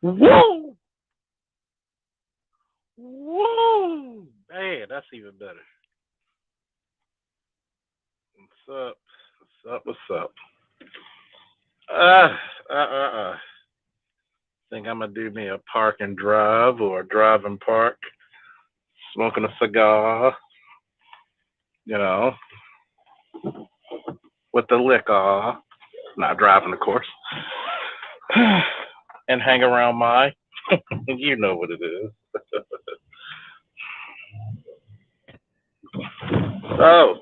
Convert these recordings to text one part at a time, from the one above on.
Woo! Woo! Man, that's even better. What's up? What's up? What's up? Uh, Think I'm gonna do me a park and drive or a drive and park, smoking a cigar, you know, with the liquor, not driving, of course, and hang around my, you know what it is. Oh,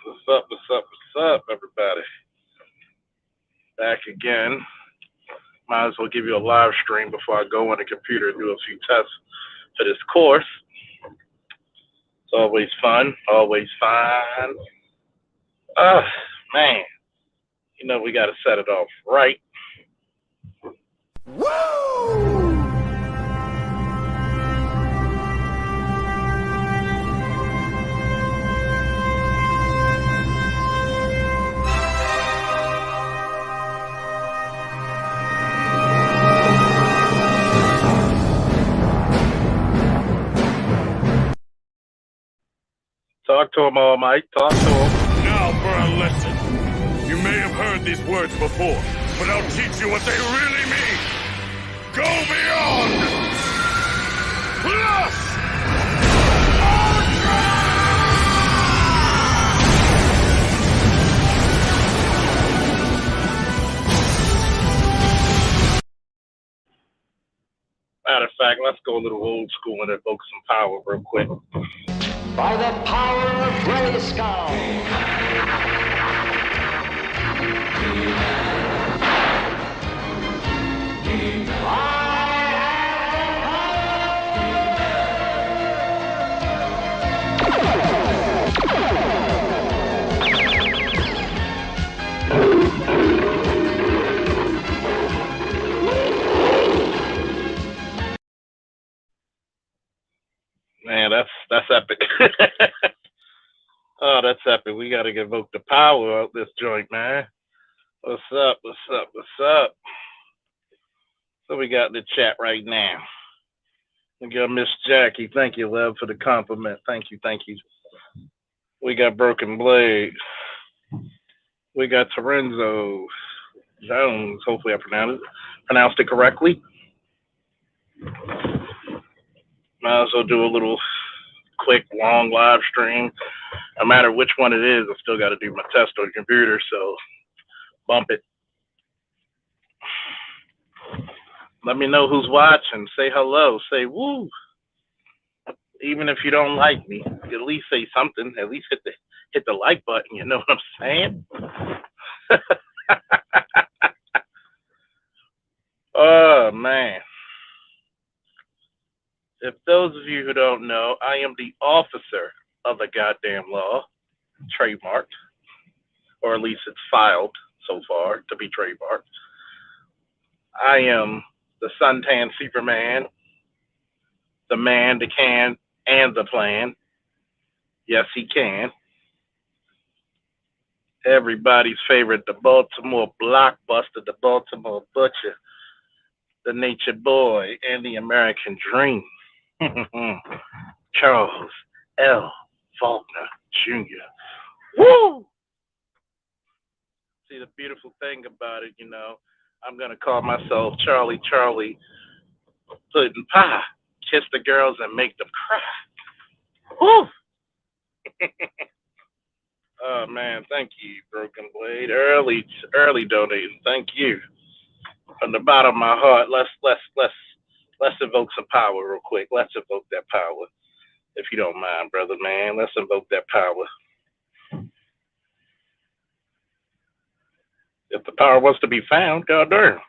what's up? What's up? What's up, everybody? Back again. Might as well give you a live stream before I go on the computer and do a few tests for this course. It's always fun, always fun. Oh, man. You know, we got to set it off right. Woo! Talk to him, all Mike. Talk to him. Now for a lesson. You may have heard these words before, but I'll teach you what they really mean. Go beyond! Plus! Ultra! Matter of fact, let's go a little old school and evoke some power real quick. By the power of Grayskull. Man, that's epic. Oh, that's epic. We got to evoke the power of this joint, man. What's up? What's up? What's up? So we got in the chat right now. We got Miss Jackie. Thank you, love, for the compliment. Thank you, thank you. We got Broken Blade. We got Terenzo Jones. Hopefully I pronounced it correctly. Might as well do a little quick, long live stream. No matter which one it is, I still got to do my test on the computer, so bump it. Let me know who's watching. Say hello. Say woo. Even if you don't like me, at least say something. At least hit the like button. You know what I'm saying? Oh, man. If those of you who don't know, I am the officer of the goddamn law, trademarked, or at least it's filed so far to be trademarked. I am the suntan Superman, the man, the can, and the plan. Yes, he can. Everybody's favorite, the Baltimore blockbuster, the Baltimore butcher, the nature boy, and the American dream. Charles L. Faulkner Jr. Woo! See, the beautiful thing about it, you know, I'm going to call myself Charlie Puddin' Pie. Kiss the girls and make them cry. Woo! Oh, man, thank you, Broken Blade. Early donating. Thank you. From the bottom of my heart, let's evoke some power real quick. Let's evoke that power. If you don't mind, brother, man. Let's invoke that power. If the power was to be found, god darn.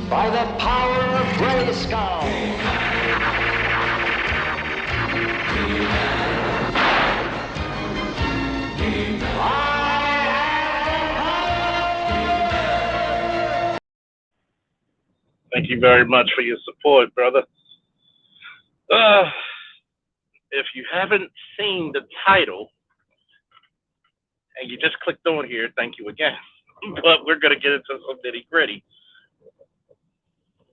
By the power of Grayskull. Thank you very much for your support, brother. If you haven't seen the title and you just clicked on here, thank you again. but we're going to get into some nitty gritty.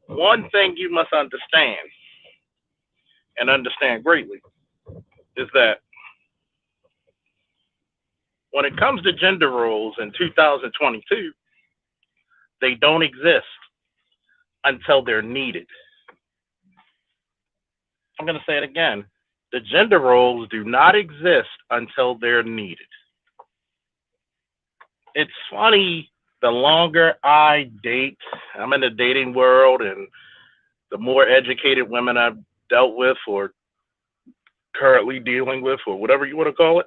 One thing you must understand, and understand greatly, is that when it comes to gender roles in 2022, they don't exist until they're needed. I'm going to say it again. The gender roles do not exist until they're needed. It's funny, the longer I date, I'm in the dating world, and the more educated women I've dealt with or currently dealing with, or whatever you want to call it.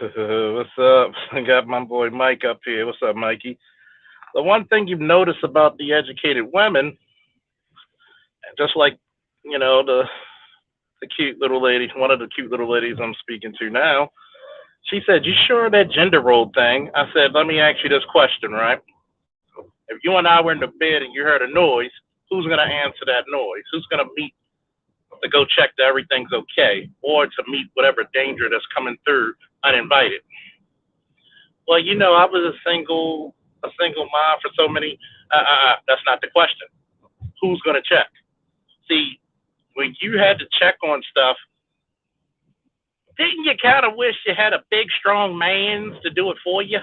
What's up? I got my boy Mike up here. What's up, Mikey? The one thing you've noticed about the educated women, just like, you know, the cute little lady, one of the cute little ladies I'm speaking to now, she said, "You sure that gender role thing?" I said, "Let me ask you this question, right? If you and I were in the bed and you heard a noise, who's going to answer that noise? Who's going to meet to go check that everything's okay, or to meet whatever danger that's coming through uninvited?" Well, you know, I was a single mom for so many. That's not the question. Who's going to check? See, when you had to check on stuff, didn't you kind of wish you had a big, strong man to do it for you?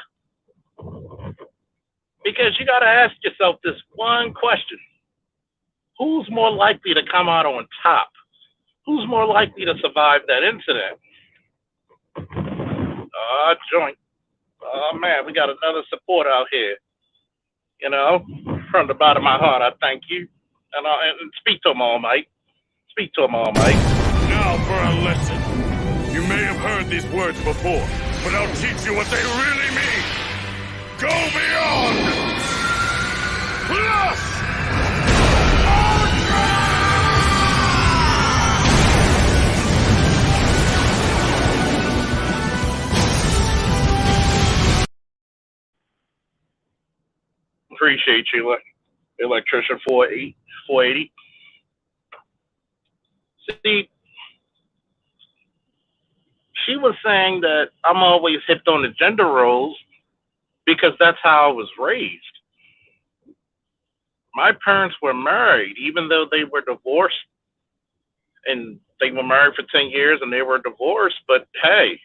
Because you got to ask yourself this one question. Who's more likely to come out on top? Who's more likely to survive that incident? Joint. Oh, man, we got another support out here. You know, from the bottom of my heart, I thank you. And speak to them all, Mike. Speak to them all, Mike. Now for a lesson. You may have heard these words before, but I'll teach you what they really mean. Go beyond! Plus! Appreciate you, Electrician 480. See, she was saying that I'm always hipped on the gender roles because that's how I was raised. My parents were married, even though they were divorced, and they were married for 10 years and they were divorced. But hey,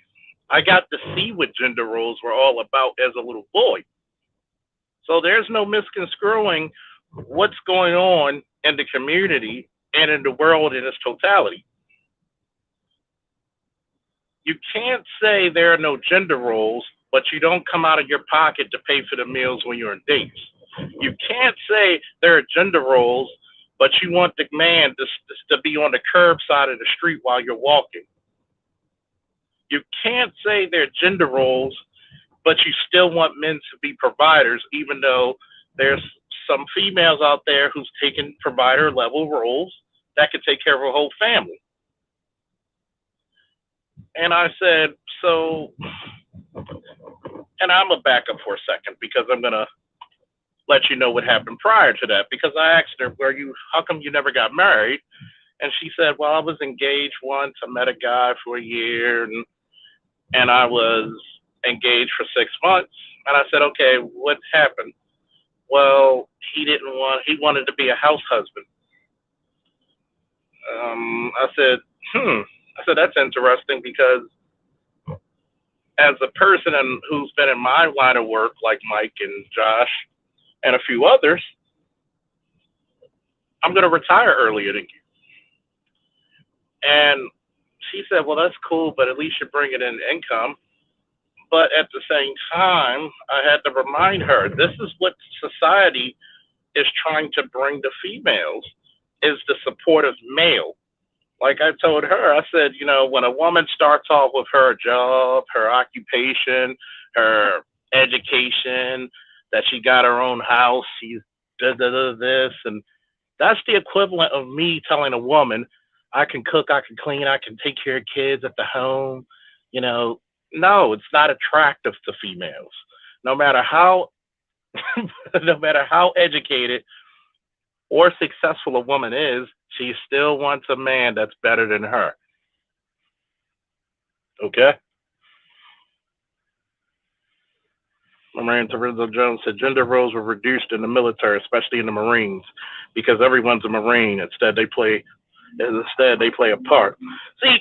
I got to see what gender roles were all about as a little boy. So there's no misconstruing what's going on in the community and in the world in its totality. You can't say there are no gender roles, but you don't come out of your pocket to pay for the meals when you're on dates. You can't say there are gender roles, but you want the man to be on the curbside of the street while you're walking. You can't say there are gender roles, but you still want men to be providers, even though there's some females out there who's taking provider level roles that can take care of a whole family. And I said, so, and I'm going to back up for a second because I'm going to let you know what happened prior to that. Because I asked her, how come you never got married? And she said, well, I was engaged once. I met a guy for a year and I was engaged for 6 months. And I said, okay, what happened? Well, he wanted to be a house husband. I said, that's interesting because as a person who's been in my line of work, like Mike and Josh and a few others, I'm going to retire earlier than you. And she said, well, that's cool, but at least you're bringing in income. But at the same time, I had to remind her, this is what society is trying to bring to females, is the supportive male. Like I told her, I said, you know, when a woman starts off with her job, her occupation, her education, that she got her own house, she's this, and that's the equivalent of me telling a woman, I can cook, I can clean, I can take care of kids at the home. You know, no, it's not attractive to females. No matter how educated or successful a woman is, she still wants a man that's better than her. Okay? Marion Teresa Jones said gender roles were reduced in the military, especially in the Marines, because everyone's a Marine. Instead, they play a part. See,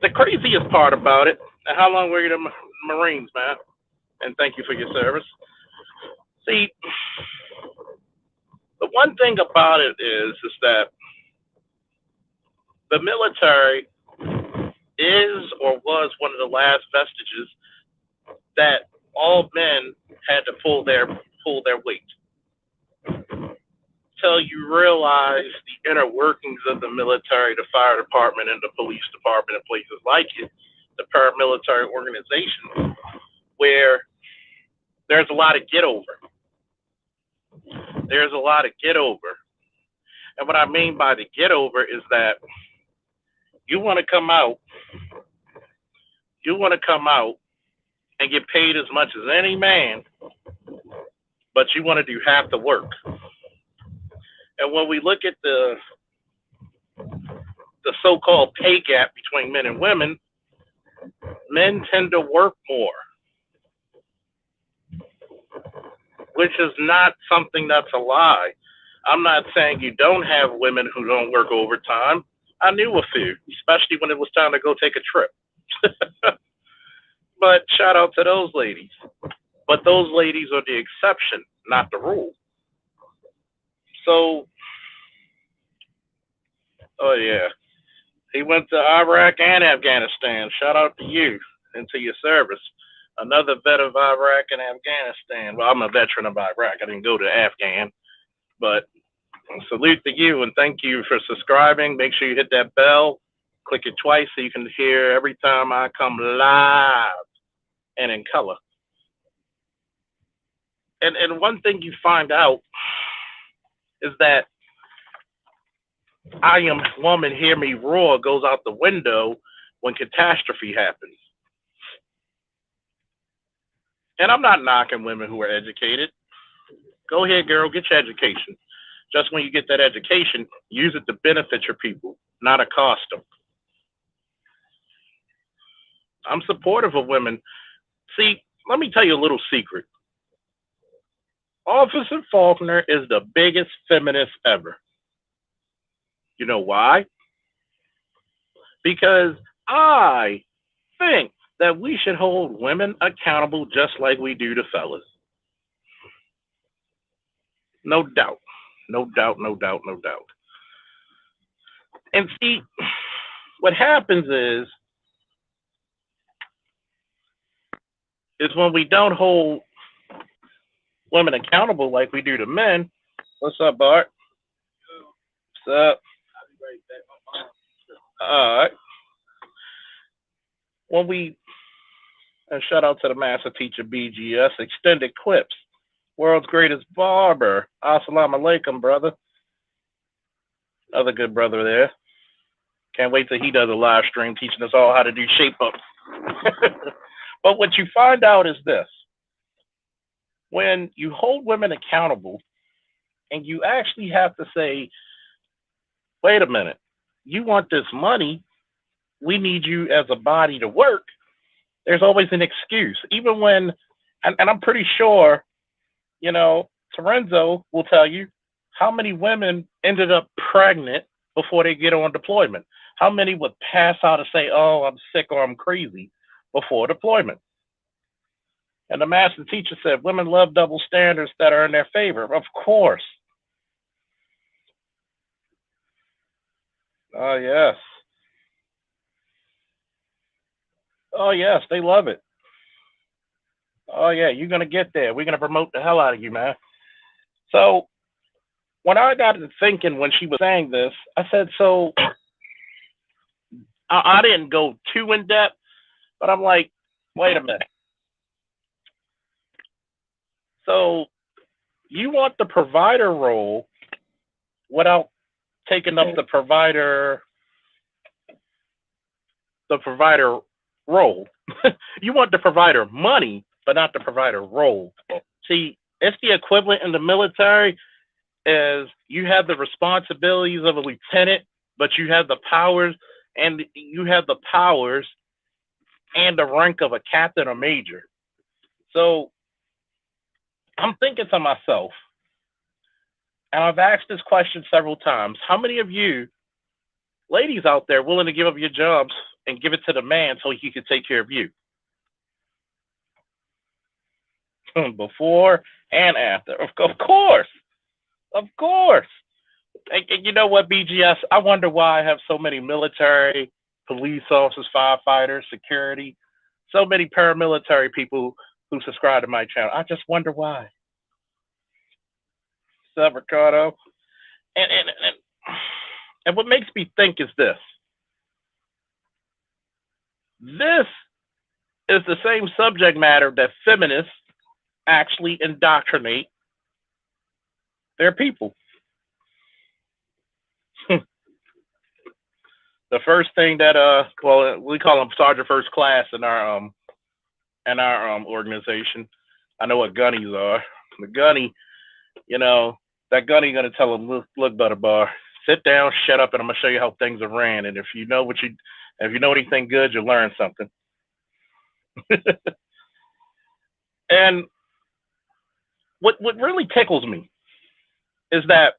the craziest part about it, and how long were you in the Marines, man? And thank you for your service. See, the one thing about it is that the military is or was one of the last vestiges that all men had to pull their weight. Till you realize the inner workings of the military, the fire department, and the police department, and places like it, the paramilitary organizations, where there's a lot of get over. There's a lot of get over. And what I mean by the get over is that you want to come out and get paid as much as any man, but you want to do half the work. And when we look at the so-called pay gap between men and women, men tend to work more, which is not something that's a lie. I'm not saying you don't have women who don't work overtime. I knew a few, especially when it was time to go take a trip. But shout out to those ladies. But those ladies are the exception, not the rule. So, oh yeah, he went to Iraq and Afghanistan. Shout out to you and to your service. Another vet of Iraq and Afghanistan. Well, I'm a veteran of Iraq. I didn't go to Afghan, but salute to you and thank you for subscribing. Make sure you hit that bell. Click it twice so you can hear every time I come live and in color. And one thing you find out is that I am woman, hear me roar goes out the window when catastrophe happens. And I'm not knocking women who are educated. Go ahead, girl, get your education. Just when you get that education, use it to benefit your people, not to cost them. I'm supportive of women. See, let me tell you a little secret. Officer Faulkner is the biggest feminist ever. You know why? Because I think that we should hold women accountable just like we do the fellas. No doubt. No doubt, no doubt, no doubt. And see, what happens is when we don't hold women accountable like we do to men. What's up, Bart? What's up? All right. When we, and shout out to the master teacher BGS, extended clips. World's greatest barber. Assalamu alaikum, brother. Other good brother there. Can't wait till he does a live stream teaching us all how to do shape ups. But what you find out is this. When you hold women accountable and you actually have to say, wait a minute, you want this money, we need you as a body to work, there's always an excuse. Even when, and I'm pretty sure, you know, Terenzo will tell you how many women ended up pregnant before they get on deployment. How many would pass out and say, oh, I'm sick or I'm crazy before deployment. And the master teacher said, women love double standards that are in their favor. Of course. Oh, yes. Oh, yes, they love it. Oh, yeah, you're going to get there. We're going to promote the hell out of you, man. So when I got to thinking when she was saying this, I said, so I didn't go too in depth, but I'm like, wait a minute. So you want the provider role without taking up the provider role. You want the provider money, but not the provider role. See, it's the equivalent in the military is you have the responsibilities of a lieutenant, but you have the powers and the rank of a captain or major. So I'm thinking to myself, and I've asked this question several times, how many of you ladies out there willing to give up your jobs and give it to the man so he can take care of you? Before and after. Of course. Of course. And you know what, BGS? I wonder why I have so many military, police officers, firefighters, security, so many paramilitary people who subscribe to my channel. I just wonder why. What's up, Ricardo? And what makes me think is this. This is the same subject matter that feminists actually indoctrinate their people. The first thing that well, we call them Sergeant First Class in our organization. I know what gunnies are. The gunny, you know, that gunny gonna tell them, look, Butterbar, sit down, shut up, and I'm gonna show you how things are ran. And if you know anything good, you'll learn something. And what really tickles me is that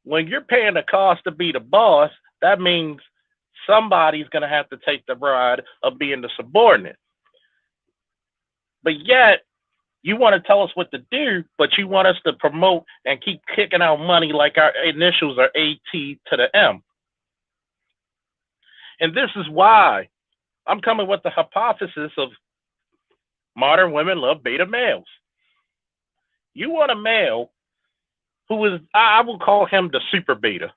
when you're paying the cost to be the boss, that means somebody's going to have to take the ride of being the subordinate. But yet, you want to tell us what to do, but you want us to promote and keep kicking out money like our initials are AT to the M. And this is why I'm coming with the hypothesis of modern women love beta males. You want a male who is, I will call him the super beta.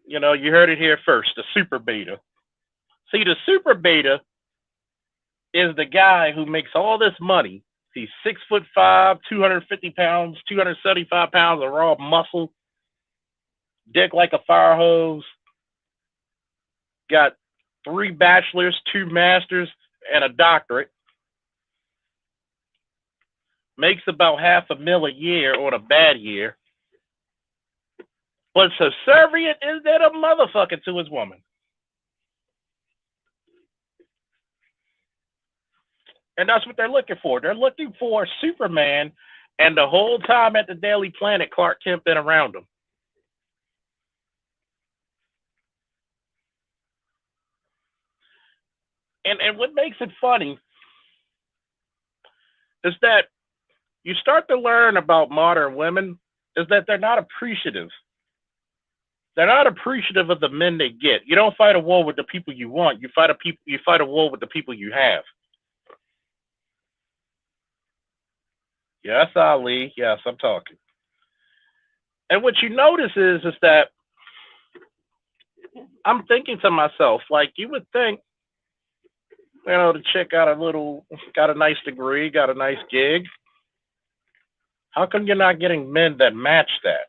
You know, you heard it here first, the super beta. See, the super beta is the guy who makes all this money. He's 6'5", 250 pounds, 275 pounds of raw muscle, dick like a fire hose, got 3 bachelors, 2 masters, and a doctorate. Makes about $500,000 a year on a bad year. But subservient is that a motherfucker to his woman. And that's what they're looking for. They're looking for Superman, and the whole time at the Daily Planet, Clark Kent been around him. And what makes it funny is that you start to learn about modern women is that they're not appreciative. They're not appreciative of the men they get. You don't fight a war with the people you want. You fight a war with the people you have. Yes, Ali. Yes, I'm talking. And what you notice is that I'm thinking to myself, like, you would think, you know, the chick got a nice degree, got a nice gig. How come you're not getting men that match that?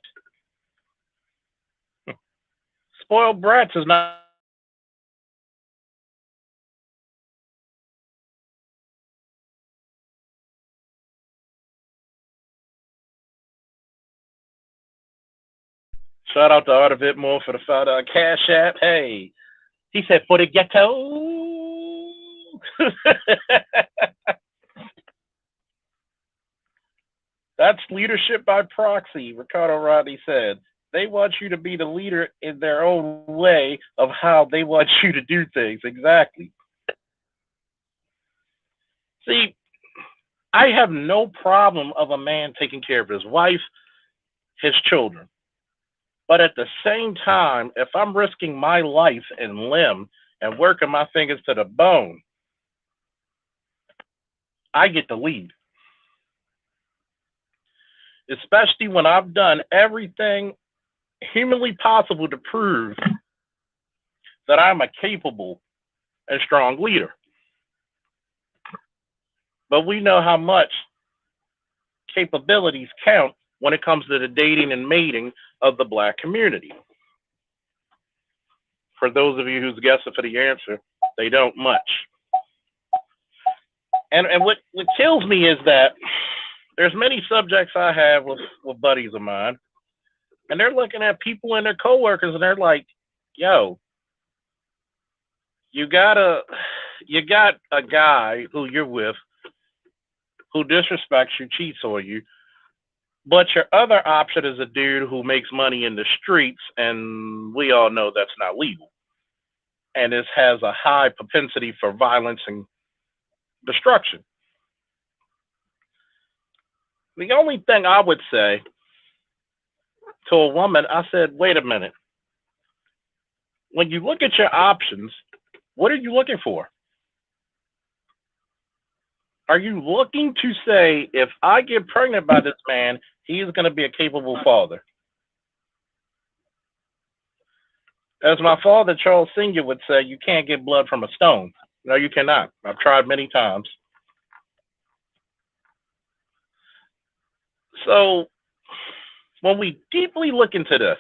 Spoiled brats is not. Shout out to Art of It More for the $5 Cash App. Hey, he said for the ghetto. That's leadership by proxy, Ricardo Rodney said. They want you to be the leader in their own way of how they want you to do things. Exactly. See, I have no problem of a man taking care of his wife, his children. But at the same time, if I'm risking my life and limb and working my fingers to the bone, I get the lead. Especially when I've done everything humanly possible to prove that I'm a capable and strong leader. But we know how much capabilities count when it comes to the dating and mating of the Black community. For those of you who's guessing for the answer, they don't much. And what kills me is that there's many subjects I have with buddies of mine, and they're looking at people and their coworkers, and they're like, yo, you got a guy who you're with who disrespects you, cheats on you, but your other option is a dude who makes money in the streets, and we all know that's not legal. And this has a high propensity for violence and destruction. The only thing I would say to a woman, I said, wait a minute. When you look at your options, what are you looking for? Are you looking to say, if I get pregnant by this man, he is going to be a capable father? As my father, Charles Sr., would say, you can't get blood from a stone. No, you cannot. I've tried many times. So when we deeply look into this,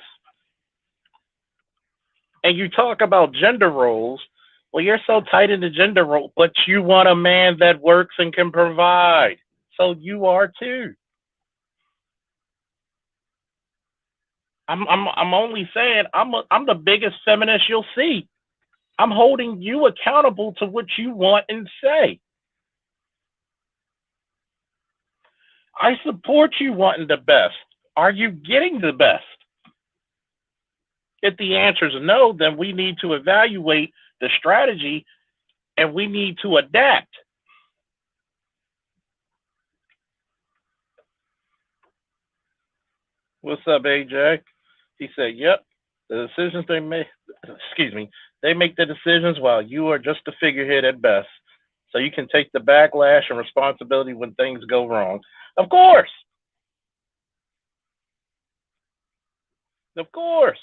and you talk about gender roles, well, you're so tight in the gender role, but you want a man that works and can provide. So you are too. I'm only saying I'm the biggest feminist you'll see. I'm holding you accountable to what you want and say. I support you wanting the best. Are you getting the best? If the answer is no, then we need to evaluate the strategy and we need to adapt. What's up, AJ? He said, yep, the decisions they make, they make the decisions while you are just a figurehead at best. So you can take the backlash and responsibility when things go wrong. Of course. Of course.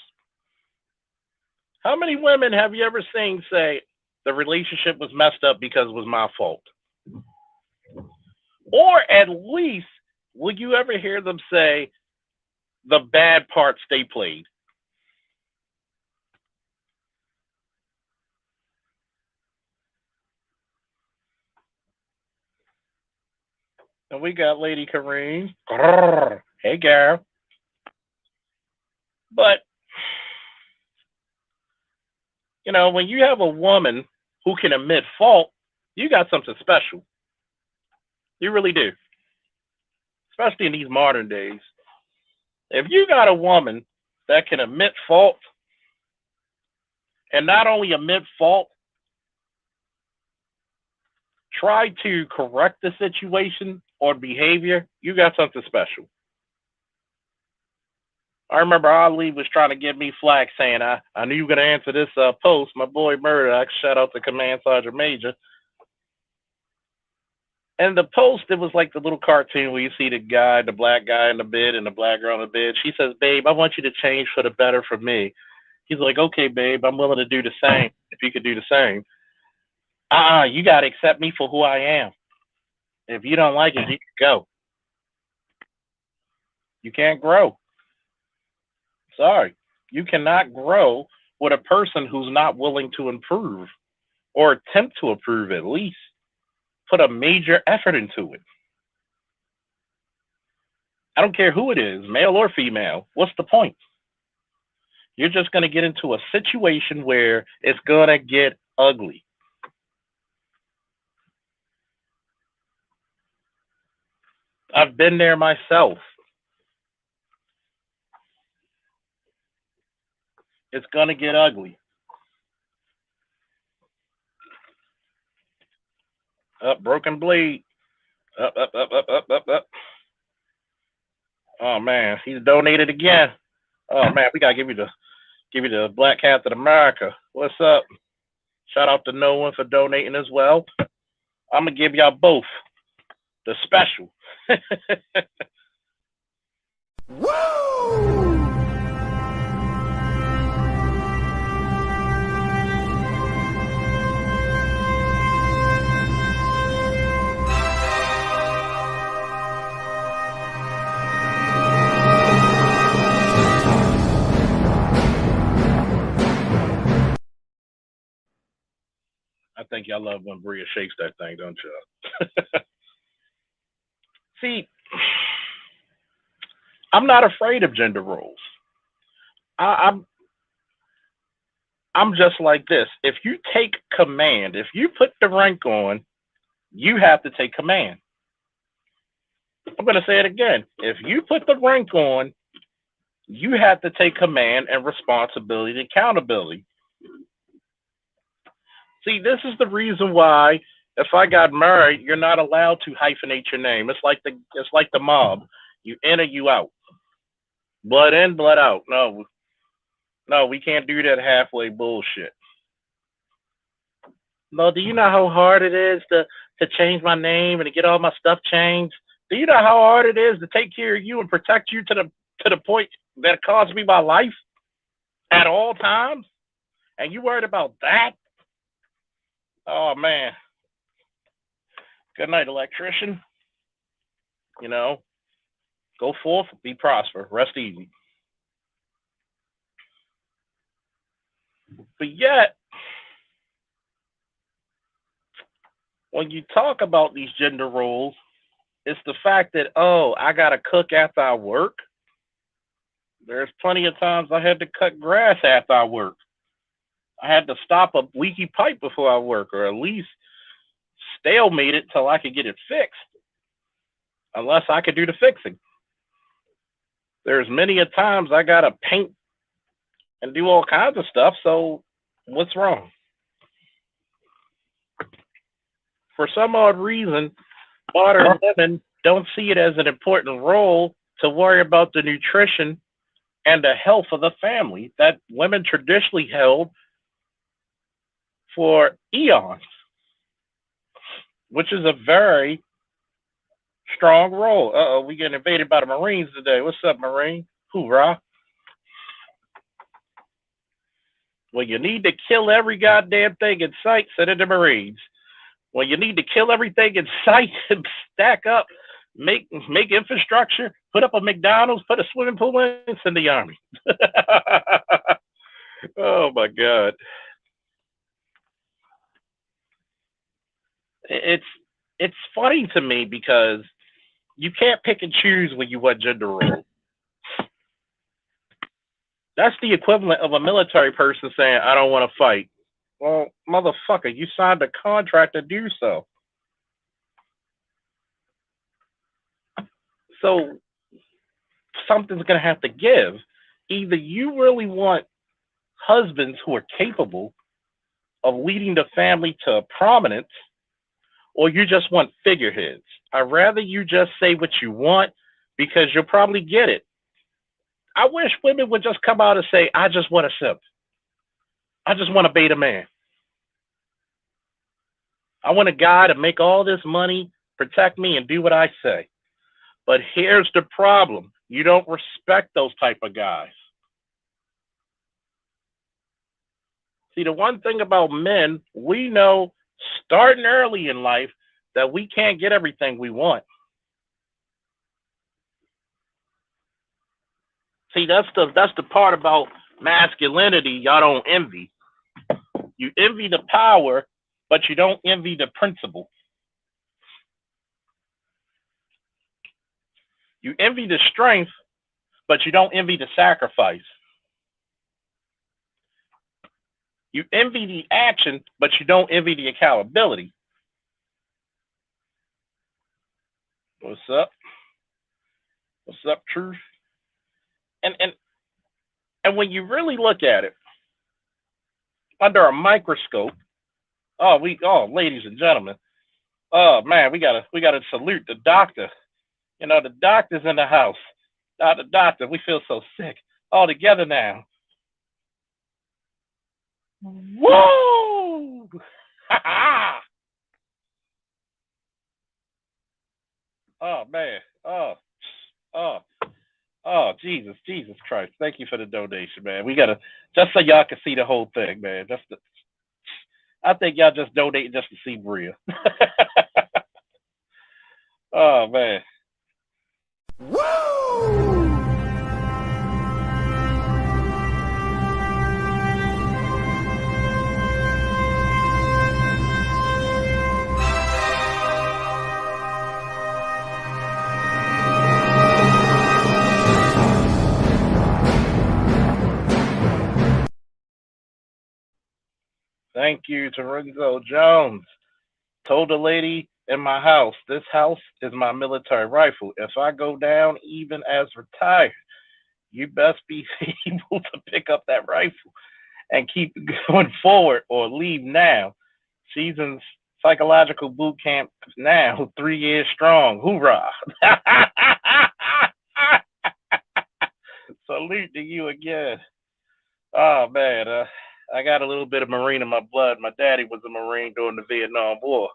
How many women have you ever seen say the relationship was messed up because it was my fault? Or at least, will you ever hear them say the bad parts they played? And we got Lady Kareem. Hey, girl. But, you know, when you have a woman who can admit fault, you got something special. You really do. Especially in these modern days. If you got a woman that can admit fault, and not only admit fault, try to correct the situation or behavior, you got something special. I remember Ali was trying to give me flack saying, I knew you were going to answer this post. My boy Murdoch, shout out to Command Sergeant Major. And the post, it was like the little cartoon where you see the guy, the black guy in the bed and the black girl in the bed. She says, babe, I want you to change for the better for me. He's like, okay, babe, I'm willing to do the same if you could do the same. You got to accept me for who I am. If you don't like it, you can go. You can't grow. Sorry. You cannot grow with a person who's not willing to improve or attempt to improve at least. Put a major effort into it. I don't care who it is, male or female. What's the point? You're just going to get into a situation where it's going to get ugly. I've been there myself. It's going to get ugly. Up, broken blade. Up. Oh man, he's donated again. Oh man, we gotta give you the Black Captain America. What's up? Shout out to no one for donating as well. I'm gonna give y'all both the special. Woo! I think y'all love when Bria shakes that thing, don't you? See, I'm not afraid of gender roles. I'm I'm just like this. If you take command, if you put the rank on, you have to take command. I'm going to say it again. If you put the rank on, you have to take command and responsibility and accountability. See, this is the reason why if I got married, you're not allowed to hyphenate your name. It's like the mob. You in or you out. Blood in, blood out. No, we can't do that halfway bullshit. No, do you know how hard it is to change my name and to get all my stuff changed? Do you know how hard it is to take care of you and protect you to the point that it costs me my life at all times? And you worried about that? Oh, man. Good night, electrician. Go forth, be prosper, rest easy. But yet, when you talk about these gender roles, it's the fact that, I got to cook after I work. There's plenty of times I had to cut grass after I work. I had to stop a leaky pipe before I work, or at least stalemate it till I could get it fixed, unless I could do the fixing. There's many a times I got to paint and do all kinds of stuff, so what's wrong? For some odd reason, modern women don't see it as an important role to worry about the nutrition and the health of the family that women traditionally held for eons, which is a very strong role. We getting invaded by the Marines today. What's up, Marine? Hoorah. When you need to kill every goddamn thing in sight, send in the Marines. When you need to kill everything in sight and stack up, make infrastructure, put up a McDonald's, put a swimming pool in, send the Army. Oh, my God. It's funny to me because you can't pick and choose when you want gender roles. That's the equivalent of a military person saying, I don't want to fight. Well, motherfucker, you signed a contract to do so. So something's going to have to give. Either you really want husbands who are capable of leading the family to prominence, or you just want figureheads. I'd rather you just say what you want because you'll probably get it. I wish women would just come out and say, I just want a simp. I just want a beta man. I want a guy to make all this money, protect me, and do what I say. But here's the problem. You don't respect those type of guys. See, the one thing about men, we know starting early in life that we can't get everything we want. See, that's the part about masculinity y'all don't envy. You envy the power, but you don't envy the principle. You envy the strength, but you don't envy the sacrifice. You envy the action, but you don't envy the accountability. What's up? What's up, truth? And when you really look at it under a microscope, ladies and gentlemen, oh man, we gotta salute the doctor. The doctor's in the house. The doctor, we feel so sick. All together now. Whoa! Oh man. Oh, Jesus Christ. Thank you for the donation, man. We gotta, just so y'all can see the whole thing, man. I think y'all just donate just to see Bria. Oh man. Woo! Thank you to Renzo Jones. Told the lady in my house, this house is my military rifle. If I go down, even as retired, you best be able to pick up that rifle and keep going forward or leave now. She's in psychological boot camp now, 3 years strong. Hoorah. Salute to you again. Oh, man. I got a little bit of Marine in my blood. My daddy was a Marine during the Vietnam War.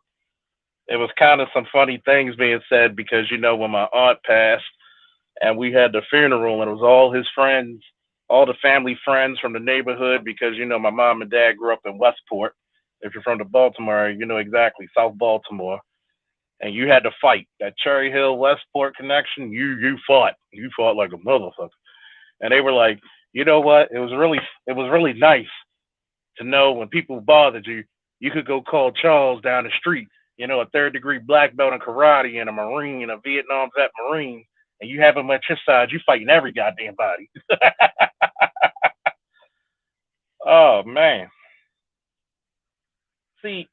It was kind of some funny things being said because, you know, when my aunt passed and we had the funeral and it was all his friends, all the family friends from the neighborhood because, you know, my mom and dad grew up in Westport. If you're from the Baltimore area, you know exactly, South Baltimore. And you had to fight. That Cherry Hill Westport connection, you fought. You fought like a motherfucker. And they were like, you know what? It was really nice to know when people bothered you, you could go call Charles down the street, you know, a 3rd-degree black belt in karate and a Marine, a Vietnam vet Marine, and you have him at your side, you fighting every goddamn body. Oh, man. See,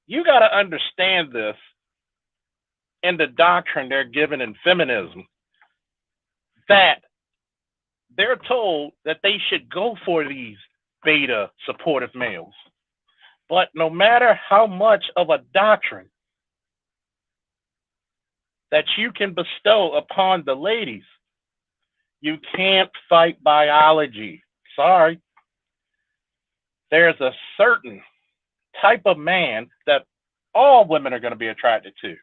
you got to understand this in the doctrine they're given in feminism, that they're told that they should go for these beta supportive males. But no matter how much of a doctrine that you can bestow upon the ladies, you can't fight biology. Sorry. There's a certain type of man that all women are going to be attracted to.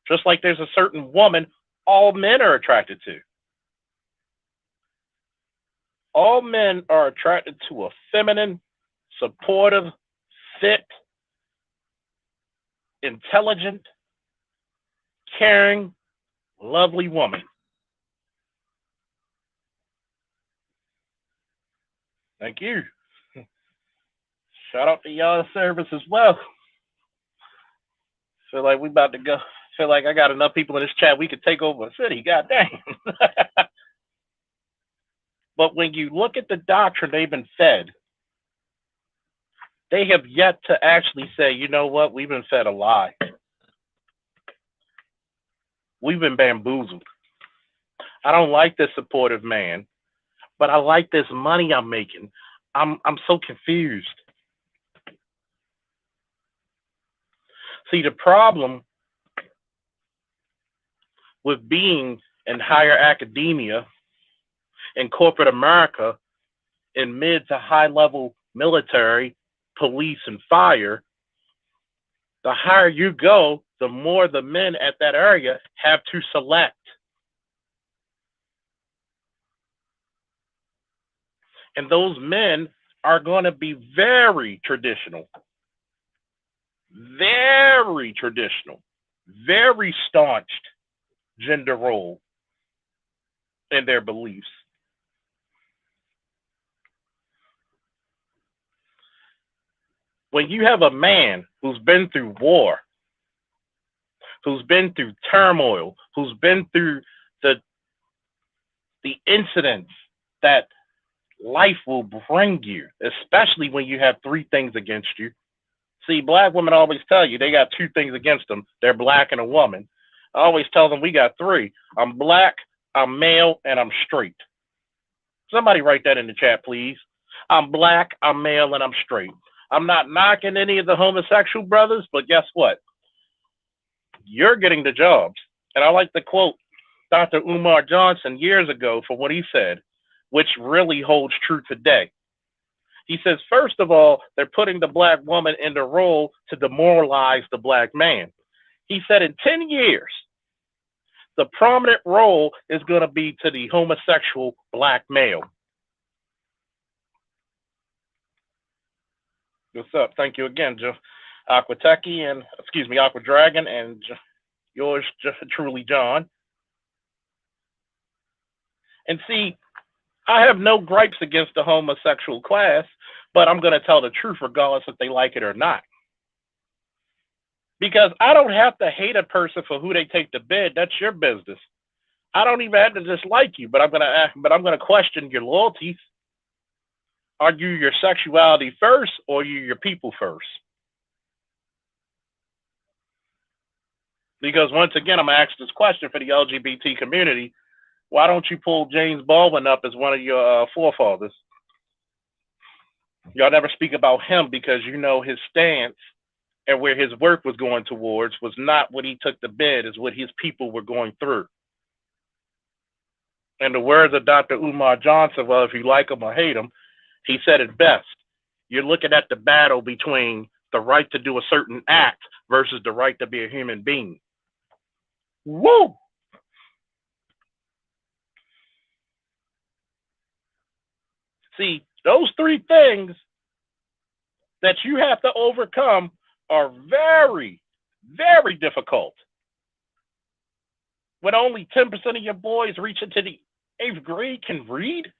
Just like there's a certain woman all men are attracted to. All men are attracted to a feminine, supportive, fit, intelligent, caring, lovely woman. Thank you. Shout out to y'all service as well. Feel like we about to go. Feel like I got enough people in this chat we could take over a city. God damn. But when you look at the doctrine they've been fed, they have yet to actually say, you know what, we've been fed a lie. We've been bamboozled. I don't like this supportive man, but I like this money I'm making. I'm so confused. See, the problem with being in higher academia in corporate America, in mid to high level military, police, and fire, the higher you go, the more the men at that area have to select. And those men are going to be very traditional, very staunched gender role in their beliefs. When you have a man who's been through war, who's been through turmoil, who's been through the incidents that life will bring you, especially when you have 3 things against you. See, black women always tell you they got 2 things against them. They're black and a woman. I always tell them we got 3. I'm black, I'm male, and I'm straight. Somebody write that in the chat, please. I'm black, I'm male, and I'm straight. I'm not knocking any of the homosexual brothers, but guess what? You're getting the jobs. And I like to quote Dr. Umar Johnson years ago for what he said, which really holds true today. He says, first of all, they're putting the black woman in the role to demoralize the black man. He said in 10 years, the prominent role is going to be to the homosexual black male. What's up? Thank you again, Aqua Dragon, and yours truly, John. And see, I have no gripes against the homosexual class, but I'm going to tell the truth regardless if they like it or not. Because I don't have to hate a person for who they take to bed. That's your business. I don't even have to dislike you, but I'm going to question your loyalties. Are you your sexuality first, or are you your people first? Because once again, I'm asking this question for the LGBT community. Why don't you pull James Baldwin up as one of your forefathers? Y'all never speak about him because you know his stance and where his work was going towards was not what he took to bed, is what his people were going through. In the words of Dr. Umar Johnson, well, if you like him or hate him, he said it best. You're looking at the battle between the right to do a certain act versus the right to be a human being. Woo! See, those three things that you have to overcome are very, very difficult. When only 10% of your boys reach into the 8th grade can read.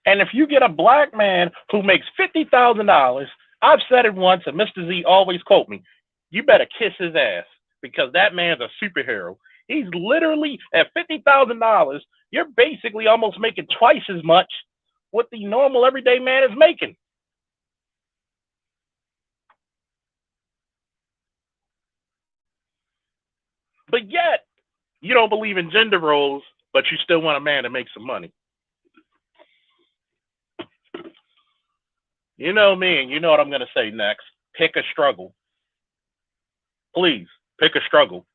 And if you get a black man who makes $50,000, I've said it once, and Mr. Z always quote me, you better kiss his ass because that man's a superhero. He's literally at $50,000. You're basically almost making twice as much what the normal everyday man is making. But yet, you don't believe in gender roles, but you still want a man to make some money. You know me, and you know what I'm going to say next. Pick a struggle. Please, pick a struggle.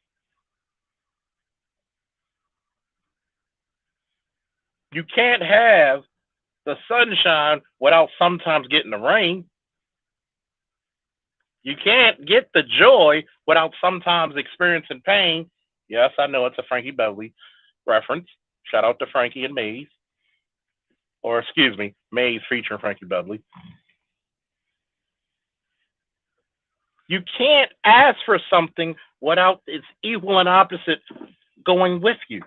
You can't have the sunshine without sometimes getting the rain. You can't get the joy without sometimes experiencing pain. Yes, I know it's a Frankie Beverly reference. Shout out to Frankie and Maze. Or excuse me, Maze featuring Frankie Beverly. You can't ask for something without its equal and opposite going with you.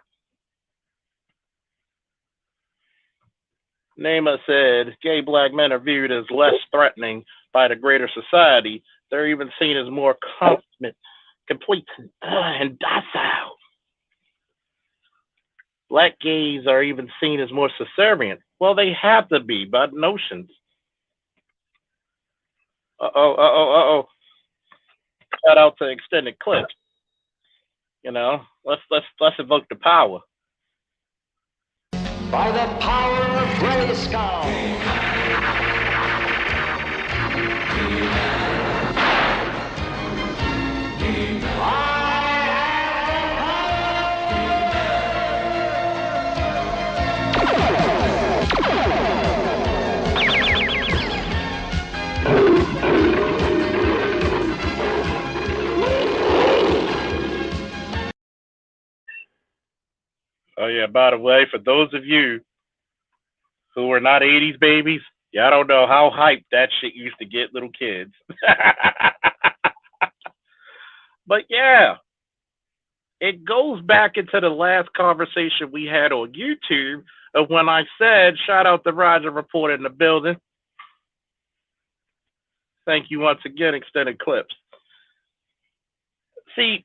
Nema said, gay black men are viewed as less threatening by the greater society. They're even seen as more complete, and docile. Black gays are even seen as more subservient. Well, they have to be by notions. Uh-oh. Shout out to extended clips. You know, let's evoke the power. By the power of Grayskull. Oh yeah, by the way, for those of you who are not 80s babies, y'all don't know how hyped that shit used to get little kids. But yeah, it goes back into the last conversation we had on YouTube of when I said, shout out to Roger Report in the building. Thank you once again, extended clips. See,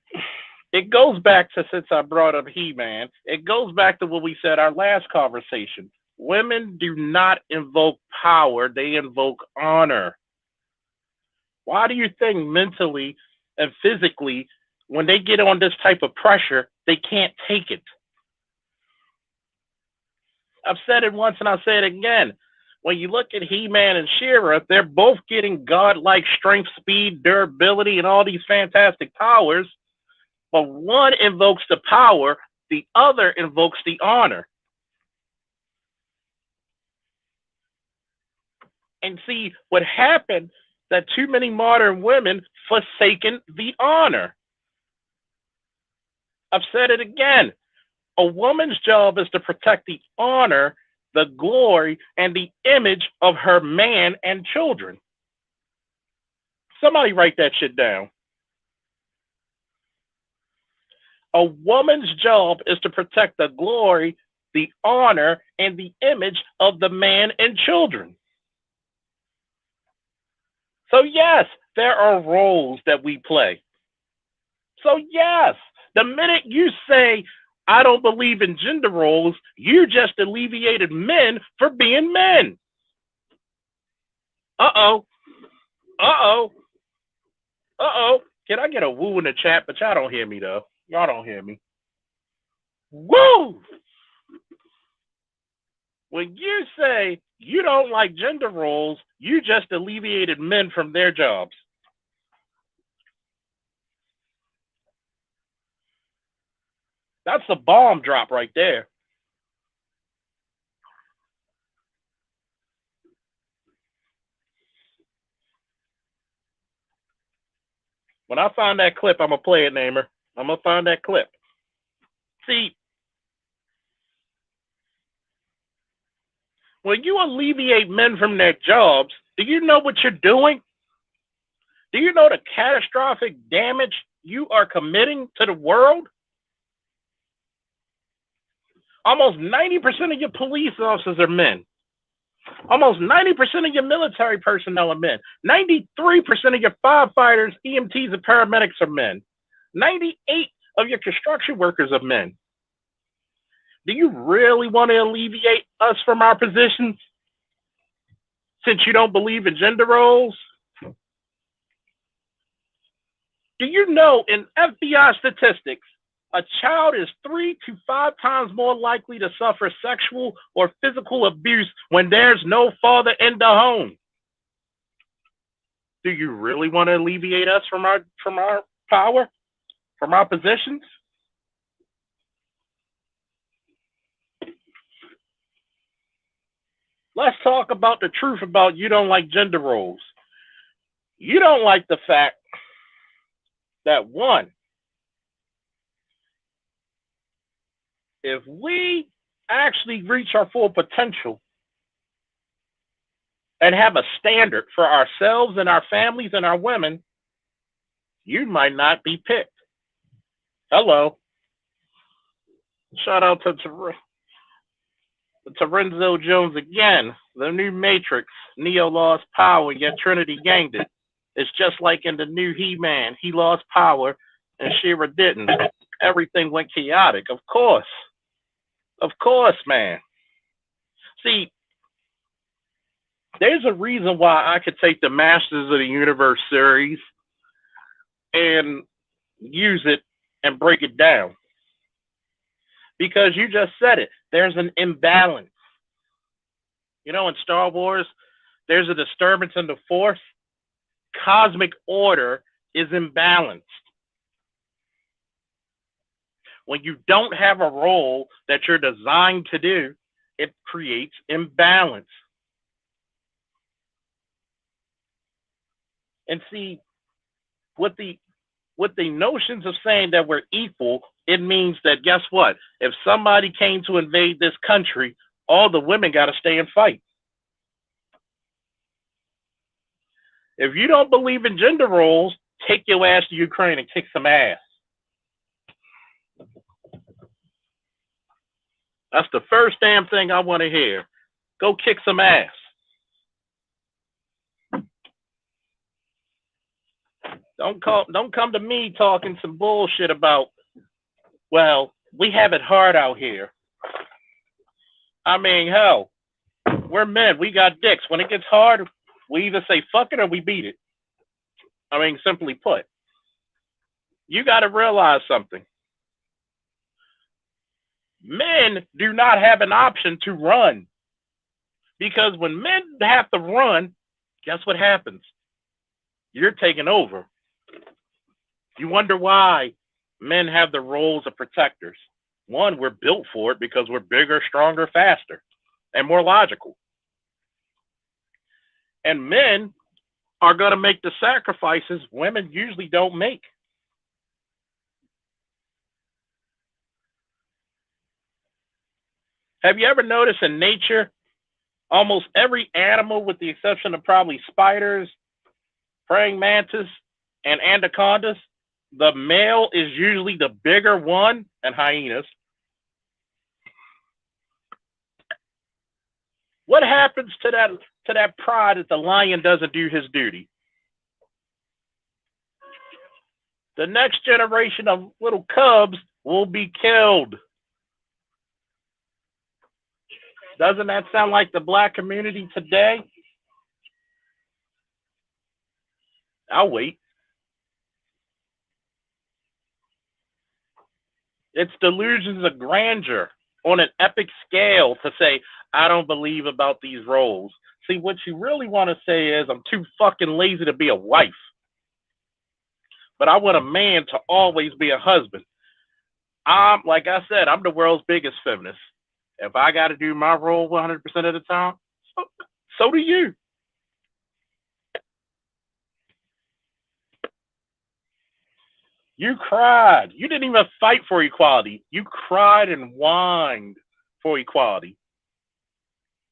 it goes back to, since I brought up He-Man, it goes back to what we said our last conversation. Women do not invoke power, they invoke honor. Why do you think mentally and physically, when they get on this type of pressure, they can't take it? I've said it once and I'll say it again. When you look at He-Man and She-Ra, they're both getting godlike strength, speed, durability, and all these fantastic powers. But one invokes the power, the other invokes the honor. And see, what happened, that too many modern women forsaken the honor. I've said it again. A woman's job is to protect the honor, the glory, and the image of her man and children. Somebody write that shit down. A woman's job is to protect the glory, the honor, and the image of the man and children. So yes, there are roles that we play. So yes, the minute you say I don't believe in gender roles. You just alleviated men for being men. Uh-oh. Uh-oh. Uh-oh. Can I get a woo in the chat? But y'all don't hear me, though. Y'all don't hear me. Woo! When you say you don't like gender roles, you just alleviated men from their jobs. That's a bomb drop right there. When I find that clip, I'm going to play it, Namer. I'm going to find that clip. See, when you alleviate men from their jobs, do you know what you're doing? Do you know the catastrophic damage you are committing to the world? Almost 90% of your police officers are men. Almost 90% of your military personnel are men. 93% of your firefighters, EMTs, and paramedics are men. 98% of your construction workers are men. Do you really want to alleviate us from our positions since you don't believe in gender roles? Do you know in FBI statistics, a child is 3 to 5 times more likely to suffer sexual or physical abuse when there's no father in the home? Do you really want to alleviate us from our power, from our positions? Let's talk about the truth about you don't like gender roles. You don't like the fact that, one, if we actually reach our full potential and have a standard for ourselves and our families and our women, you might not be picked. Hello. Shout out to Terenzo Jones again. The new Matrix. Neo lost power, yet Trinity gained it. It's just like in the new He-Man. He lost power and She-Ra didn't. Everything went chaotic. Of course. Of course, man. See, there's a reason why I could take the Masters of the Universe series and use it and break it down. Because you just said it. There's an imbalance. You know, in Star Wars, there's a disturbance in the Force. Cosmic order is imbalanced. When you don't have a role that you're designed to do, it creates imbalance. And see, with the notions of saying that we're equal, it means that, guess what? If somebody came to invade this country, all the women got to stay and fight. If you don't believe in gender roles, take your ass to Ukraine and kick some ass. That's the first damn thing I want to hear. Go kick some ass. Don't come to me talking some bullshit about, well, we have it hard out here. I mean, hell, we're men. We got dicks. When it gets hard, we either say fuck it or we beat it. I mean, simply put. You got to realize something. Men do not have an option to run. Because when men have to run, guess what happens? You're taking over. You wonder why men have the roles of protectors. One, we're built for it because we're bigger, stronger, faster, and more logical. And men are going to make the sacrifices women usually don't make. Have you ever noticed in nature, almost every animal, with the exception of probably spiders, praying mantis, and anacondas, the male is usually the bigger one, and hyenas. What happens to that pride if the lion doesn't do his duty? The next generation of little cubs will be killed. Doesn't that sound like the black community today? I'll wait. It's delusions of grandeur on an epic scale to say, I don't believe about these roles. See, what you really want to say is, I'm too fucking lazy to be a wife. But I want a man to always be a husband. Like I said, I'm the world's biggest feminist. If I got to do my role 100% of the time, so do you. You cried. You didn't even fight for equality. You cried and whined for equality.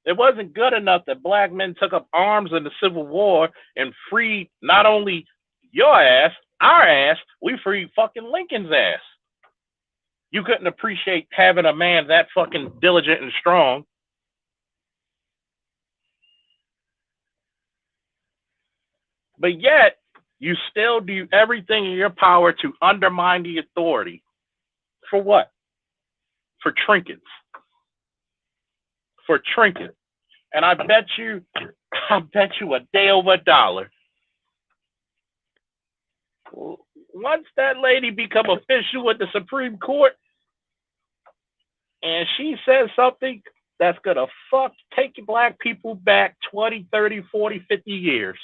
It wasn't good enough that black men took up arms in the Civil War and freed not only your ass, our ass, we freed fucking Lincoln's ass. You couldn't appreciate having a man that fucking diligent and strong. But yet, you still do everything in your power to undermine the authority. For what? For trinkets. For trinkets. And I bet you a day over $1. Once that lady become official with the Supreme Court and she says something that's going to take black people back 20, 30, 40, 50 years.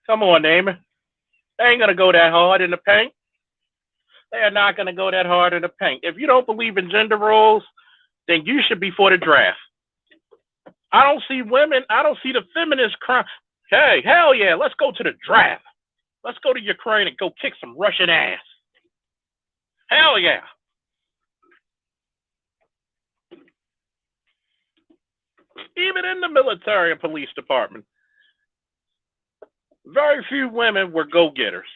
Come on, Damon. They ain't going to go that hard in the paint. They are not going to go that hard in the paint. If you don't believe in gender roles, then you should be for the draft. I don't see women. I don't see the feminists crying. Hey, hell yeah, let's go to the draft. Let's go to Ukraine and go kick some Russian ass. Hell yeah. Even in the military and police department, very few women were go-getters.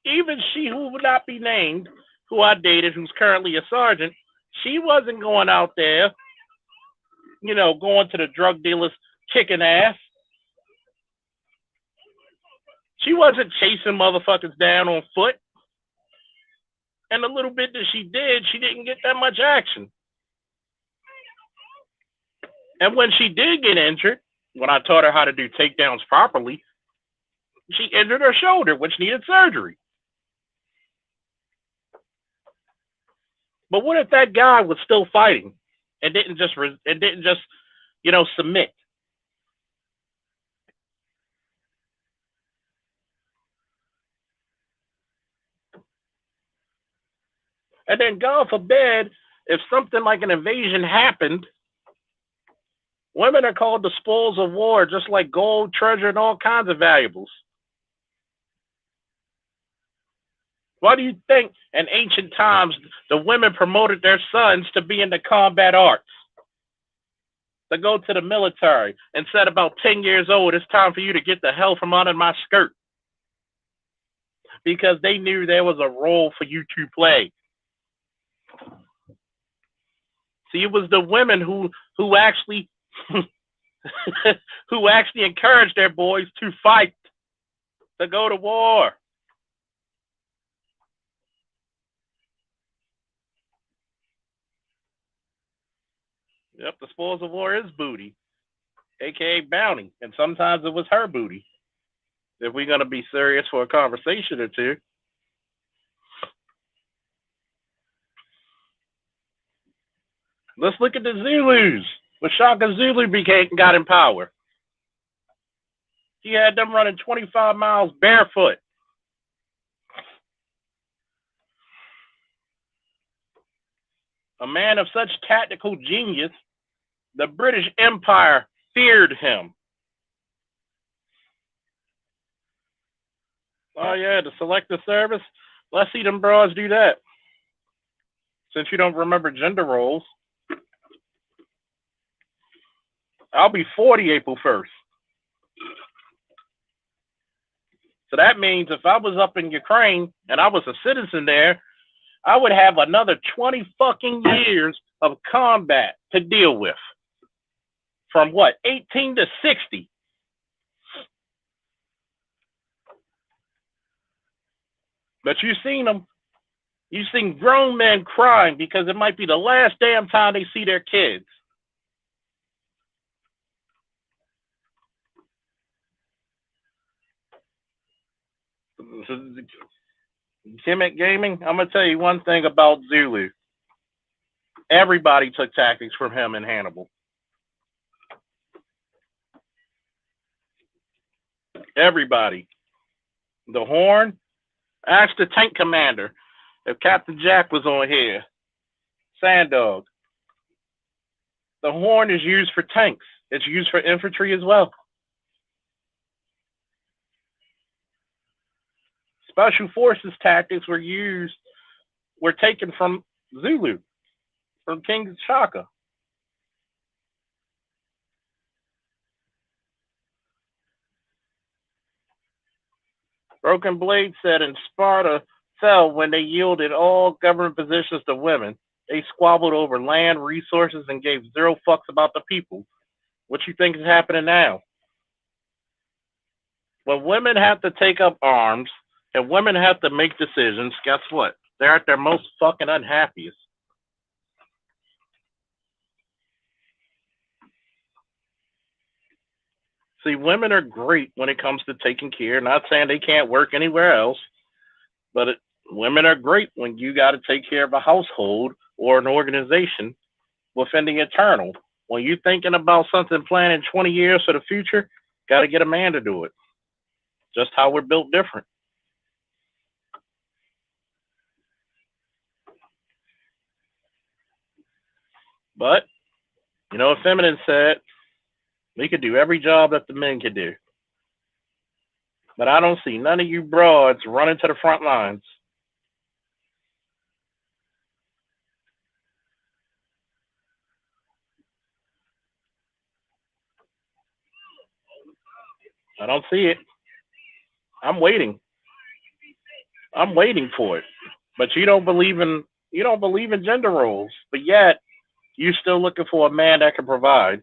Even she who would not be named, who I dated, who's currently a sergeant, she wasn't going out there, going to the drug dealers, kicking ass. She wasn't chasing motherfuckers down on foot. And the little bit that she did, she didn't get that much action. And when she did get injured, when I taught her how to do takedowns properly, she injured her shoulder, which needed surgery. But what if that guy was still fighting and didn't just submit? And then, God forbid, if something like an invasion happened, women are called the spoils of war, just like gold, treasure, and all kinds of valuables. Why do you think in ancient times the women promoted their sons to be in the combat arts, to go to the military, and said about 10 years old, it's time for you to get the hell from under my skirt? Because they knew there was a role for you to play. See, it was the women who actually who actually encouraged their boys to fight, to go to war. Yep, the spoils of war is booty, aka bounty, and sometimes it was her booty. If we're going to be serious for a conversation or two. Let's look at the Zulus. When Shaka Zulu got in power, he had them running 25 miles barefoot. A man of such tactical genius, the British Empire feared him. Oh yeah, the selective service. Let's see them broads do that. Since you don't remember gender roles. I'll be 40 April 1st. So that means if I was up in Ukraine and I was a citizen there, I would have another 20 fucking years of combat to deal with. From what, 18 to 60. But you've seen them. You've seen grown men crying because it might be the last damn time they see their kids. Kemet Gaming, I'm going to tell you one thing about Zulu. Everybody took tactics from him and Hannibal. Everybody. The Horn, ask the tank commander if Captain Jack was on here. Sanddog. The Horn is used for tanks. It's used for infantry as well. Special forces tactics were taken from Zulu, from King Shaka. Broken Blade said in Sparta fell when they yielded all government positions to women. They squabbled over land, resources, and gave zero fucks about the people. What you think is happening now? When women have to take up arms and women have to make decisions, guess what? They're at their most fucking unhappiest. See, women are great when it comes to taking care. Not saying they can't work anywhere else, but women are great when you got to take care of a household or an organization within the eternal. When you're thinking about something planning 20 years for the future, got to get a man to do it. Just how we're built different. But, you know what Feminine said? We could do every job that the men could do. But I don't see none of you broads running to the front lines. I don't see it. I'm waiting. I'm waiting for it. But you don't believe in gender roles. But yet you're still looking for a man that can provide.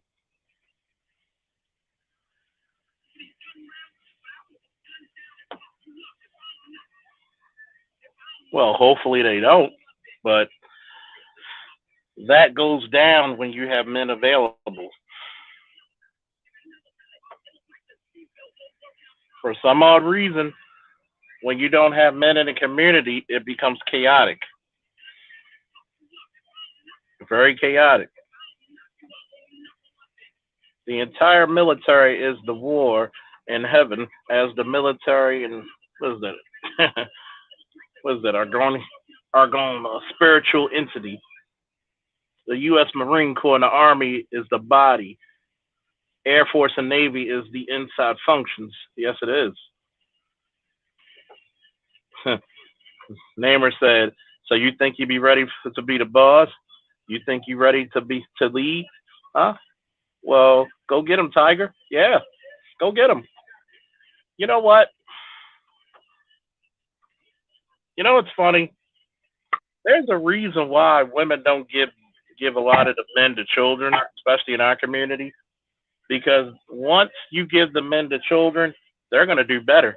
Well, hopefully they don't, but that goes down when you have men available. For some odd reason, when you don't have men in the community, it becomes chaotic. Very chaotic. The entire military is the war in heaven, as the military and what is that? What is that? Argon, a spiritual entity. The U.S. Marine Corps and the Army is the body. Air Force and Navy is the inside functions. Yes, it is. Namer said, "So you think you be ready to be the boss? You think you ready to lead? Huh? Well, go get him, Tiger. Yeah, go get him. You know what? You know what's funny? There's a reason why women don't give a lot of the men to children, especially in our community. Because once you give the men to children, they're going to do better.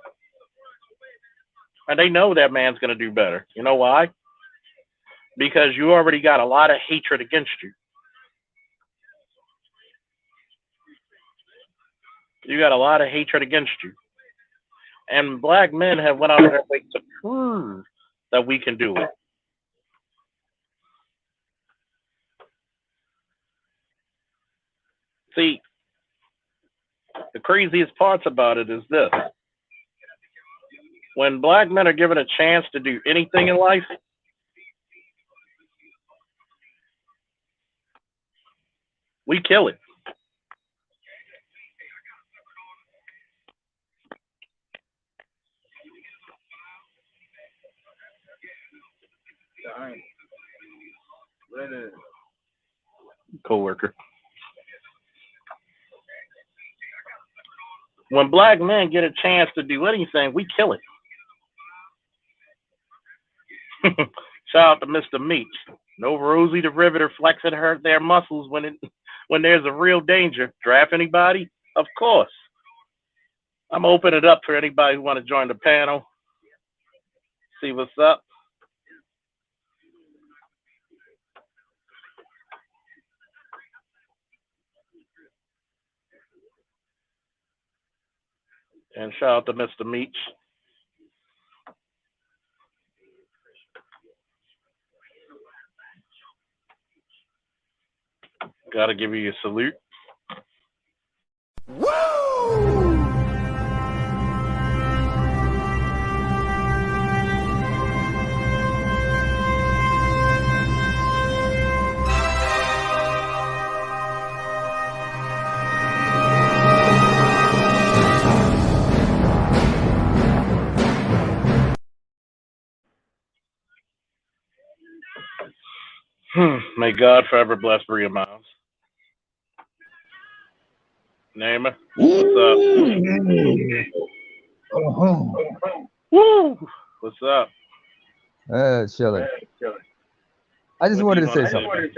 And they know that man's going to do better. You know why? Because you already got a lot of hatred against you. You got a lot of hatred against you. And black men have went out of their way to prove that we can do it. See, the craziest parts about it is this. When black men are given a chance to do anything in life, we kill it. Co-worker. When black men get a chance to do anything, we kill it. Shout out to Mr. Meach. No Rosie the Riveter flexing their muscles when there's a real danger. Draft anybody? Of course. I'm opening it up for anybody who want to join the panel. See what's up. And shout out to Mr. Meach. Gotta give you a salute. Woo! May God forever bless Bria Miles. Name her. What's up? Woo! What's up? Chilling. I just wanted to say something.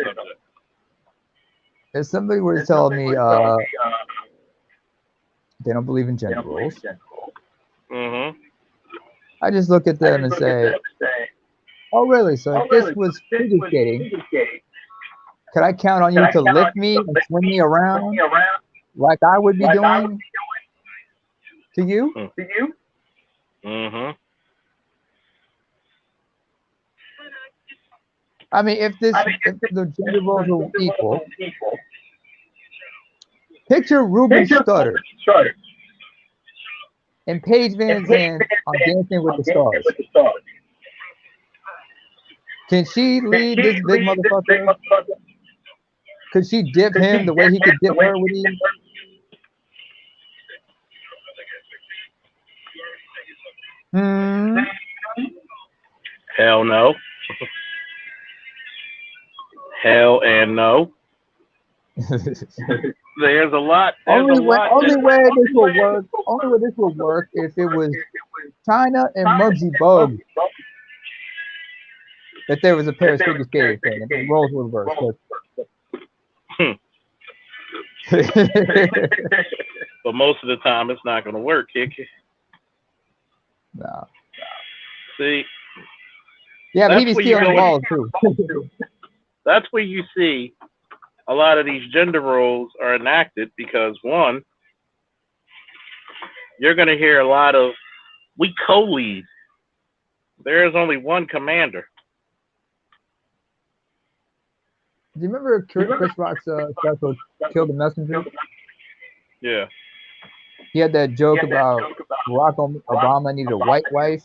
If somebody were to tell me they don't believe in gender roles, I just look at them and say, "Oh, really? So if this was figure skating, could I count on you to lift me and swing me around like I would be doing to you?" I mean, if the gender roles were equal, picture Ruben Studdard and Paige Van Zandt on Dancing with the Stars. Can she lead this big motherfucker? Could she dip him the way he could dip her with ease? Hell no. Hell and no. There's a lot. Only way this will work if it was China and Muggsy Bogues. If there was a Paris figure skating thing, and the roles would work. But most of the time, it's not going to work, Hickey. No. See? Yeah, but he be stealing balls too. That's where you see a lot of these gender roles are enacted because, one, you're going to hear a lot of, we co-lead. There is only one commander. Do you remember Chris Rock's special, Kill the Messenger? Yeah. He had that joke about Barack Obama needed a white wife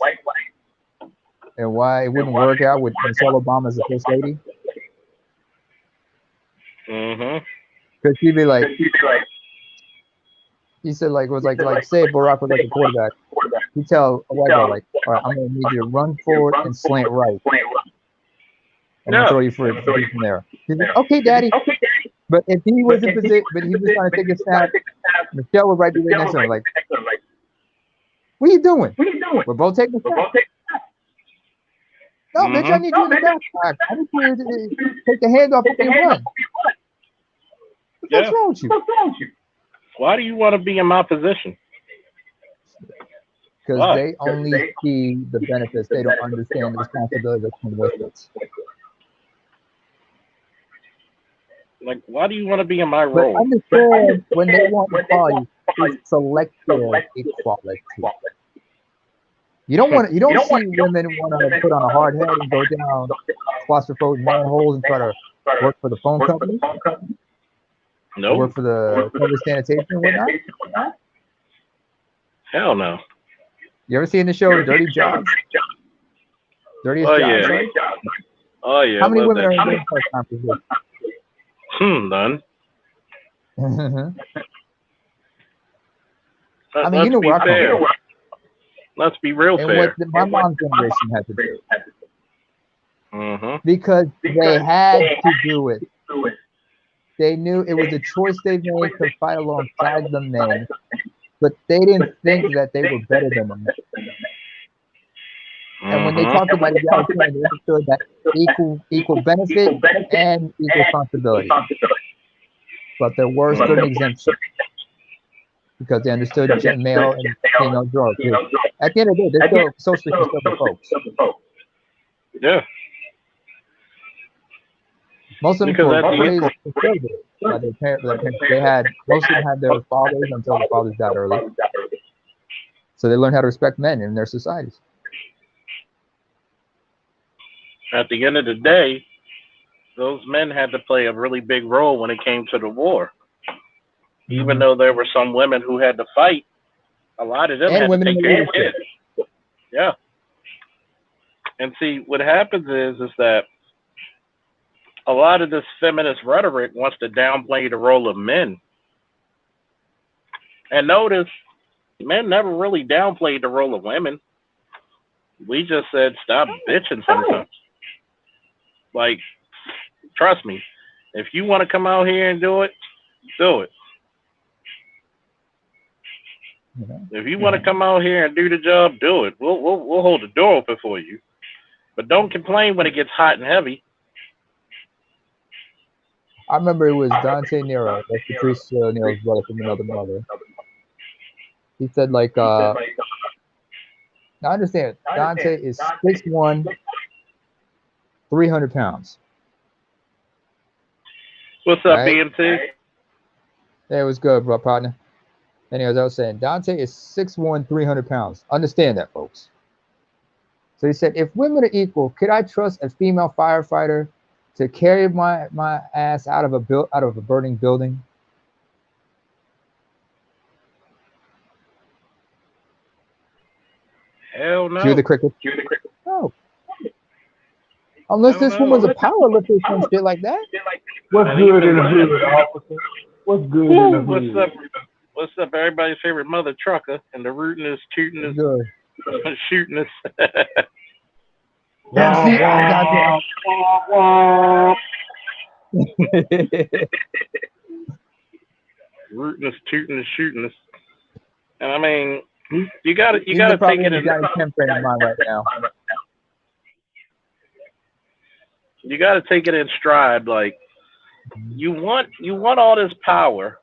and why it wouldn't work out with Michelle Obama as the first lady. Because she'd be like, he said, like, was like say Barack was like a quarterback. He'd tell a white guy, like, all right, I'm going to need you to run forward and slant right. And I'll throw you for it from there. He's like, okay, daddy. But if he was in position, but he was trying to take a snap, Michelle would right be right next to him, like, what are you doing? We're both taking a snap. No, bitch, I need you in the back. I need you to take the hand off and run. What's wrong with you? Why do you want to be in my position? Because they only see the benefits. They don't understand the responsibility that comes with it. Like, why do you want to be in my role? But understand when they want equality, it's selective equality. You don't see women want to put on a hard head and go down claustrophobic manholes and try to work for the phone company. No. Work for the public sanitation and whatnot. Hell no. You ever seen the show Dirty Jobs? Dirtiest Jobs, yeah. right? Oh yeah. How many women are in this part-time position? None. I mean, you know where I come from. Let's be real and fair. What my mom's generation had to do. Because they had to do it. They knew it was a choice they made to fight alongside the men, but they didn't think that they were better than the men. And when they talked about egalitarian, they understood that equal benefit and equal responsibility. But there were certain exemptions. because they understood male and female growth. At the end of the day, they're still socially conservative folks. Yeah. Most of them Because were at the- raised conservative by their parents. They had most of them had their fathers until the fathers died early, so they learned how to respect men in their societies. At the end of the day, those men had to play a really big role when it came to the war. Even though there were some women who had to fight, a lot of them And had to women take in care of leadership. kids. Yeah. And see, what happens is that a lot of this feminist rhetoric wants to downplay the role of men. And notice, men never really downplayed the role of women. We just said, stop bitching sometimes. Like, trust me, if you want to come out here and do it, do it. If you want to come out here and do the job, do it. We'll hold the door open for you. But don't complain when it gets hot and heavy. I remember it was Dante Nero, that's Patrice Nero's brother from another mother. He said, like, now understand, Dante is 6'1", 300 pounds. What's up, Right? BMT? Yeah, it was good, bro, partner. Anyways, I was saying, Dante is 6'1", 300 pounds. Understand that, folks. So he said, if women are equal, could I trust a female firefighter to carry my ass out of a burning building? Hell no. Cue the cricket. No. Unless this woman's a power lifter or some shit like that. What's good in the hood, officer? What's good in the hood? What's up, everybody's favorite mother trucker and the rootinest, tootinest, Good. shootinest. Yeah, see, I got Rootinest, tootinest, shootinest. And I mean, you gotta take it in. mind right now. You gotta take it in stride. Like, you want all this power,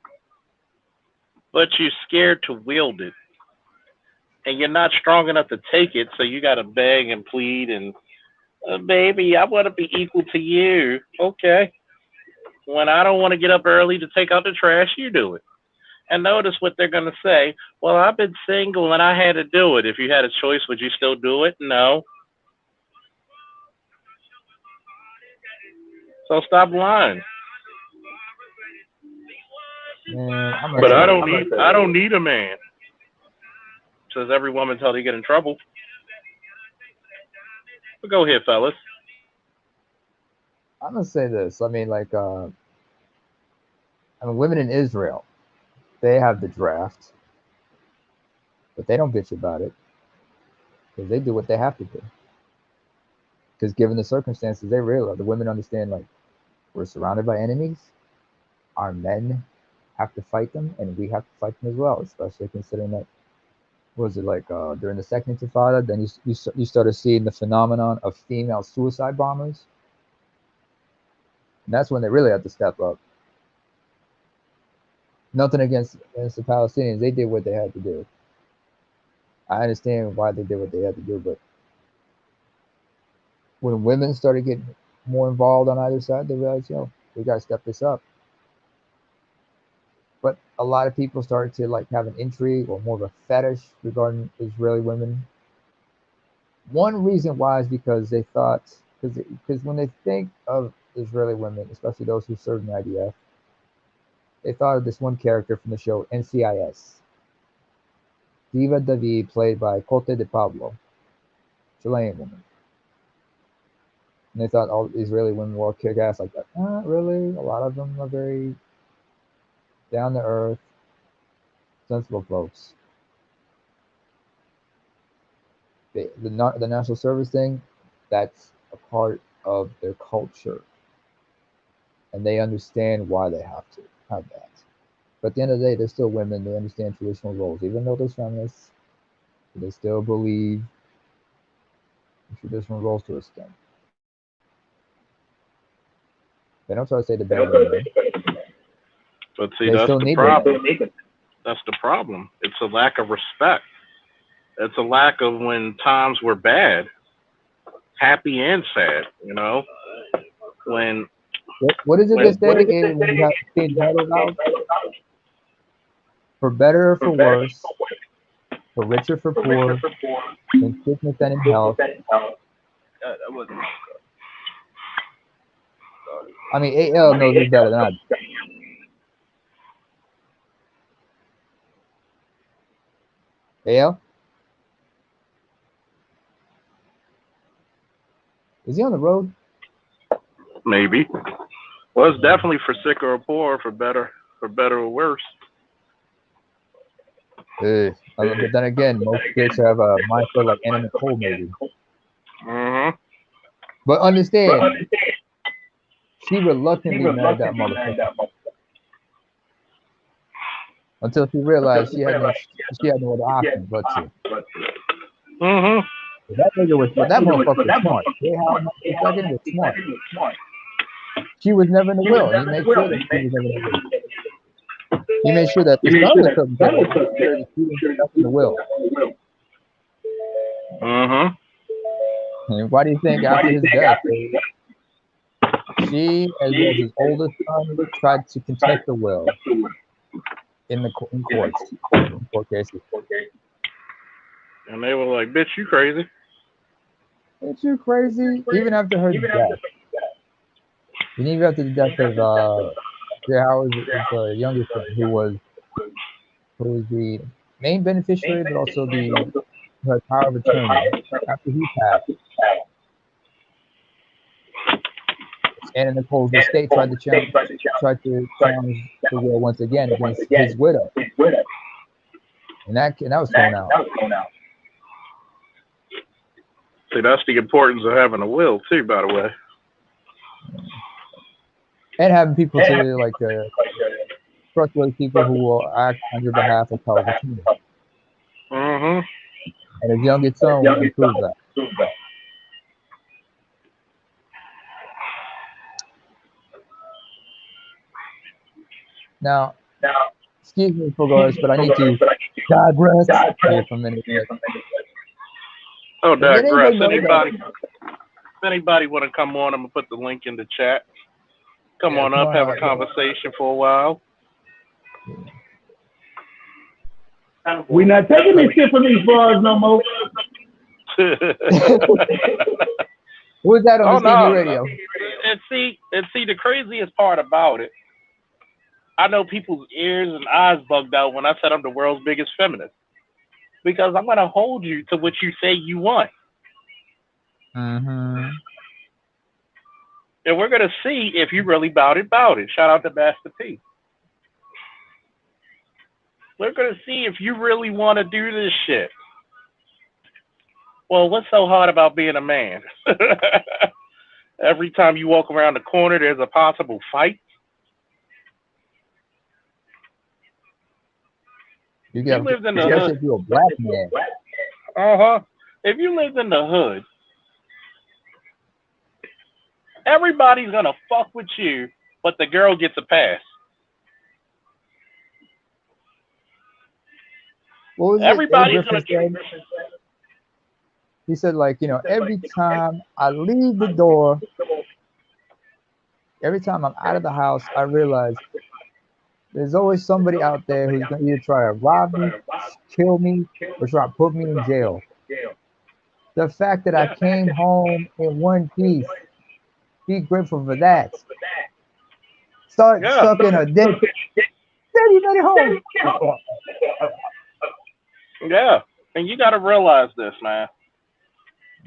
but you're scared to wield it, and you're not strong enough to take it. So you gotta beg and plead and, baby, I want to be equal to you. Okay. When I don't want to get up early to take out the trash, you do it. And notice what they're going to say. Well, I've been single and I had to do it. If you had a choice, would you still do it? No. So stop lying. Man, but I don't need a man. Says every woman until they get in trouble. But go ahead, fellas. I'm gonna say this. I mean, like, women in Israel, they have the draft, but they don't bitch about it because they do what they have to do. Because given the circumstances, they realize the women understand, like, we're surrounded by enemies. Our men have to fight them, and we have to fight them as well. Especially considering that, what was it like during the Second Intifada? Then you started seeing the phenomenon of female suicide bombers. And that's when they really had to step up. Nothing against the Palestinians. They did what they had to do. I understand why they did what they had to do, but when women started getting more involved on either side, they realized, we got to step this up. But a lot of people started to, like, have an intrigue or more of a fetish regarding Israeli women. One reason why is because they thought, because when they think of Israeli women, especially those who served in the IDF, they thought of this one character from the show NCIS. Diva David, played by Cote de Pablo, Chilean woman. And they thought all Israeli women were kick-ass like that. Not really. A lot of them are very down-to-earth, sensible folks. The national service thing, that's a part of their culture. And they understand why they have to have that. But at the end of the day, they're still women. They understand traditional roles. Even though they're feminists, they still believe in traditional roles to a extent. They don't try to say they're better than men. But see, they that's still the need problem. That's the problem. It's a lack of respect. It's a lack of when times were bad, happy and sad, you know? When What is it they say when you have kids battled out? For better or for worse, for richer for poor, in sickness and in health. I mean, AL knows this better than I do. AL? Is he on the road? maybe. Well, it's definitely for sicker or poor, for better or worse. But then again, most kids have a mindset like Anna Nicole, maybe. Mm-hmm. But understand, she reluctantly married that motherfucker until she realized she had no other option but to. Mm-hmm. That motherfucker was smart. Second was smart. She was never in the will. He made sure that she was never in the will. He made sure that the son was something she was in the will. Mm-hmm. And why do you think after his death, she, as well as his oldest son, tried to contest the will in court cases? And they were like, "Bitch, you crazy." Ain't you crazy? Even after her death. And even after the death of Howard's youngest son, who was the main beneficiary, but also her power of attorney. After he passed, Anna Nicole's estate tried to challenge the will once again against his widow, and that was thrown out. See, that's the importance of having a will too, by the way. And having people to trustworthy people who will act on your behalf of power of attorney. Mm-hmm. And his youngest son will improve that. Now, excuse me, Fogarth, but I need to digress here for a minute. Oh, digress. If anybody want to come on, I'm going to put the link in the chat. Come on up, have a conversation for a while. We're not taking this shit from these bars no more. Who is that on the TV radio? And see, the craziest part about it, I know people's ears and eyes bugged out when I said I'm the world's biggest feminist. Because I'm going to hold you to what you say you want. Mm-hmm. And we're going to see if you really bout it. Shout out to Master P. We're going to see if you really want to do this shit. Well, what's so hard about being a man? Every time you walk around the corner, there's a possible fight. You lived in the hood. If you're a black man. Uh-huh. If you lived in the hood, everybody's going to fuck with you, but the girl gets a pass. What was Everybody's going to. He said, every time I leave the door, every time I'm out of the house, I realize there's always somebody out there who's going to either try to rob me, kill me, or try to put me in jail. The fact that I came home in one piece, be grateful for that. Start sucking a dick. Daddy, home. Yeah, and you got to realize this, man.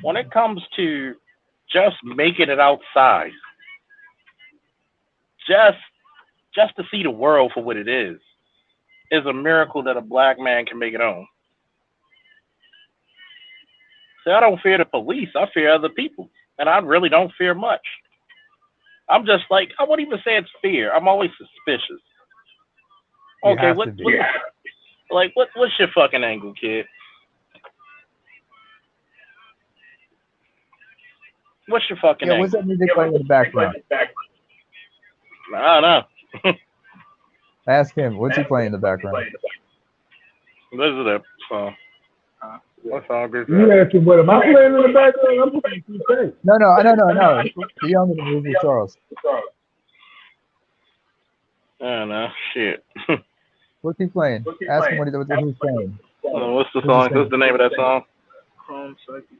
When it comes to just making it outside, just to see the world for what it is a miracle that a black man can make it home. See, I don't fear the police. I fear other people. And I really don't fear much. I'm just I won't even say it's fear. I'm always suspicious. Okay, what's your fucking angle, kid? What's your fucking angle? What's that music playing in the background? I don't know. Ask him. What's he playing in the background? Listen up, song. What song is You that? asking what am I playing in the background? I'm playing T-Tape. No. The younger than Ruby Charles. I don't know. Shit. What's he playing? Ask him what he's playing. What's the song? What's the name of that song? Chrome Cycle.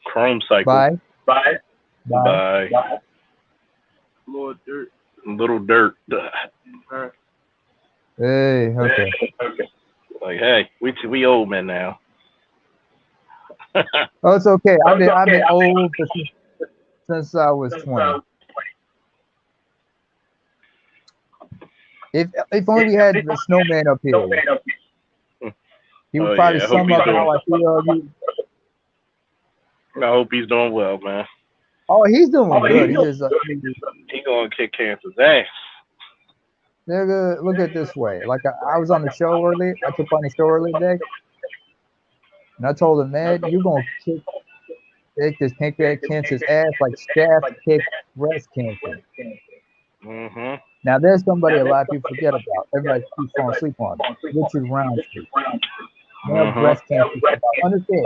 Chrome Cycle. Bye. Lord Dirt. Little Dirt. Hey, okay. Like, hey, we old men now. Oh, it's okay. I've been old since I was 20. If only we had the snowman up here, he would probably sum up how I feel. I hope he's doing well, man. Oh, he's doing good. He just He gonna kick cancer's ass. nigga, look at it this way. Like I was on the show early. I took on the show early today, and I told him, man, you gonna kick this pancreatic cancer's ass like Shaft kicked breast cancer. Mm-hmm. Now there's somebody a lot of people forget about. Everybody keeps falling asleep on. Richard Roundtree. Male breast cancer. Understand?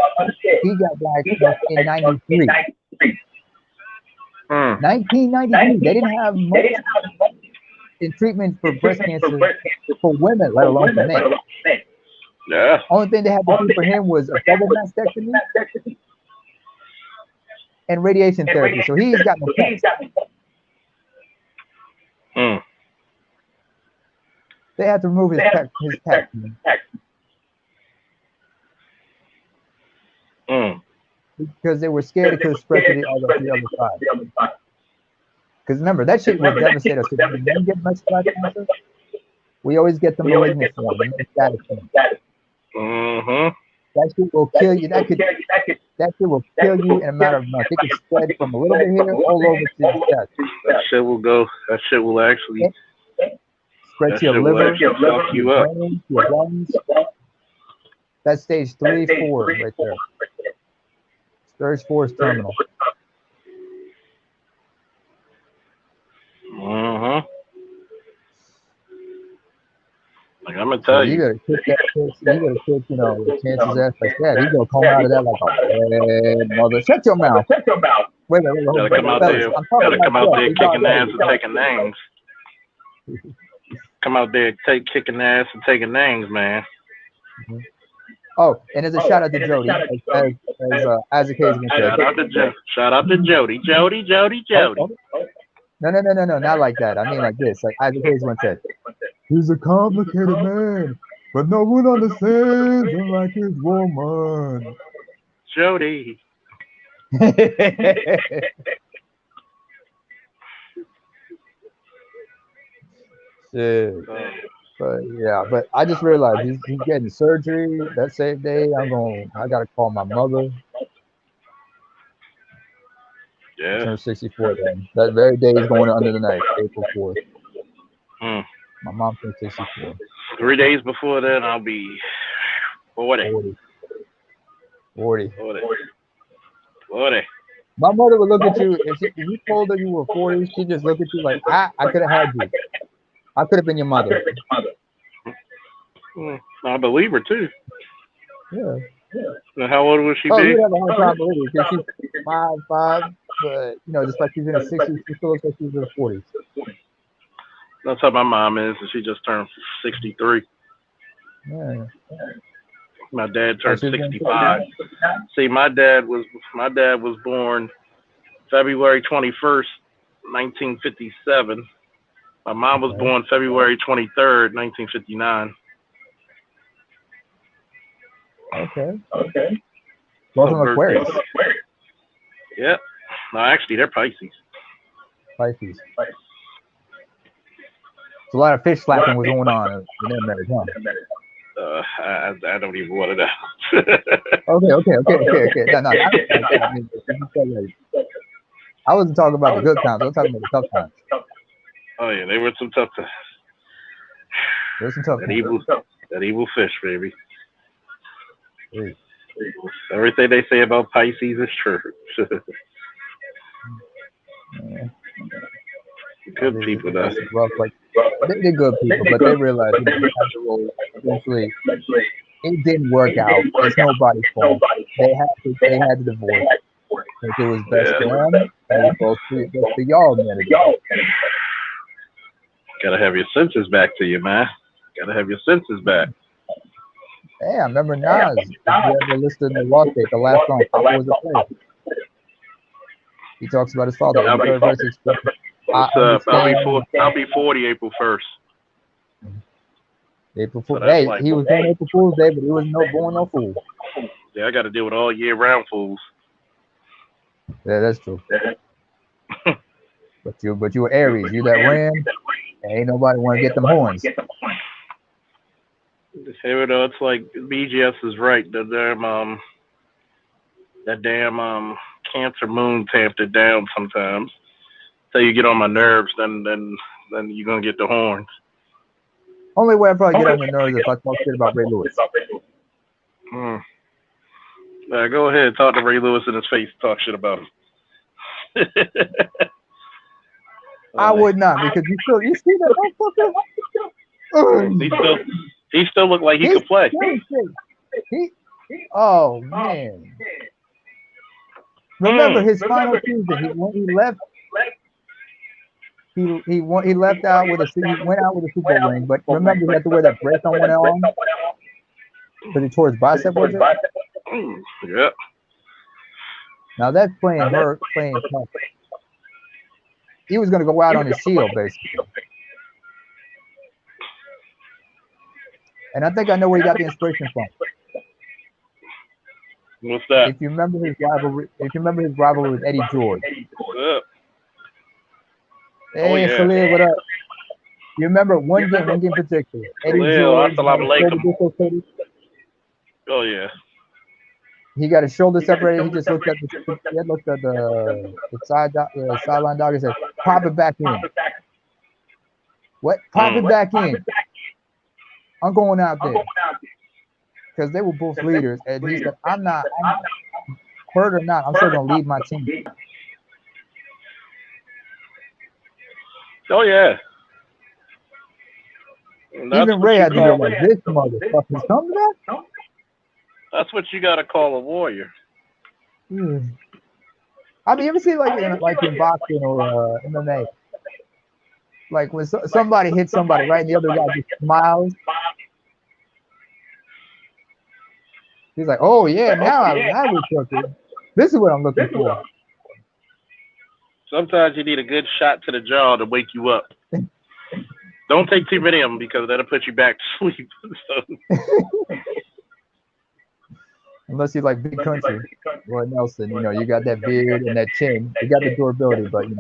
He got diagnosed in '93. 1993. They didn't have much in treatment for breast cancer for women, let alone for men. Yeah. Only thing they had to do for him was a double mastectomy and radiation therapy. So he's got no chance. They had to remove his pec. Because they were scared it could spread to the other side. Because remember, that shit will devastate us. If we then get metastatic cancer, we always get the malignant form, the metastatic form. That shit will kill you. That shit will kill you in a matter of months. It can spread from a little bit here all over to the chest. That shit will go. That shit will actually spread to your liver, fuck you up. brain, your lungs. That's stage 3, 4 right there. Stage 4 is terminal. Like I'm gonna tell you. You gotta kick that. You gotta kick, the chances ass like that. He's gonna come out of that like a bad mother. Shut your mouth. Wait. Gotta come out there. Gotta come out there kicking ass and taking names. Come out there, kicking ass and taking names, man. Oh, and there's a shout out to Jody, as Isaac Hayes said. Shout out to Jody. Jody. No, not like that. I mean like this. Like Isaac Hayes once said, he's a complicated man, but no one understands him like his woman. Jody. Shit. But I just realized he's getting surgery that same day. I gotta call my mother. Yeah. Turned 64 then. That very day is going under the knife, April 4th. My mom turned 64. 3 days before then, I'll be 40. 40. My mother would look at you, if you told her you were 40, she'd just look at you like, I could have had you. I could have been your mother. I believe her too. Yeah. Now, how old would she be? You'd have a hard time believing because she's 5'5", but just like she's in her 60s, she still looks like she's in her 40s. That's how my mom is, and she just turned 63. Yeah. My dad turned 65. See, my dad was born February 21st, 1957. My mom was born February 23rd, 1959. Okay. Both of them Aquarius. Yep. No, actually, they're Pisces. Pisces. So a lot of fish slapping was going on in their marriage, huh? I don't even want to know. Okay. No. I wasn't talking about the good times. I was talking about the tough times. Oh yeah, they were some tough times. There's some tough times. That evil fish, baby. Hey. Everything they say about Pisces is true. Yeah. Good people, though. Rough, they're good people, but they realize they have to roll eventually it didn't work out. It's nobody's fault. They had to divorce. Because it was best for them, and it was best for y'all. Gotta have your senses back to you, man. Gotta have your senses back. Hey, I remember Nas. If you ever listened to Lost Date, the last song, Papa was a player. He talks about his father. In the third verse, what's up? I'll be 40 April 1st. April Fool. Hey, he was doing April Fool's Day, but he was born no fool. Yeah, I got to deal with all year round fools. Yeah, that's true. but you were Aries. You that ram. Ain't nobody want to get them horns. Here it is. It's like BGS is right. That damn Cancer moon tamped it down sometimes. So you get on my nerves, then you're gonna get the horns. Only way I probably get on your nerves if I talk shit about Ray Lewis. Go ahead, talk to Ray Lewis in his face, talk shit about him. I would not, because you see that motherfucker? He still look like he could play. Oh man! Remember his final season? When he left. He went out with a Super Bowl ring, but remember he had to wear that brace on one arm because he tore his bicep, was it? Yeah. Now that's playing tough. He was going to go out on his shield, basically. And I think I know where he got the inspiration from. What's that? If you remember his rivalry with Eddie George. What's up? Hey, yeah. Khalil, what up? You remember one game in particular? Eddie George. Oh yeah. He got his shoulder separated. He just looked at the sideline dog and said, "Pop it back in." What? Pop it back in. I'm going out there because they were both leaders, and he said, "I'm not hurt or not. I'm still gonna lead my team." Oh yeah. Even Ray had to go like, "This motherfucker's coming back." That's what you gotta call a warrior. I mean, you ever see like in boxing or MMA, like when somebody hits somebody right, and the other guy just smiles. He's like, "Oh yeah, now I was looking. This is what I'm looking for." Sometimes you need a good shot to the jaw to wake you up. Don't take too many of them because that'll put you back to sleep. Unless you like Big Country or Nelson, you got that beard and that chin. You got the durability, but you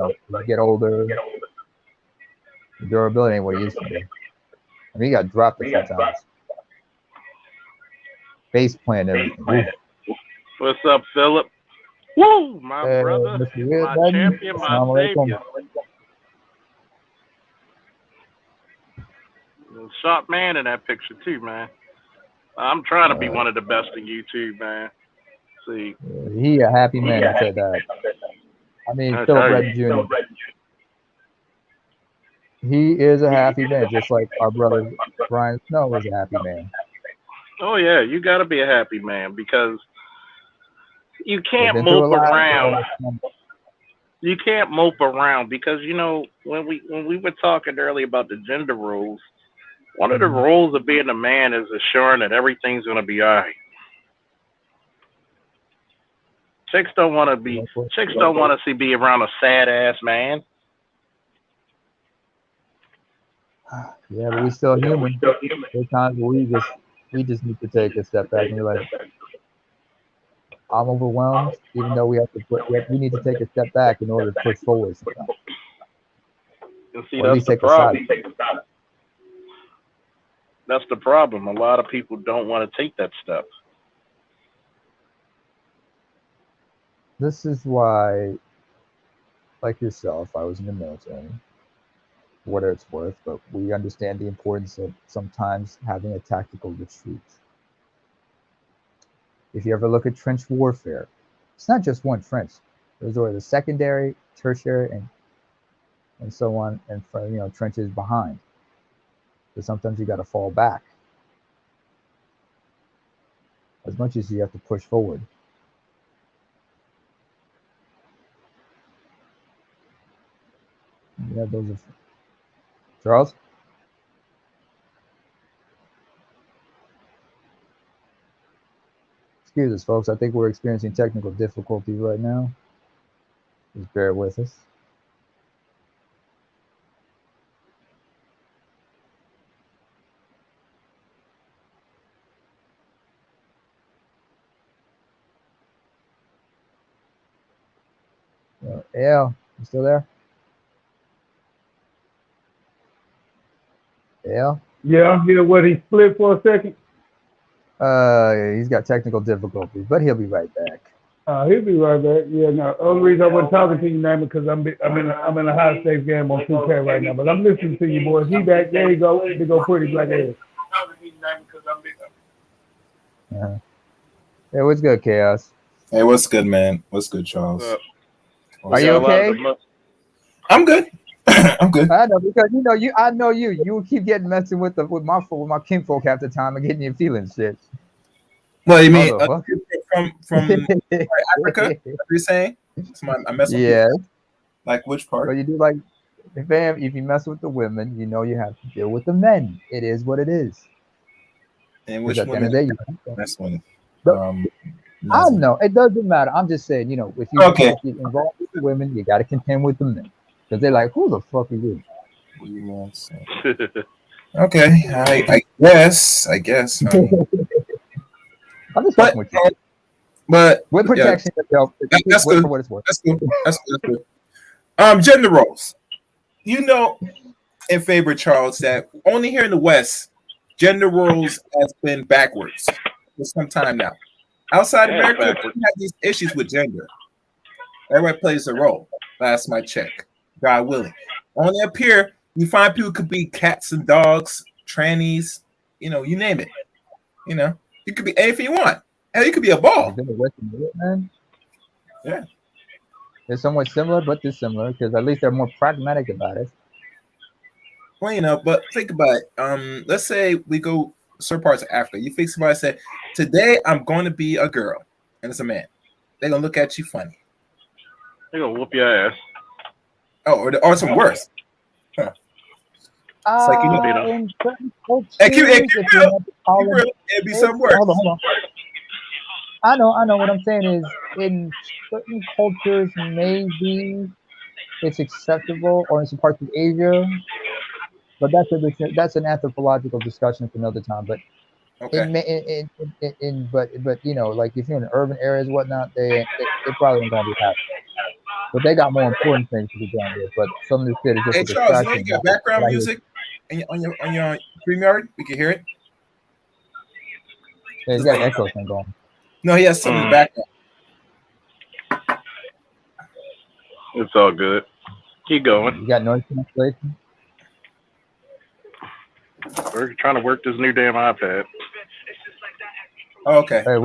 get older. The durability ain't what it used to be. I mean, you got dropped a few times. Bass playing everything. What's up, Philip? Woo, my brother, my champion, my savior. Sharp man in that picture too, man. I'm trying to be one of the best in YouTube, man. See, he a happy man that said that. I mean, Philip Redden Jr. He is a happy man, just like our brother Brian Snow is a happy man. Oh yeah, you got to be a happy man because you can't mope around. You can't mope around because when we were talking earlier about the gender roles, one of the roles of being a man is assuring that everything's going to be all right. Chicks don't want to be around a sad ass man. Yeah, but we're still human. There's times where we just need to take a step back and be like, I'm overwhelmed, even though we need to take a step back in order to push forward sometimes. See, that's the problem. That's the problem. A lot of people don't want to take that step. This is why, like yourself, I was in the military, for what it's worth, but we understand the importance of sometimes having a tactical retreat. If you ever look at trench warfare, it's not just one trench. There's always the secondary, tertiary, and so on, and trenches behind. So sometimes you got to fall back. as much as you have to push forward. Yeah, those are Charles. Excuse us, folks. I think we're experiencing technical difficulties right now. Just bear with us. Al, you still there? Al? Yeah, I'm here. What, he split for a second? He's got technical difficulties, but he'll be right back. He'll be right back. Yeah, no. Only reason I wasn't talking to you, man, because I'm in a high stakes game on 2K right now. But I'm listening to you, boys. He back. There you go. They go pretty black ass. Uh-huh. Hey, what's good, Chaos? Hey, what's good, man? What's good, Charles? Are you okay? I'm good. I'm good. I know because I know you. You keep getting messing with my kinfolk half the time and getting your feelings shit. Well, you mean from Africa? What are you saying? I mess with yeah. people? Like which part? But you do like, fam, if you mess with the women, you know you have to deal with the men. It is what it is. And which women? That's one. I know it doesn't matter. I'm just saying, if you get involved with the women, you got to contend with the men because they're like, who the fuck are you? Okay, I guess. I'm just fucking with you. But with protection, that's good. For what it's worth. That's good. Gender roles. In favor, Charles, that only here in the West, gender roles has been backwards for some time now. Outside America, we have these issues with gender. Everybody plays a role. Last my check. God willing. Only up here, you find people could be cats and dogs, trannies, you name it. You could be anything you want. Hell, you could be a ball. Yeah. They're somewhat similar, but dissimilar because at least they're more pragmatic about it. Well, but think about it. Let's say we go certain parts of Africa. You think somebody said, "Today I'm going to be a girl," and it's a man. They're gonna look at you funny. They're gonna whoop your ass. Oh, or some worse. Huh. It's like in certain cultures, it'd be some worse. Hold on. I know. What I'm saying is, in certain cultures, maybe it's acceptable, or in some parts of Asia. But that's an anthropological discussion for another time. But but like if you're in urban areas, whatnot, they probably ain't gonna be happy. But they got more important things to be done with. But some of this shit is just a distraction. Charles, you got background music on your StreamYard? We can hear it. Yeah, he's got an echo thing going. No, he has something in the background. It's all good. Keep going. You got noise cancellation? We're trying to work this new damn iPad. Oh, okay. Hey,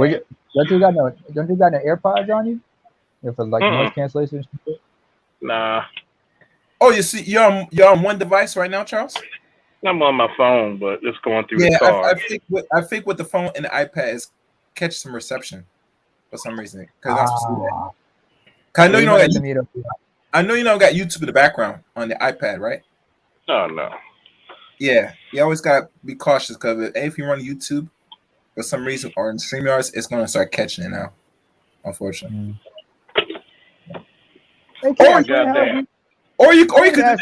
don't you got no AirPods on you? For like noise cancellation? Nah. Oh, you see, you're on one device right now, Charles? I'm on my phone, but it's going through the car. I think with the phone and the iPad is catch some reception for some reason. Because I know you don't got YouTube in the background on the iPad, right? Oh no. Yeah, you always got to be cautious because if you run YouTube for some reason or in StreamYards, it's going to start catching it now, unfortunately. Or you could do this.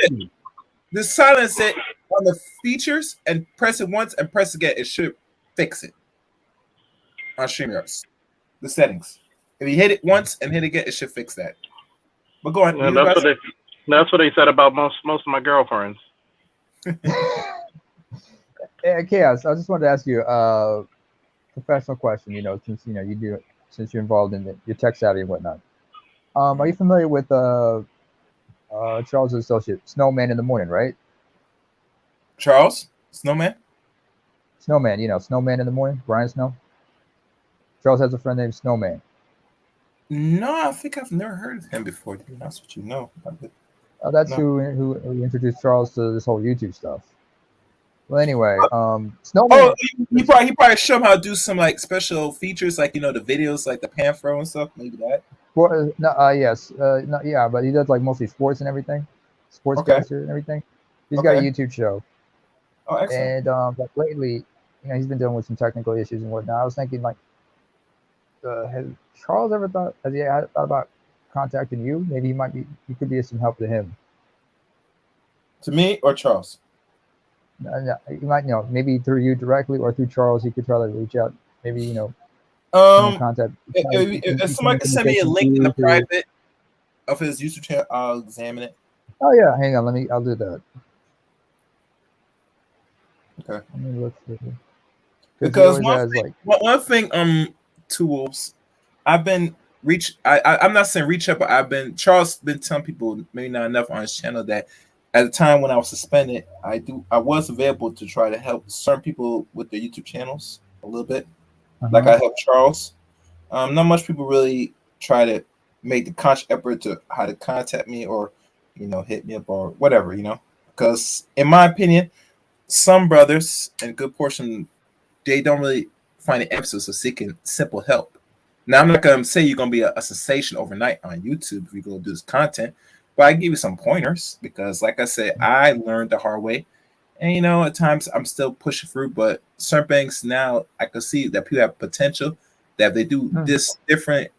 Just silence it on the features and press it once and press again. It should fix it on StreamYards. The settings. If you hit it once and hit it again, it should fix that. But go ahead. Well, that's what they said about most of my girlfriends. Hey, Chaos, I just wanted to ask you a professional question. Since you're involved in your tech savvy and whatnot. Are you familiar with Charles' associate, Snowman in the Morning, right? Charles? Snowman? Snowman, Snowman in the Morning, Brian Snow. Charles has a friend named Snowman. No, I think I've never heard of him before. That's what you know. That's who introduced Charles to this whole YouTube stuff. Well, anyway, Oh, Snowman. he probably show him how to do some like special features, like the videos, like the Panfro and stuff. Maybe that. Yes, no, yeah, but he does like mostly sports and everything, Okay. sportscaster and everything. He's got a YouTube show, Oh, excellent. and but lately, he's been dealing with some technical issues and whatnot. I was thinking, like, has Charles ever thought about contacting you? Maybe you could be of some help to him. To me or Charles? No, you might maybe through you directly or through Charles. He could try to reach out. Maybe contact. If somebody can send me a link in the private of his YouTube channel, I'll examine it. Oh yeah, hang on. I'll do that. Okay. Let me look through. Because one thing, tools, I'm not saying reach out, but Charles been telling people, maybe not enough on his channel, that at the time when I was suspended, I was available to try to help certain people with their YouTube channels a little bit. Like I helped Charles. Not much people really try to make the conscious effort to how to contact me or hit me up or whatever, because in my opinion, some brothers and a good portion, they don't really find the emphasis of seeking simple help. Now, I'm not going to say you're going to be a sensation overnight on YouTube if you go do this content, but I give you some pointers because, like I said, I learned the hard way. And, at times I'm still pushing through, but certain things now I can see that people have potential that if they do this different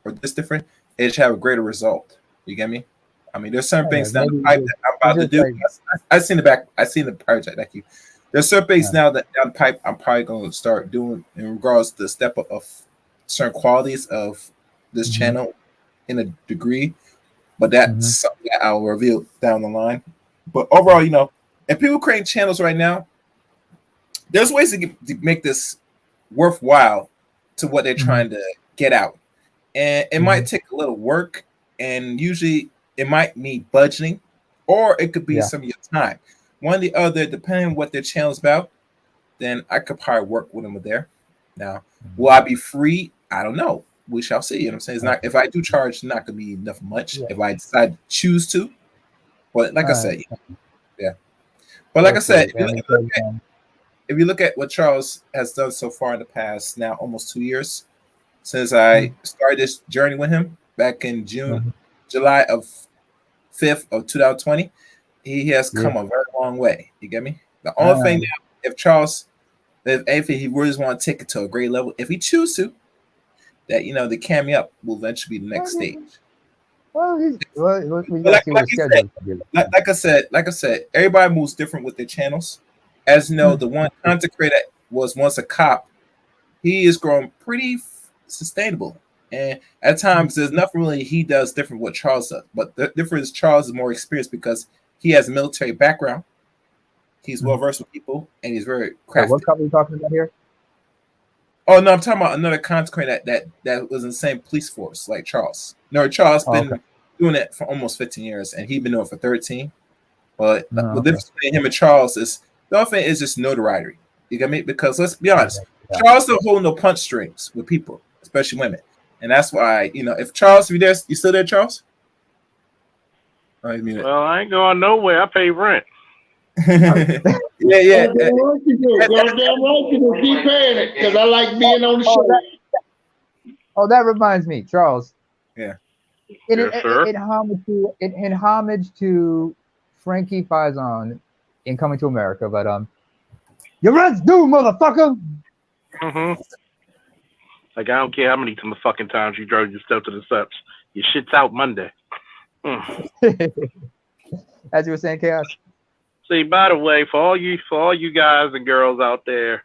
or this different, it should have a greater result. You get me? I mean, there's certain things down the pipe that I'm about to do. I've seen the project. Thank you. There's certain things now that down the pipe I'm probably going to start doing in regards to the step up of certain qualities of this channel in a degree, but that's something that I'll reveal down the line. But overall, if people create channels right now, there's ways to make this worthwhile to what they're trying to get out. And it might take a little work, and usually it might need budgeting, or it could be some of your time. One or the other, depending on what their channel is about, then I could probably work with them there. Now, will I be free? I don't know. We shall see. You know what I'm saying? It's not, if I do charge, it's not going to be enough much if I decide to choose to. But like I said, But like I said, if you look at what Charles has done so far in the past, now almost 2 years since I started this journey with him back in July 5th of 2020, he has come a very long way. You get me? The only thing now, if anything, he really want to take it to a great level, if he chooses to, that the cam me up will eventually be the next stage. Well, like I said, everybody moves different with their channels. As you know, the one content creator that was once a cop, he is growing pretty sustainable. And at times, there's nothing really he does different what Charles does. But the difference is Charles is more experienced because he has a military background. He's well versed with people, and he's very crafty. What cop are you talking about here? Oh no, I'm talking about another content creator that was in the same police force like Charles. No, Charles been doing it for almost 15 years, and he's been doing it for 13. But the difference between him and Charles is the other thing is just notoriety. You get me? Because let's be honest, Charles don't hold no punch strings with people, especially women, and that's why if Charles, if you're there, you still there, Charles? Well, I ain't going nowhere. I pay rent. yeah. Goddamn right you do. Keep paying it because I like being on the show. That reminds me, Charles. Yeah. In homage to Frankie Faison in Coming to America, but your rent's due, motherfucker. Like I don't care how many fucking times you drove yourself to the steps. Your shit's out Monday. As you were saying, Chaos. See, by the way, for all you guys and girls out there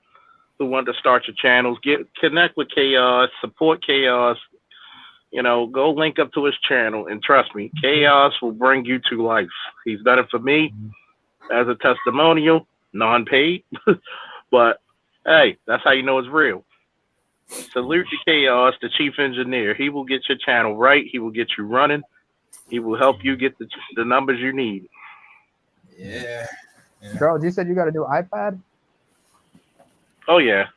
who want to start your channels, connect with Chaos, support Chaos. Go link up to his channel, and trust me, Chaos will bring you to life. He's done it for me as a testimonial, non-paid, but hey, that's how you know it's real. Salute to Chaos, the chief engineer. He will get your channel right. He will get you running. He will help you get the numbers you need. Yeah. Charles, you said you got a new iPad? Oh yeah.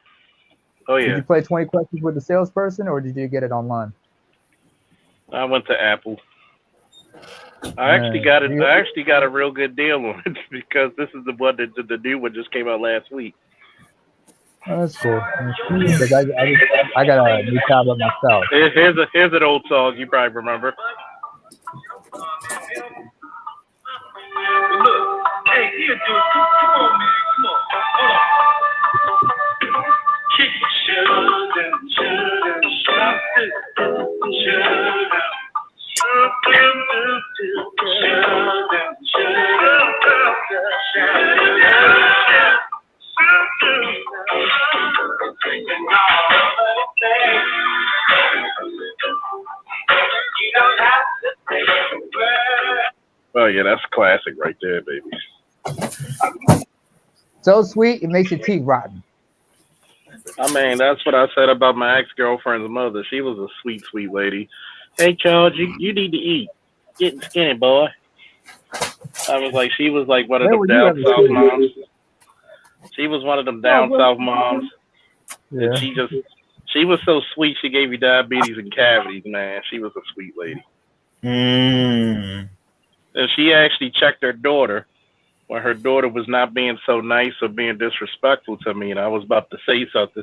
Did you play 20 questions with the salesperson, or did you get it online? I went to Apple. I actually got it. I actually got a real good deal on it because this is the one that the new one just came out last week. Oh, that's cool. Because I got a new tablet myself. Here's an old song you probably remember. Hey, here, dude. Come on, man. Come on. Hold on. Oh yeah, that's classic right there, baby. So sweet, it makes your teeth rotten. I mean, that's what I said about my ex-girlfriend's mother. She was a sweet, sweet lady. Hey, Charles, you need to eat. Getting skinny, boy. I was like, she was like one of them down south moms. She was one of them down south moms. Yeah. And she was so sweet. She gave you diabetes and cavities, man. She was a sweet lady. Mm. And she actually checked her daughter when her daughter was not being so nice or being disrespectful to me, and I was about to say something,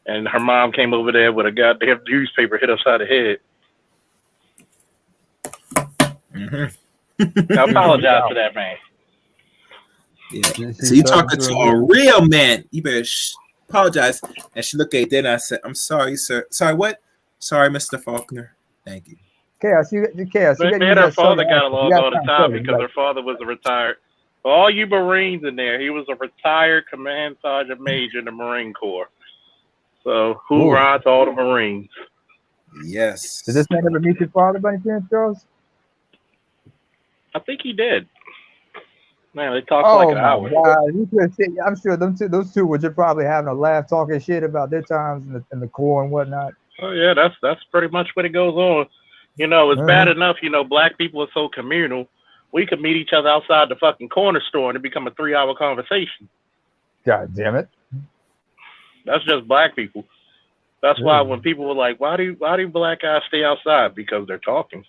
and her mom came over there with a goddamn newspaper, hit upside the head. Mm-hmm. I apologize for that, man. Yeah. So you talking to a real man? You better apologize. And she looked at it, then I said, "I'm sorry, sir. Sorry, what? Sorry, Mr. Faulkner. Thank you." Chaos, Chaos. Me and her father got along all the time because her father was a retired. For all you Marines in there, he was a retired command sergeant major in the Marine Corps. So hoorah to all the Marines. Yes. Did this man ever meet your father by any chance, Charles? I think he did. Man, they talked like an hour. God. I'm sure those two were just probably having a laugh, talking shit about their times in the Corps and whatnot. Oh yeah, that's pretty much what it goes on. You know, it's bad enough, you know, black people are so communal. We could meet each other outside the fucking corner store and it become a 3-hour conversation. God damn it. That's just black people. That's why when people were like, why do black guys stay outside? Because they're talking.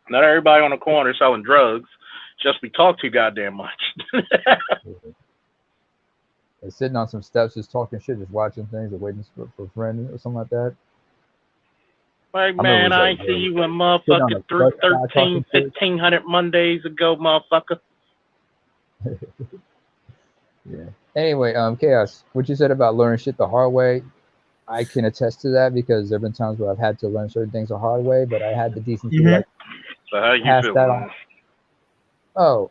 Not everybody on the corner selling drugs. Just we talk too goddamn much. They're sitting on some steps just talking shit, just watching things or waiting for a friend or something like that. Like, man, I ain't see you in motherfucking 1,500 Mondays ago, motherfucker. Yeah. Anyway, Chaos, what you said about learning shit the hard way, I can attest to that because there have been times where I've had to learn certain things the hard way, but I had the decency to so how you pass feel, that man? on. Oh,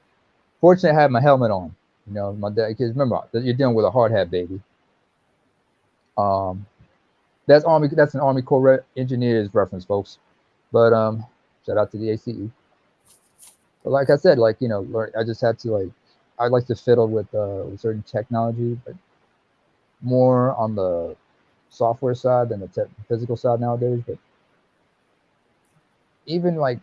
fortunately, I had my helmet on. You know, my dad. Because remember, you're dealing with a hard hat, baby. That's Army. That's an Army Corps engineers reference, folks. But shout out to the ACE. But like I said, like, you know, I just had to, like, I like to fiddle with certain technology, but more on the software side than the physical side nowadays. But even like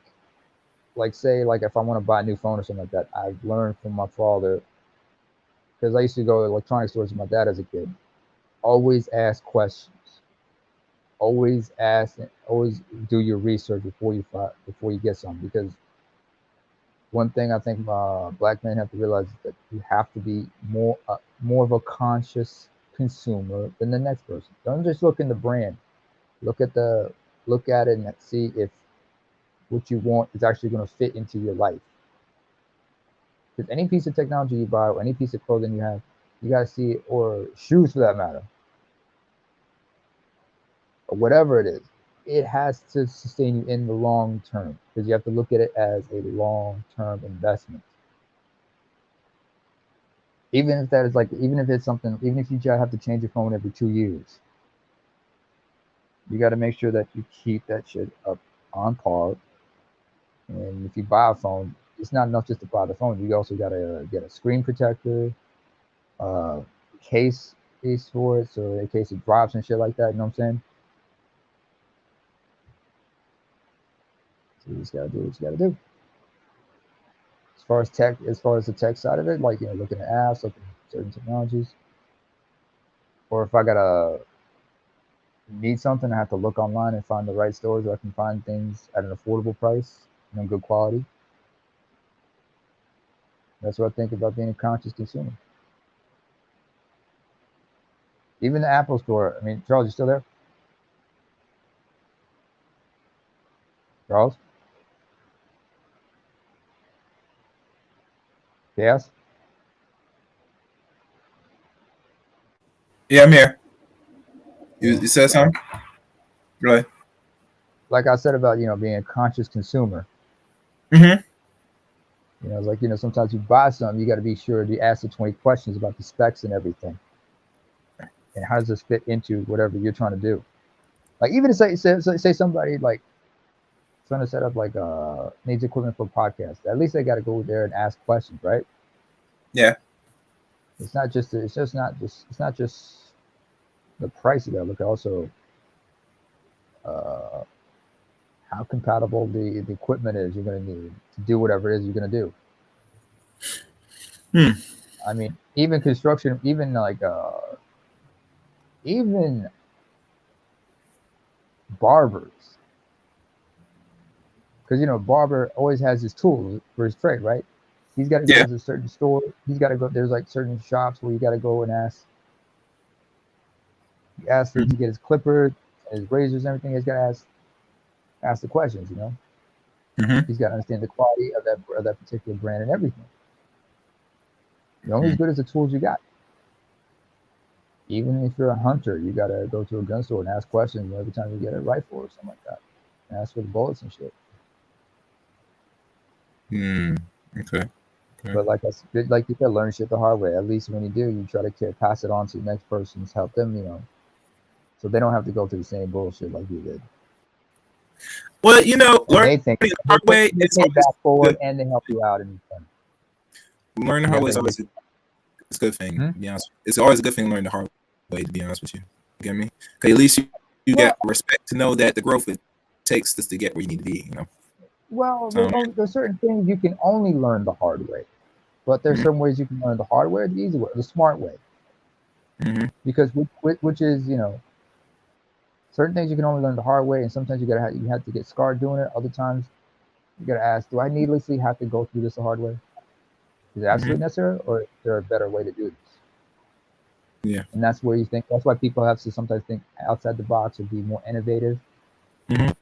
say, like, if I want to buy a new phone or something like that, I've learned from my father, because I used to go to electronic stores with my dad as a kid. Always ask questions. Always ask. Always do your research before you get something. Because one thing I think black men have to realize is that you have to be more of a conscious consumer than the next person. Don't just look in the brand. Look at it and see if what you want is actually going to fit into your life. Because any piece of technology you buy or any piece of clothing you have, you got to see it, or shoes for that matter, or whatever it is, it has to sustain you in the long term, because you have to look at it as a long-term investment. Even if that is like, even if it's something, even if you just have to change your phone every 2 years, you got to make sure that you keep that shit up on par. And if you buy a phone, it's not enough just to buy the phone. You also got to get a screen protector, case for it, so in case it drops and shit like that. You know what I'm saying? So you just got to do what you got to do. As far as the tech side of it, like, you know, looking at apps, looking at certain technologies, or if I gotta need something, I have to look online and find the right stores where I can find things at an affordable price. good quality. That's what I think about being a conscious consumer. Even the Apple store. I mean, Charles, you still there? Charles? Yes? Yeah, I'm here. You said something? Go ahead. Like I said about, being a conscious consumer. Mm-hmm. It's like, sometimes you buy something, you got to be sure to ask the 20 questions about the specs and everything. And how does this fit into whatever you're trying to do? Like, even to say somebody like trying to set up like needs equipment for a podcast, at least they got to go there and ask questions, right? Yeah. It's not just the price you got to look at, also how compatible the equipment is you're going to need to do whatever it is you're going to do. I mean, even construction, even like even barbers, because barber always has his tools for his trade, right? He's got to go to a certain store. He's got to go. There's like certain shops where you got to go and ask for to get his clippers, his razors, and everything. He's got to ask the questions. He's got to understand the quality of that particular brand and everything. You're only as good as the tools you got. Even if you're a hunter, you got to go to a gun store and ask questions every time you get a rifle or something like that. And ask for the bullets and shit. Okay. But like you said, learn shit the hard way. At least when you do, you try to pass it on to the next person to help them, so they don't have to go through the same bullshit like you did. Well, learning the hard way, they pay back forward and they help you out in return. Learning the hard way is always a good thing. To be honest, it's always a good thing to learn the hard way. To be honest with you, you get me? Because at least you get respect to know that the growth it takes just to get where you need to be. Well, there's certain things you can only learn the hard way, but there's some ways you can learn the hard way, the easy way, the smart way. Because which is certain things you can only learn the hard way, and sometimes you have to get scarred doing it. Other times you gotta ask, do I needlessly have to go through this the hard way? Is it absolutely necessary, or is there a better way to do this? Yeah. And that's where you think. That's why people have to sometimes think outside the box or be more innovative. Or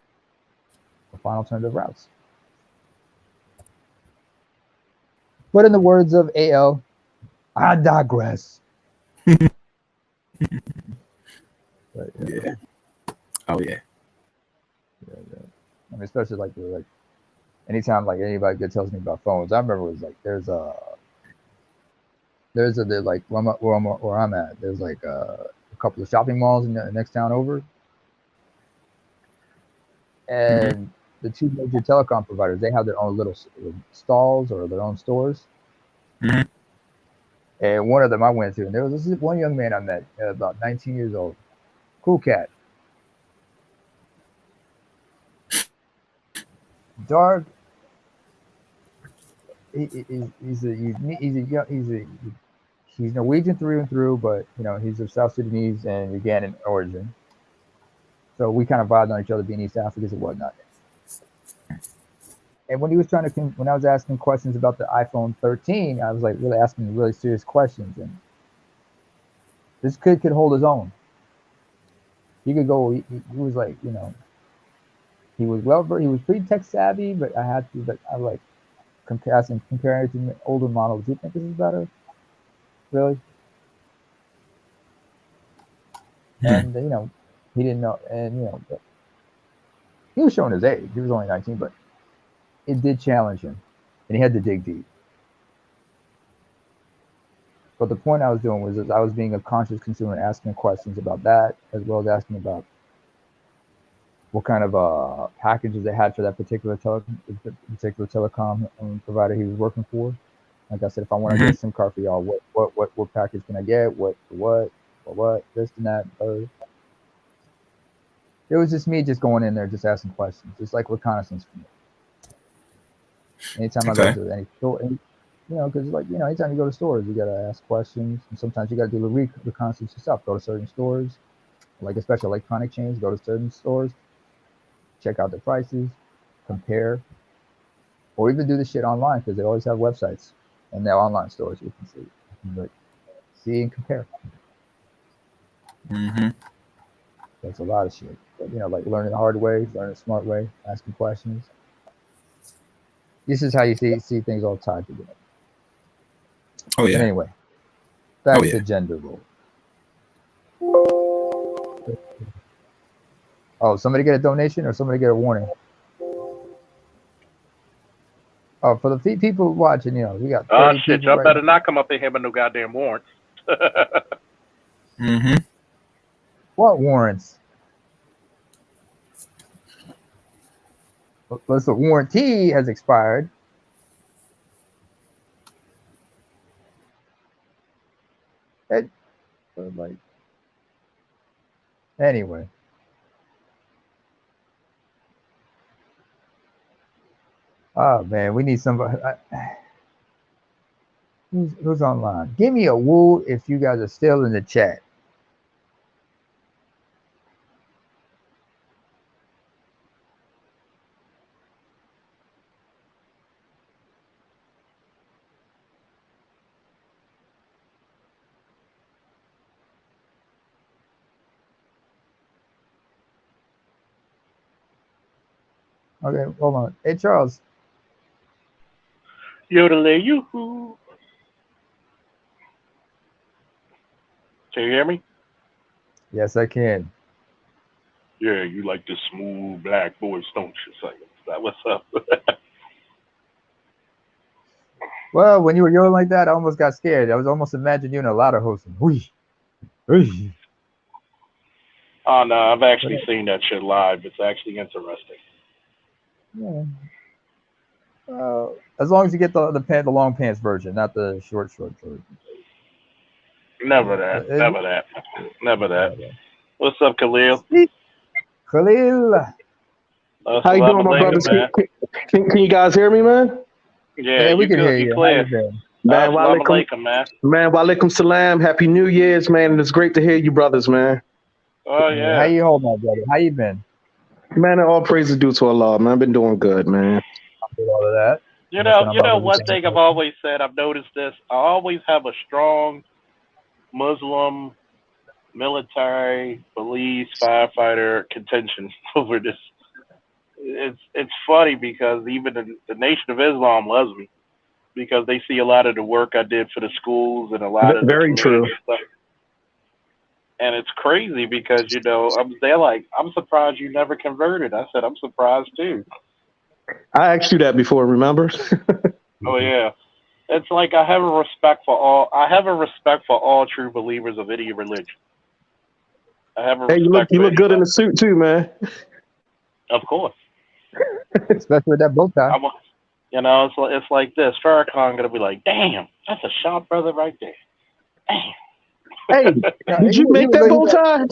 find alternative routes. But in the words of AL, I digress. But, yeah. Oh yeah. I mean, especially like anytime like anybody that tells me about phones, I remember it was like there's like where I'm at. There's like a couple of shopping malls in the next town over, and the two major telecom providers, they have their own little stalls or their own stores. And one of them I went to, and there was this one young man I met, about 19 years old, cool cat, dark. He's Norwegian through and through, but he's of South Sudanese and Ugandan origin. So we kind of vibed on each other, being East Africans and whatnot. And when he was when I was asking questions about the iPhone 13, I was like really asking really serious questions. And this kid could hold his own. He could go. He was like, he was he was pretty tech savvy, but I like comparing it to older models. Do you think this is better? Really? And he didn't know, and but he was showing his age. He was only 19, but it did challenge him, and he had to dig deep. But the point I was doing was that I was being a conscious consumer, asking questions about that, as well as asking about what kind of packages they had for that particular telecom provider he was working for. Like I said, if I want to get a SIM card for y'all, what package can I get? What, this and that. It was just me just going in there, just asking questions, just like reconnaissance for me. Anytime I go to any store, because anytime you go to stores, you gotta ask questions, and sometimes you gotta do the reconnaissance yourself. Go to certain stores, like especially electronic chains. Go to certain stores, check out the prices, compare, or even do the shit online because they always have websites and their online stores. You can see, see and compare. Mm-hmm. That's a lot of shit. But, like learning the hard way, learning the smart way, asking questions. This is how you see things all tied together. Oh yeah. But anyway, back Oh, yeah. to gender role. Oh, somebody get a donation or somebody get a warning? Oh, for the people watching, we got 30 Shit, people y'all right better now. not come up in here with no goddamn warrants. Mm-hmm. What warrants? Unless the warranty has expired. Anyway. Oh man, we need somebody. Who's online? Give me a woo if you guys are still in the chat. Okay, hold on. Hey Charles. Yodelay yoo-hoo. Can you hear me? Yes, I can. Yeah, you like this smooth black voice, don't you? Say, what's up? Well, when you were yelling like that, I almost got scared. I was almost imagining you in a louder hosting. Whee. Whee. Oh no, I've actually seen that shit live. It's actually interesting. Yeah. As long as you get the long pants version, not the short version. Never that. Never that. Never that. What's up, Khalil? Khalil. How you doing, my brothers? Can you guys hear me, man? Yeah, we can good. hear you. Clear. Man, walaikum salam. Happy New Year's, man. And it's great to hear you, brothers, man. Oh yeah. How you holding up, brother? How you been? Man, all praise is due to Allah, man. I've been doing good, man. All of that. You know, one thing I've always said. I've noticed this. I always have a strong Muslim, military, police, firefighter contention over this. It's funny because even the Nation of Islam loves me because they see a lot of the work I did for the schools and a lot of very true stuff. And it's crazy because they're like, I'm surprised you never converted. I said, I'm surprised too. I asked you that before, remember? Oh yeah, it's like I have a respect for all true believers of any religion. I have a Hey, you look good in the suit too, man. Of course. Especially with that bow tie. It's like this. Farrakhan gonna be like, damn, that's a sharp brother right there. Damn. Hey, did you make that bow tie?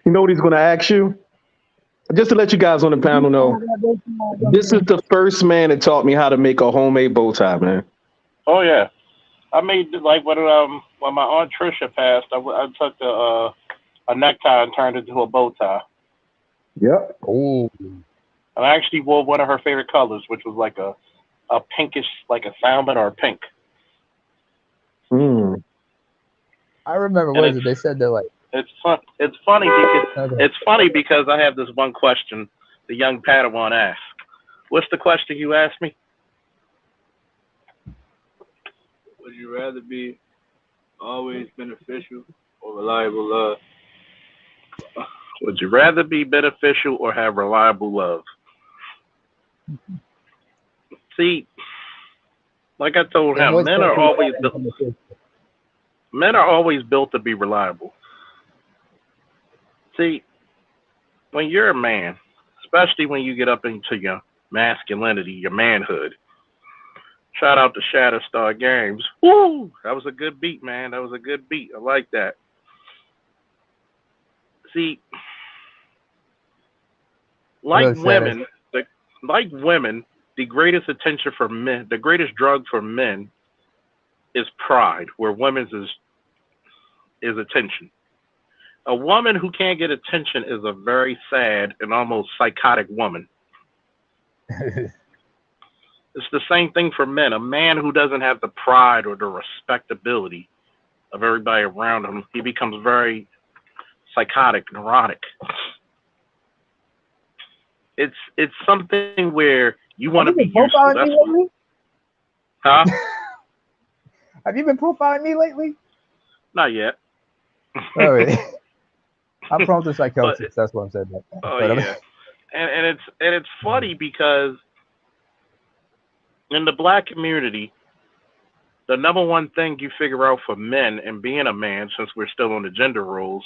You know what he's gonna ask you? Just to let you guys on the panel know, this is the first man that taught me how to make a homemade bow tie, man. Oh yeah, I made when my aunt Trisha passed, I took a necktie and turned it into a bow tie. Yep. Oh. And I actually wore one of her favorite colors, which was like a pinkish, like a salmon or a pink. I remember. What is it? They said they're like. It's funny because I have this one question the young Padawan asked. What's the question you asked me? Would you rather be always beneficial or reliable love? Would you rather be beneficial or have reliable love? See, like I told him, men are always built to be reliable. See, when you're a man, especially when you get up into your masculinity, your manhood. Shout out to Shatterstar Games. Woo! That was a good beat, man. That was a good beat. I like that. See, like women, the greatest attention for men, the greatest drug for men is pride, where women's is attention. A woman who can't get attention is a very sad and almost psychotic woman. It's the same thing for men. A man who doesn't have the pride or the respectability of everybody around him, he becomes very psychotic, neurotic. It's something where you want to be useful. That's what, huh? Have you been profiling me lately? Not yet. Oh, really? I'm prone to psychosis. That's what I'm saying. Oh yeah, and it's funny because in the black community, the number one thing you figure out for men and being a man, since we're still on the gender roles,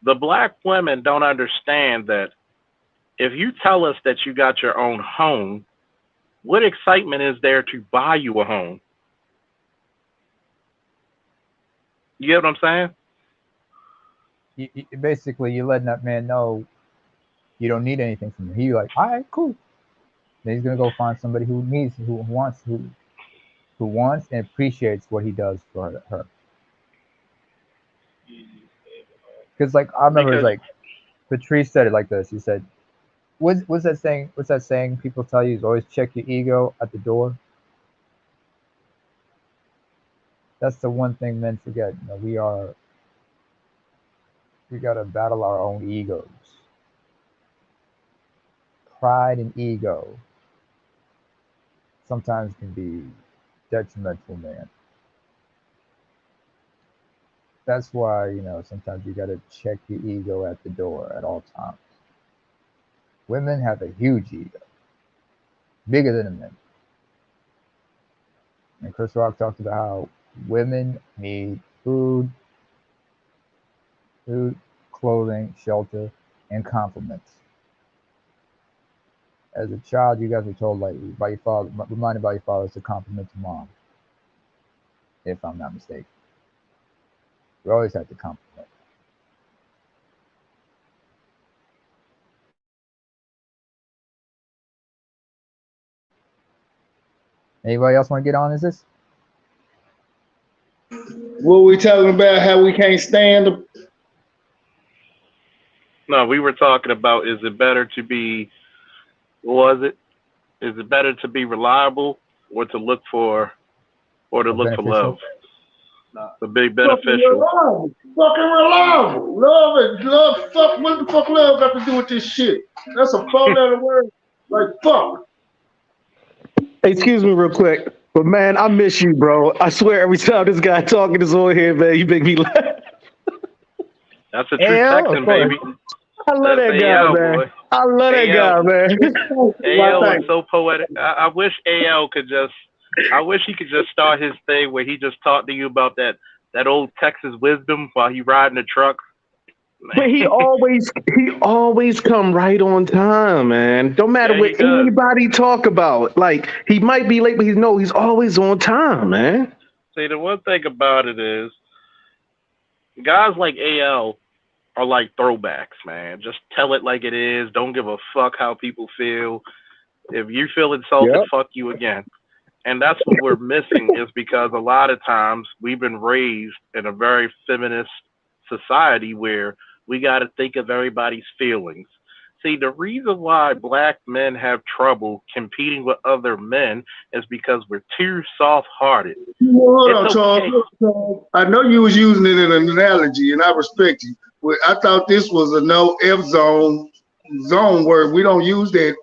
the black women don't understand that if you tell us that you got your own home, what excitement is there to buy you a home? You get what I'm saying? Basically, you're letting that man know you don't need anything from him. He's like, all right, cool. Then he's gonna go find somebody who needs, who wants and appreciates what he does for her. Because, like, I remember, it's like Patrice said it like this. He said, "What's that saying? What's that saying? People tell you is always check your ego at the door." That's the one thing men forget. You know, we gotta battle our own egos. Pride and ego sometimes can be detrimental, man. That's why, you know, sometimes you gotta check your ego at the door at all times. Women have a huge ego, bigger than the men. And Chris Rock talked about how women need food, clothing, shelter, and compliments. As a child, you guys were told, like, by your father, reminded by your father, to compliment to mom, if I'm not mistaken. We always have to compliment. Anybody else want to get on this? What we talking about? How we can't stand them? No, we were talking about, is it better to be, what was it? Is it better to be reliable or to look for love? To be beneficial. Fucking reliable. Love. Fuck. What the fuck love got to do with this shit? That's a 4-letter word. Like fuck. Excuse me real quick, but man, I miss you, bro. I swear every time this guy talking is on here, man, you make me laugh. That's a true Texan, baby. I love that guy, AL, man. boy. I love that guy, man. AL is so poetic. I wish AL could just, I wish he could just start his thing where he just talked to you about that old Texas wisdom while he riding the truck. But he always come right on time, man. Don't matter what anybody talk about. Like, he might be late, but he's always on time, man. See, the one thing about it is, guys like AL are like throwbacks, man. Just tell it like it is. Don't give a fuck how people feel. If you feel insulted, fuck you again. And that's what we're missing, is because a lot of times we've been raised in a very feminist society where we got to think of everybody's feelings. See, the reason why black men have trouble competing with other men is because we're too soft-hearted. Hold on, Charles. I know you was using it in an analogy, and I respect you. But I thought this was a no F zone word. We don't use that.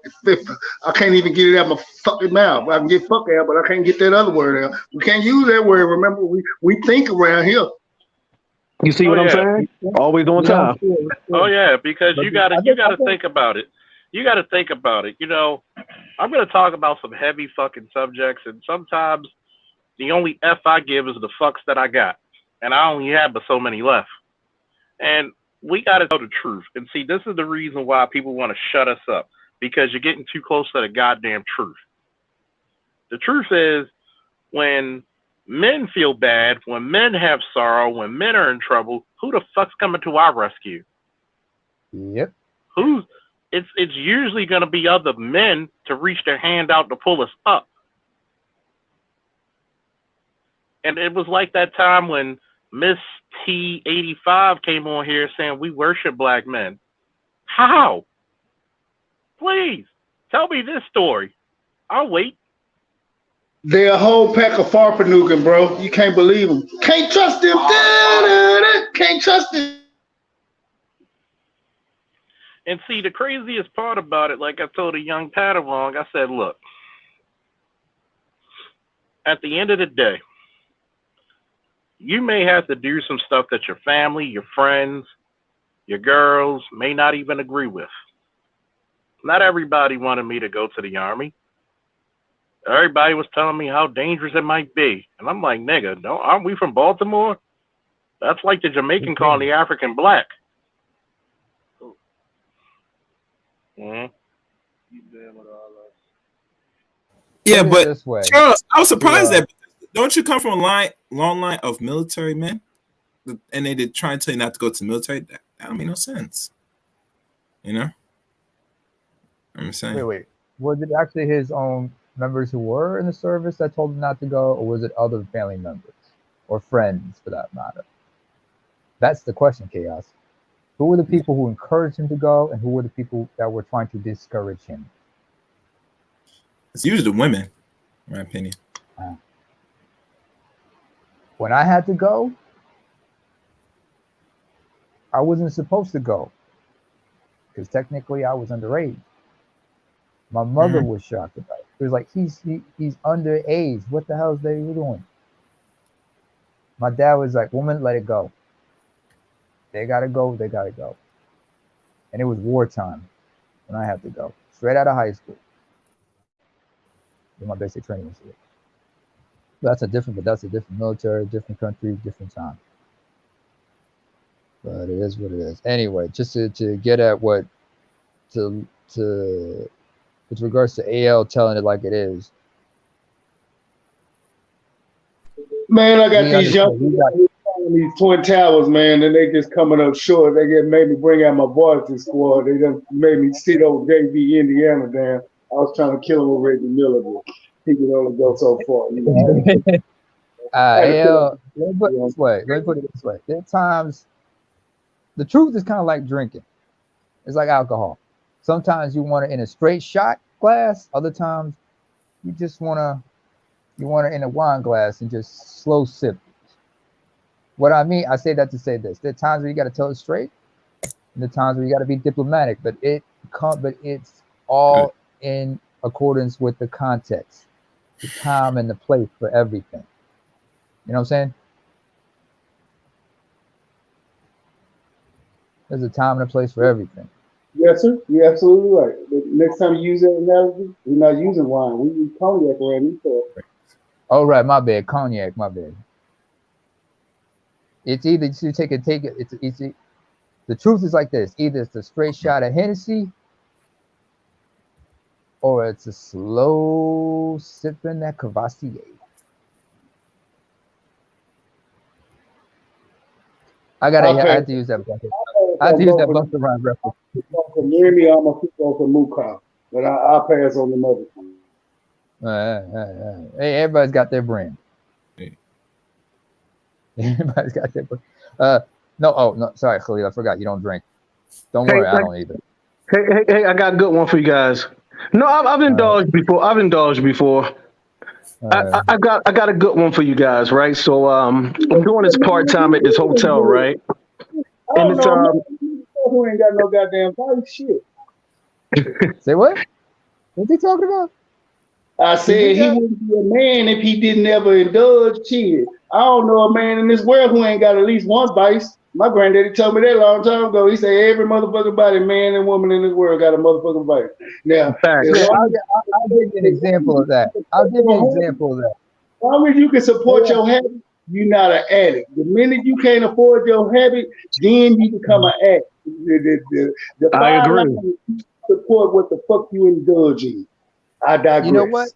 I can't even get it out my fucking mouth. I can get fuck out, but I can't get that other word out. We can't use that word. Remember, we think around here. You see what I'm saying? Always on time. Oh yeah, because you gotta think about it. You gotta think about it. You know, I'm gonna talk about some heavy fucking subjects, and sometimes the only F I give is the fucks that I got, and I only have but so many left. And we gotta know the truth. And see, this is the reason why people want to shut us up, because you're getting too close to the goddamn truth. The truth is, when men feel bad, when men have sorrow, when men are in trouble, who the fuck's coming to our rescue? Yep. It's usually going to be other men to reach their hand out to pull us up. And it was like that time when Miss T85 came on here saying we worship black men. How? Please tell me this story. I'll wait. They're a whole pack of farpanugan, bro. You can't believe them. Can't trust them. Can't trust them. And see, the craziest part about it, like I told a young Padawan, I said, look, at the end of the day, you may have to do some stuff that your family, your friends, your girls may not even agree with. Not everybody wanted me to go to the Army. Everybody was telling me how dangerous it might be. And I'm like, nigga, aren't we from Baltimore? That's like the Jamaican calling the African black. Mm-hmm. Yeah, but this way. Charles, I was surprised that don't you come from a long line of military men, and they did try and tell you not to go to the military? That don't make no sense. You know, I'm saying. Wait. Was it actually his own members who were in the service that told him not to go, or was it other family members or friends, for that matter? That's the question, Chaos. Who were the people who encouraged him to go, and who were the people that were trying to discourage him? It's usually the women, in my opinion. When I had to go, I wasn't supposed to go because technically I was underage. My mother was shocked about it. It was like, he's underage. What the hell is they doing? My dad was like, woman, let it go. They gotta go. And it was wartime when I had to go. Straight out of high school. My basic training was here. That's a different military, different country, different time. But it is what it is. Anyway, just to get at what with regards to AL telling it like it is. Man, I got these these Twin Towers, man, and they just coming up short. They just made me bring out my varsity squad. They just made me sit over JV Indiana down. I was trying to kill him with Reggie Miller, but he could only go so far. You know? AL, let me put it this way. There are times, the truth is kind of like drinking. It's like alcohol. Sometimes you want it in a straight shot glass. Other times you just want it in a wine glass and just slow sip. What I mean, I say that to say this. There are times where you got to tell it straight, and there are times where you got to be diplomatic. But it's all in accordance with the context, the time and the place for everything. You know what I'm saying? There's a time and a place for everything. Yes, sir. You're absolutely right. The next time you use that analogy, we're not using wine. We use cognac around here. Oh, right. My bad. Cognac. My bad. It's either you take it. It's the truth is like this. Either it's a straight shot of Hennessy, or it's a slow sipping that Cavassier. I have to use that bucket. I have to use that bucket round reference. Maybe I'm a people from Muka, but I'll pass on the mother. Hey, everybody's got their brand. Everybody's got their brand. No, sorry, Khalil, I forgot you don't drink. Don't worry, I don't either. Hey, I got a good one for you guys. No, I've indulged before. I got a good one for you guys, right? So I'm doing this part-time at this hotel, right? And it's who ain't got no goddamn body shit. Say what? What they talking about? I said he wouldn't be a man if he didn't ever indulge shit. I don't know a man in this world who ain't got at least one vice. My granddaddy told me that a long time ago. He said every motherfucking body, man and woman in this world, got a motherfucking vice. Now, I'll give you an example of that. As long as you can support your habit, you're not an addict. The minute you can't afford your habit, then you become an addict. The I agree. Support what the fuck you indulge in. I digress. You know what?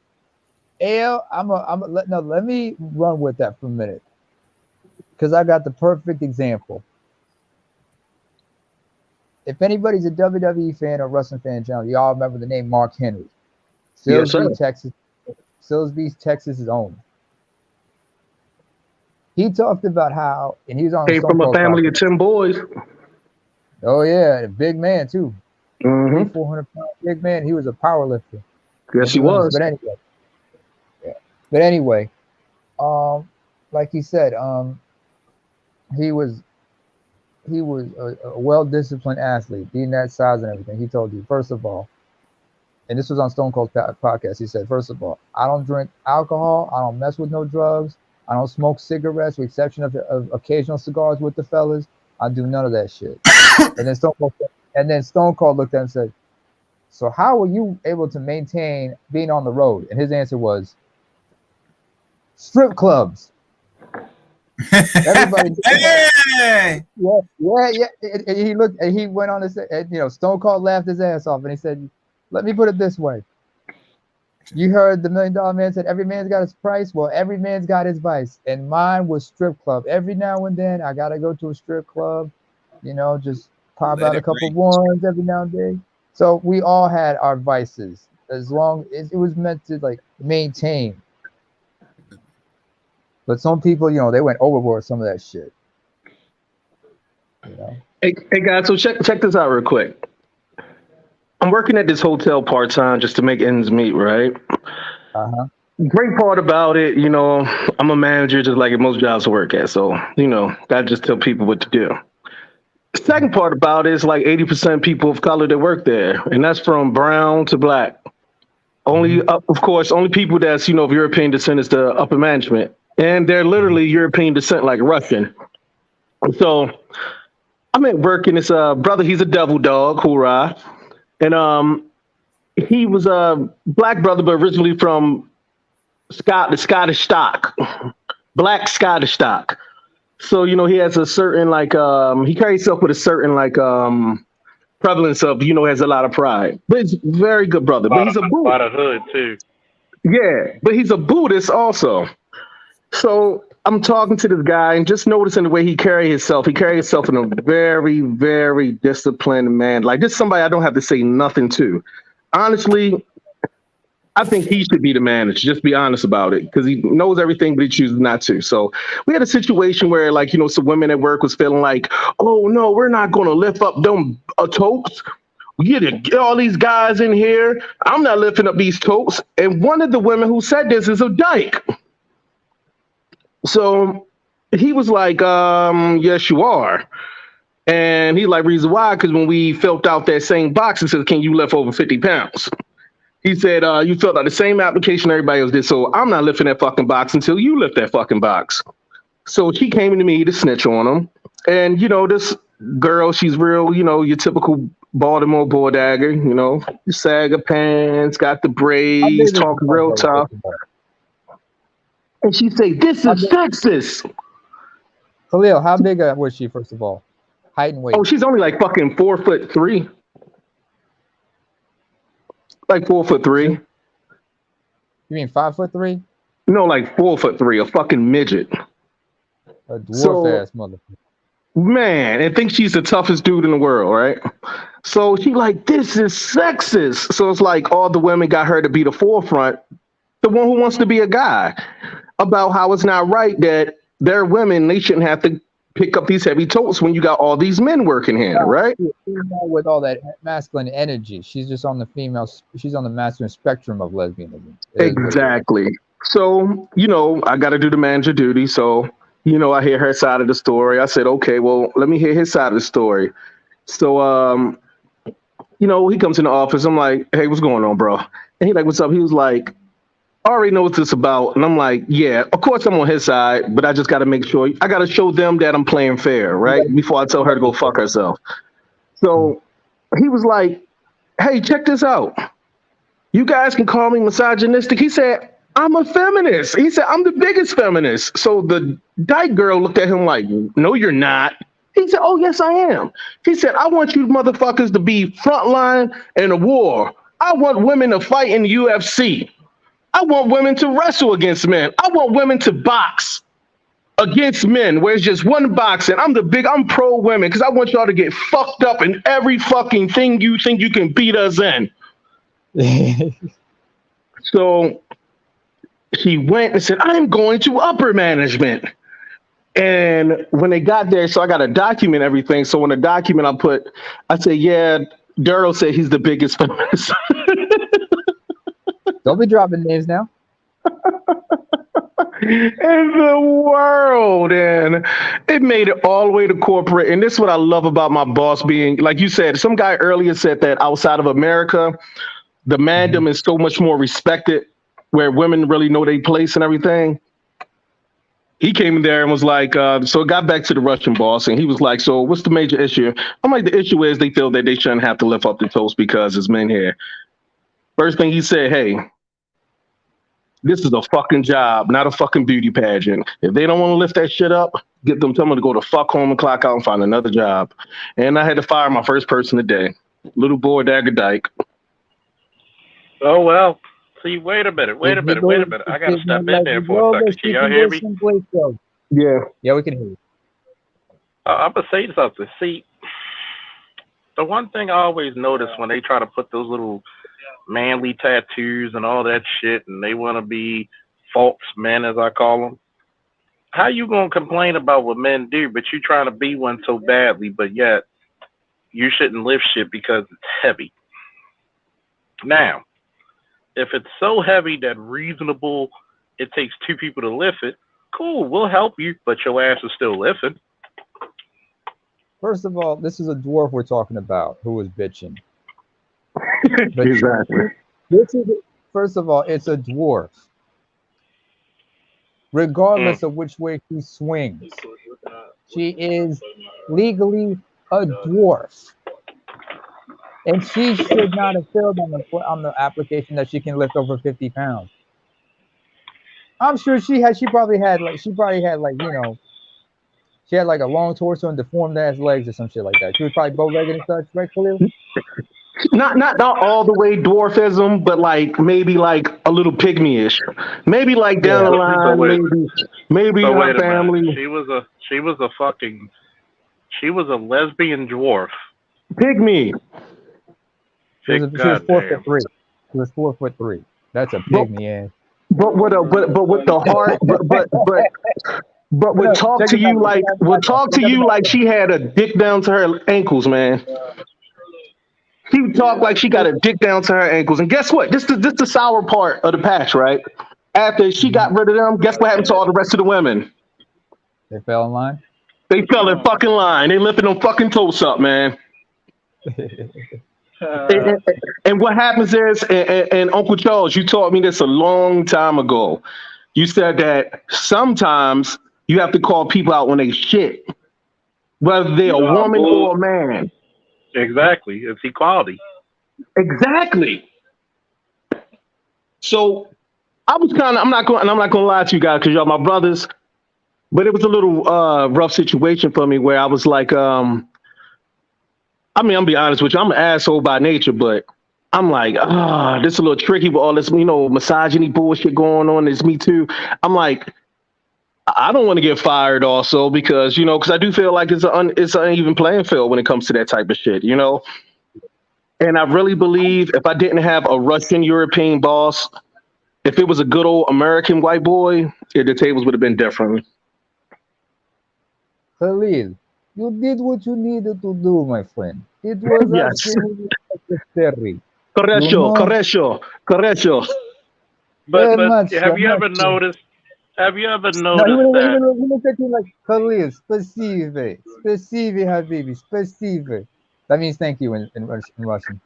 Let me run with that for a minute. Because I got the perfect example. If anybody's a WWE fan or wrestling fan, y'all remember the name Mark Henry. Silsbee, Texas' own. He talked about how, and he was on came from a family of 10 boys. Oh yeah, a big man too. Mm-hmm. 400-pound big man. He was a power lifter. Yes, he was. But anyway, yeah. But anyway, like he said, he was a well-disciplined athlete, being that size and everything. He told you, first of all, and this was on Stone Cold's podcast. He said, first of all, I don't drink alcohol. I don't mess with no drugs. I don't smoke cigarettes, with the exception of occasional cigars with the fellas. I do none of that shit. And then Stone Cold looked at him and said, so how were you able to maintain being on the road? And his answer was, strip clubs. Everybody. Hey! Yeah. And he went on to say, and, Stone Cold laughed his ass off, and he said, let me put it this way. You heard the $1 Million Man said every man's got his price. Well, every man's got his vice, and mine was strip club. Every now and then, I gotta go to a strip club, just pop out a couple ones every now and then. So we all had our vices, as long as it was meant to like maintain. But some people, they went overboard with some of that shit. Hey guys, so check this out real quick. I'm working at this hotel part-time just to make ends meet, right? Uh-huh. Great part about it, I'm a manager just like most jobs I work at. So, I just tell people what to do. The second part about it is like 80% people of color that work there. And that's from brown to black. Only, of course, only people that's, of European descent is the upper management. And they're literally European descent, like Russian. So I'm at work and it's a brother, he's a devil dog, hoorah. And he was a black brother, but originally from the Scottish stock, black Scottish stock. So, he has a certain, he carries himself with a certain, prevalence of, has a lot of pride. But he's a very good brother. But he's a Buddhist. A lot of hood, too. Yeah, but he's a Buddhist also. So I'm talking to this guy and just noticing the way he carries himself. He carries himself in a very, very disciplined man. Like, this is somebody I don't have to say nothing to. Honestly, I think he should be the manager. Just be honest about it, because he knows everything, but he chooses not to. So we had a situation where, some women at work was feeling like, oh, no, we're not going to lift up them totes. We get all these guys in here. I'm not lifting up these totes. And one of the women who said this is a dyke. So he was like, yes, you are. And he's like, reason why? Because when we filled out that same box, it says, can you lift over 50 pounds? He said, you filled out the same application everybody else did. So I'm not lifting that fucking box until you lift that fucking box. So she came to me to snitch on him. And, this girl, she's real, your typical Baltimore bull dagger, sag of pants, got the braids, talking real tough. And she say, this is sexist. Khalil, how big was she, first of all? Height and weight. Oh, she's only like fucking 4'3". Like 4'3". You mean 5'3"? No, like 4'3", a fucking midget. A dwarf-ass motherfucker. Man, and think she's the toughest dude in the world, right? So she like, this is sexist. So it's like all the women got her to be the forefront, the one who wants to be a guy, about how it's not right that they're women, they shouldn't have to pick up these heavy totes when you got all these men working here, right? With all that masculine energy, she's just on she's on the masculine spectrum of lesbianism. Exactly. So, I got to do the manager duty. So, I hear her side of the story. I said, okay, well, let me hear his side of the story. So, he comes in the office. I'm like, hey, what's going on, bro? And he's like, what's up? He was like, I already know what this is about. And I'm like, yeah, of course I'm on his side, but I just got to make sure, I got to show them that I'm playing fair, right? Before I tell her to go fuck herself. So he was like, hey, check this out. You guys can call me misogynistic. He said, I'm a feminist. He said, I'm the biggest feminist. So the dyke girl looked at him like, no, you're not. He said, oh, yes, I am. He said, I want you motherfuckers to be frontline in a war. I want women to fight in the UFC. I want women to wrestle against men. I want women to box against men where it's just one boxing. I'm pro women because I want y'all to get fucked up in every fucking thing you think you can beat us in. So she went and said, I'm going to upper management. And when they got there, so I got to document everything. So in the document I said, yeah, Duro said he's the biggest feminist. Don't be dropping names now. In the world, and it made it all the way to corporate. And this is what I love about my boss being, like you said, some guy earlier said that outside of America, the mandem is so much more respected, where women really know their place and everything. He came in there and was like, so it got back to the Russian boss, and he was like, so what's the major issue? I'm like, the issue is they feel that they shouldn't have to lift up the toast because it's men here. First thing he said, hey, this is a fucking job, not a fucking beauty pageant. If they don't want to lift that shit up, tell them to go to fuck home and clock out and find another job. And I had to fire my first person today. Little boy Dagger Dyke. Oh, well. See, wait a minute. I got to step in there for a second. Can y'all hear me? Yeah, we can hear you. I'm going to say something. See, the one thing I always notice when they try to put those little manly tattoos and all that shit, and they want to be false men, as I call them, how you going to complain about what men do, but you trying to be one so badly, but yet you shouldn't lift shit because it's heavy? Now, if it's so heavy that reasonable, it takes two people to lift it, cool, we'll help you, but your ass is still lifting. First of all, this is a dwarf we're talking about who was bitching. Exactly. First of all, it's a dwarf. Regardless of which way she swings, she is legally a dwarf. And she should not have filled on the application that she can lift over 50 pounds. I'm sure she probably had she had like a long torso and deformed ass legs or some shit like that. She was probably bow-legged and such, right, Khalil? Not all the way dwarfism, but like maybe like a little pygmy-ish. Maybe like down the line, maybe her family. She was a lesbian dwarf. Pygmy. She was 4'3". She was 4'3". That's a pygmy ass. But with the heart, but would talk to you like she had a dick down to her ankles, man. She would talk like she got a dick down to her ankles. And guess what? This the sour part of the patch, right? After she got rid of them, guess what happened to all the rest of the women? They fell in line? They fell in fucking line. They lifted them fucking toes up, man. And what happens is, and Uncle Charles, you taught me this a long time ago. You said that sometimes you have to call people out when they shit, whether they're a woman or a man. Exactly. It's equality. Exactly. So I was I'm not going to lie to you guys because y'all my brothers, but it was a little rough situation for me where I was like, I mean, I'm gonna be honest with you, I'm an asshole by nature, but I'm like, this is a little tricky with all this, misogyny bullshit going on. It's Me Too. I'm like, I don't want to get fired also because, because I do feel like it's an uneven playing field when it comes to that type of shit, And I really believe if I didn't have a Russian European boss, if it was a good old American white boy, the tables would have been different. Khalil, you did what you needed to do, my friend. It was absolutely necessary. Correcto. But have you ever noticed that? He looked at you like, Khalil, spasive, habibi, spasive. That means thank you in Russian.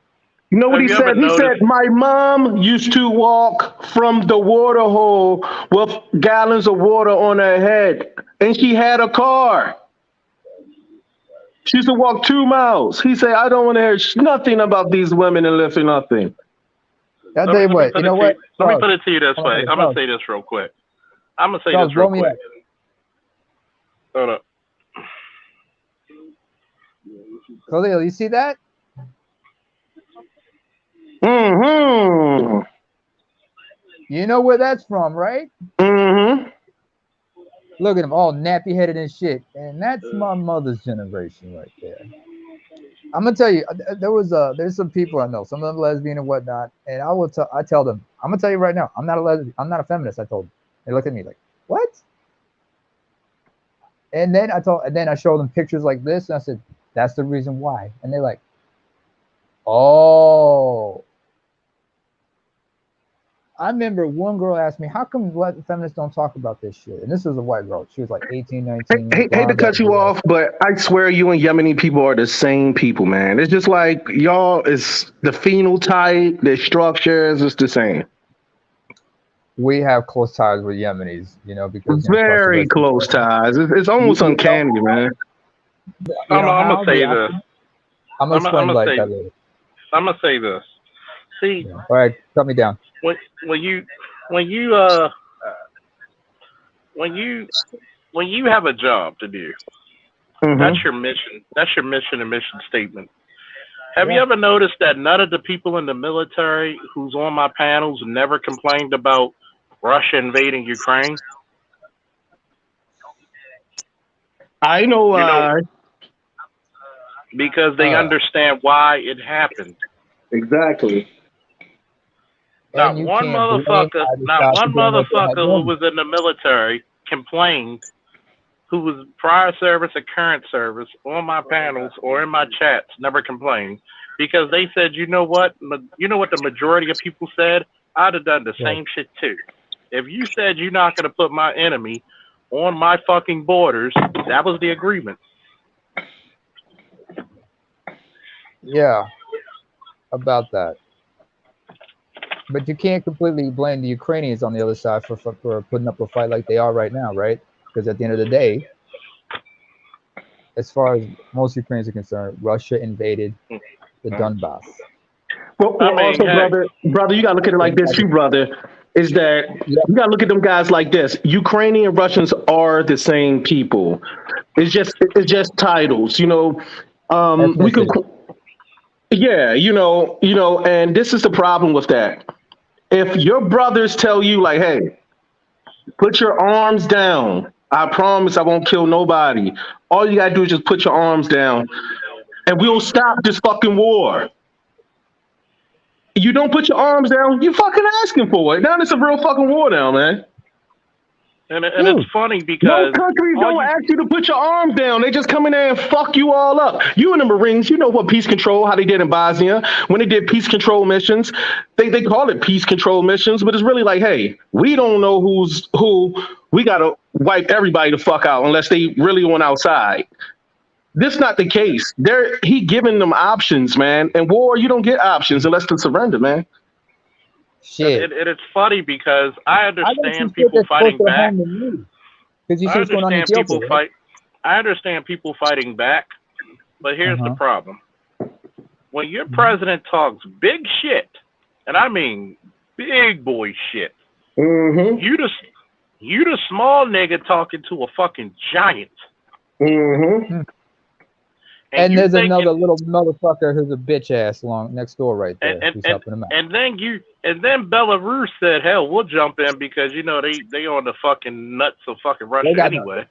You know what he said? He said, my mom used to walk from the water hole with gallons of water on her head, and she had a car. She used to walk 2 miles. He said, I don't want to hear nothing about these women and lifting nothing. I'll tell you what, Let me put it to you this way. I'm going to say this real quick. Hold up. Khalil, you see that? Mm-hmm. You know where that's from, right? Mm-hmm. Look at them, all nappy-headed and shit. And that's my mother's generation right there. I'm gonna tell you, there's some people I know, some of them lesbian and whatnot, and I tell them, I'm gonna tell you right now, I'm not a lesbian, I'm not a feminist. I told them. They look at me like, what? And then I show them pictures like this, and I said, that's the reason why. And they're like, Oh. I remember one girl asked me, how come black feminists don't talk about this shit? And this was a white girl. She was like 18, 19. Hate to cut you off, but I swear you and Yemeni people are the same people, man. It's just like y'all is the phenotype, the structures, it's the same. We have close ties with Yemenis, you know, because very close ties. It's almost uncanny, man. I'm gonna say this. I'm gonna explain like that later. I'm gonna say this. See, all right, cut me down. When you have a job to do, that's your mission. That's your mission and mission statement. Have you ever noticed that none of the people in the military who's on my panels never complained about Russia invading Ukraine? I know why. Because they understand why it happened. Exactly. Not one motherfucker who was in the military complained, who was prior service or current service, on my panels or in my chats, never complained. Because they said, you know what? You know what the majority of people said? I'd have done the same shit too. If you said you're not going to put my enemy on my fucking borders, that was the agreement. Yeah, about that. But you can't completely blame the Ukrainians on the other side for putting up a fight like they are right now, right? Because at the end of the day, as far as most Ukrainians are concerned, Russia invaded the Donbass. Well, also, brother, you gotta look at it like this too, brother. Is that you gotta look at them guys like this. Ukrainian and Russians are the same people. It's just titles, you know. We could, you know, and this is the problem with that. If your brothers tell you like, hey, put your arms down, I promise I won't kill nobody. All you gotta do is just put your arms down and we'll stop this fucking war. You don't put your arms down, you fucking asking for it. Now it's a real fucking war now, man. And it's funny because no countries don't ask you to put your arms down. They just come in there and fuck you all up. You and the Marines, you know what peace control, how they did in Bosnia. When they did peace control missions, they call it peace control missions, but it's really like, hey, we don't know who's who. We got to wipe everybody the fuck out unless they really on our side. This not the case. He giving them options, man. In war, you don't get options unless to surrender, man. Shit. It's funny because I understand people fighting back. I understand people fighting back, but here's the problem. When your president talks big shit, and I mean big boy shit, you the small nigga talking to a fucking giant. And there's another little motherfucker who's a bitch ass next door right there. Who's helping him out. And then Belarus said, hell, we'll jump in because you know they on the fucking nuts of fucking Russia anyway.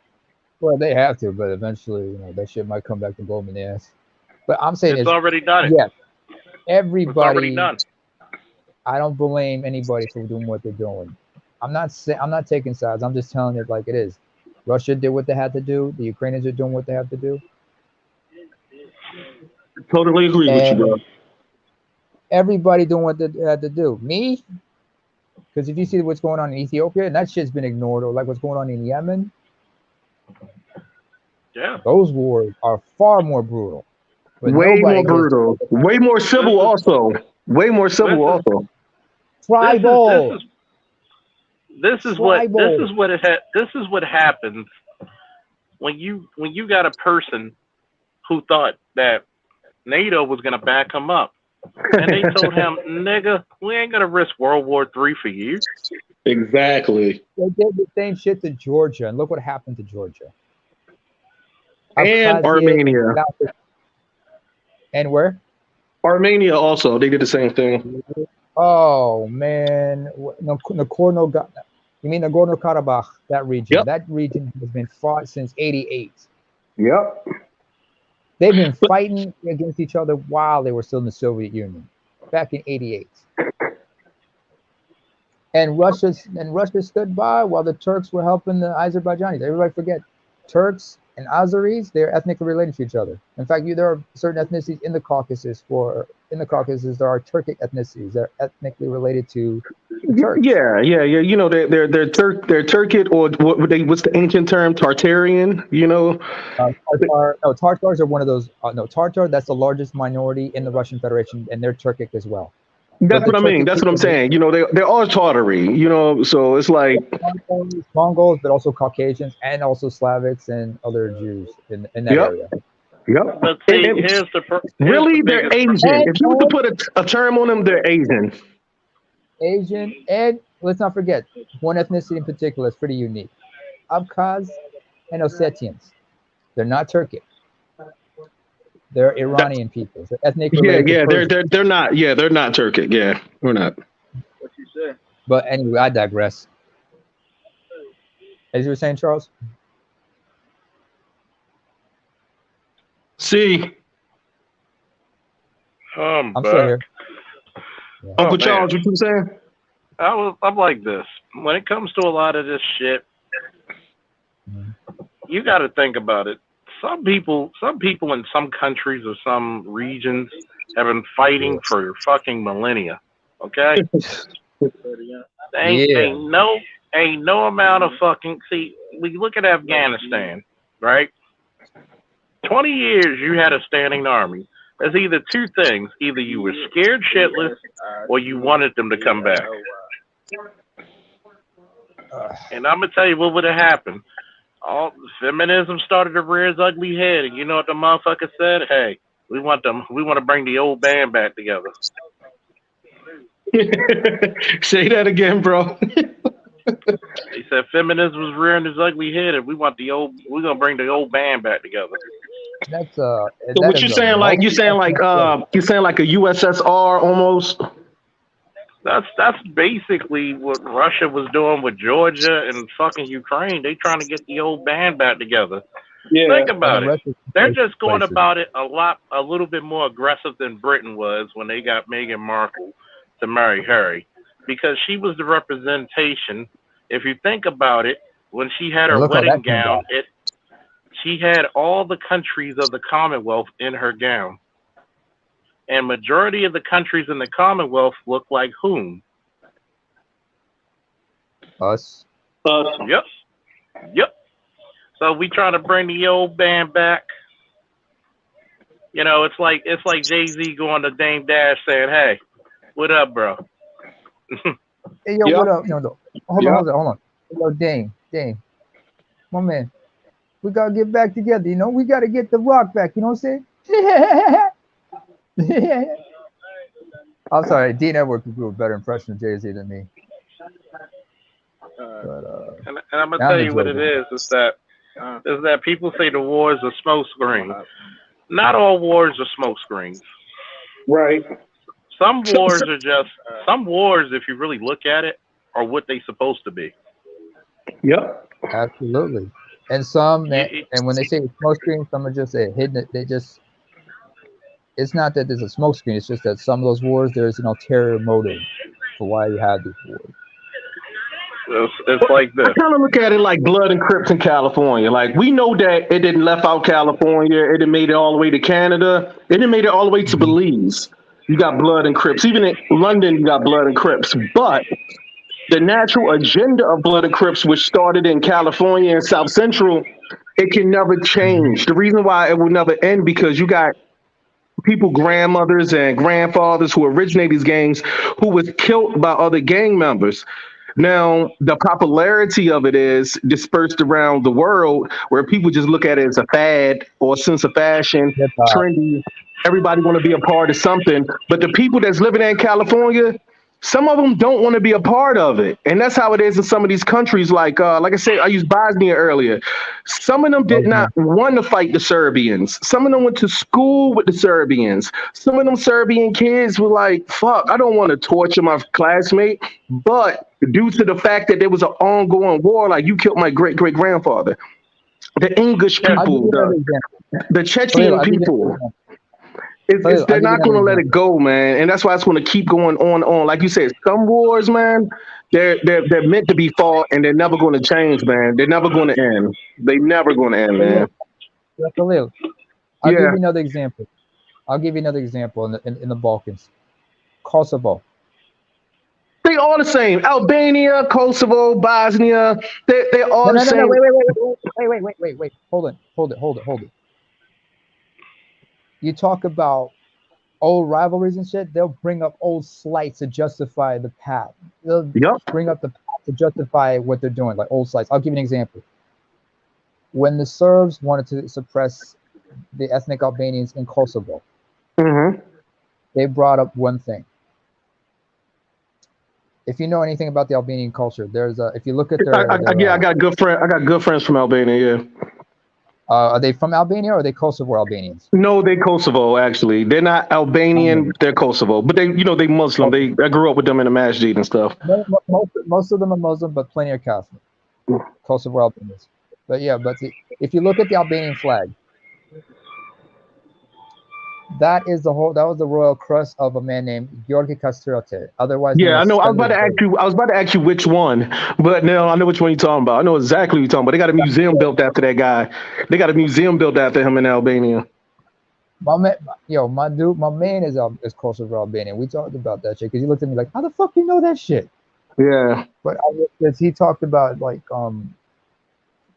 Well, they have to, but eventually, you know, that shit might come back to blow them in the ass. But I'm saying it's already done. Yeah, everybody. It's already done. I don't blame anybody for doing what they're doing. I'm not taking sides. I'm just telling it like it is. Russia did what they had to do. The Ukrainians are doing what they have to do. Totally agree with you, bro. Everybody doing what they had to do. Me? Because if you see what's going on in Ethiopia, and that shit's been ignored, or like what's going on in Yemen, those wars are far more brutal. Way more brutal. Way more civil also. Way more civil also. Tribal. This is what happens when you got a person who thought that NATO was gonna back him up, and they told him, "Nigga, we ain't gonna risk World War III for you." Exactly. They did the same shit to Georgia, and look what happened to Georgia. And Armenia. And where? Armenia also. They did the same thing. Oh man, Nagorno. You mean Nagorno-Karabakh? That region. Yep. That region has been fought since '88. Yep. They've been fighting against each other while they were still in the Soviet Union, back in '88. And Russia stood by while the Turks were helping the Azerbaijanis. Everybody forget, Turks and Azeris, they're ethnically related to each other. In fact, there are certain ethnicities in the Caucasus in the Caucasus, there are Turkic ethnicities that are ethnically related to the Turks. Yeah. You know, they're Turkic, or what's the ancient term? Tartarian. You know. Tartars are one of those. No, Tartar. That's the largest minority in the Russian Federation, and they're Turkic as well. That's what I mean. That's what I'm saying. You know, they're all Tartary. You know, so it's like Mongols, but also Caucasians and also Slavics and other Jews in that area. Yep. But see, here's really, the they're biggest Asian. If you were to put a term on them, they're Asian. Asian, and let's not forget one ethnicity in particular is pretty unique: Abkhaz and Ossetians. They're not Turkic. They're Iranian people. They're ethnically related. They're not. Yeah, they're not Turkic. Yeah, we're not. What you say? But anyway, I digress. As you were saying, Charles. See, I'm still here. Yeah. Uncle Charles, what you saying? I'm like this. When it comes to a lot of this shit, you got to think about it. Some people in some countries or some regions have been fighting for fucking millennia. Okay, ain't no amount of fucking. See, we look at Afghanistan, right? 20 years you had a standing army. There's either two things: either you were scared shitless, or you wanted them to come back. And I'm gonna tell you what would have happened. All feminism started to rear its ugly head, and you know what the motherfucker said? Hey, we want to bring the old band back together. Say that again, bro. He said feminism was rearing its ugly head, and we're gonna bring the old band back together. That's So what you saying? Like you saying like a USSR almost? That's basically what Russia was doing with Georgia and fucking Ukraine. They trying to get the old band back together. Yeah. Think about it. They're just going about it a little bit more aggressive than Britain was when they got Meghan Markle to marry Harry, because she was the representation. If you think about it, when she had her wedding gown, she had all the countries of the Commonwealth in her gown. And majority of the countries in the Commonwealth look like whom? Us. Yep. So we trying to bring the old band back. You know, it's like Jay-Z going to Dame Dash saying, "Hey, what up, bro?" Hey, yo, what up? No. Hold on. Yo, Dame, my man, we gotta get back together. You know, we gotta get the rock back. You know what I'm saying? I'm sorry, Dean Edwards could do a better impression of Jay-Z than me. And I'm gonna tell you what it is that people say the wars are smoke screens. Not all wars are smoke screens. Right. Some wars are just some wars, if you really look at it, are what they supposed to be. Yep. Absolutely. And some and when they say smoke screen, some are just hidden. It's not that there's a smoke screen. It's just that some of those wars, there's an ulterior motive for why you have these wars. It's like this. I kind of look at it like Blood and Crips in California. Like, we know that it didn't left out California. It didn't made it all the way to Canada. It didn't made it all the way to Belize. You got Blood and Crips. Even in London, you got Blood and Crips. But the natural agenda of Blood and Crips, which started in California and South Central, it can never change. The reason why it will never end, because you got people, grandmothers and grandfathers who originate these gangs, who was killed by other gang members. Now, the popularity of it is dispersed around the world, where people just look at it as a fad or a sense of fashion, trendy. Everybody want to be a part of something. But the people that's living in California, some of them don't want to be a part of it. And that's how it is in some of these countries. Like I said, I used Bosnia earlier. Some of them did not want to fight the Serbians. Some of them went to school with the Serbians. Some of them Serbian kids were like, fuck, I don't want to torture my classmate. But due to the fact that there was an ongoing war, like, you killed my great-great-grandfather. The English people, the Chechen people, they're not going to let it go, man. And that's why it's going to keep going on. Like you said, some wars, man, they're meant to be fought, and they're never going to change, man. They're never going to end. They're never going to end, man. I'll give you another example. I'll give you another example in the Balkans. Kosovo. They all the same. Albania, Kosovo, Bosnia. They all No, the no, no, no. same. Wait. Hold it. You talk about old rivalries and shit. They'll bring up old slights to justify the past. They'll Yep. bring up the past to justify what they're doing, like old slights. I'll give you an example. When the Serbs wanted to suppress the ethnic Albanians in Kosovo, Mm-hmm. they brought up one thing. If you know anything about the Albanian culture, there's a, if you look at their, I got good friend. I got good friends from Albania. Yeah. are they from Albania or are they Kosovo Albanians? No, they Kosovo actually. They're not Albanian. They're Kosovo, but they, they Muslim. I grew up with them in the masjid and stuff. Most of them are Muslim, but plenty are Catholic. Kosovo Albanians. But yeah, if you look at the Albanian flag, that was the royal crest of a man named Georgi Kastriote. Otherwise, Yeah, I know. I was about to Skanderberg. ask you which one, but now I know which one you're talking about. I know exactly what you're talking about. They got a museum built after that guy. They got a museum built after him in Albania. My man is Kosovo Albanian. We talked about that shit because he looked at me like, how the fuck you know that shit? Yeah. But because he talked about like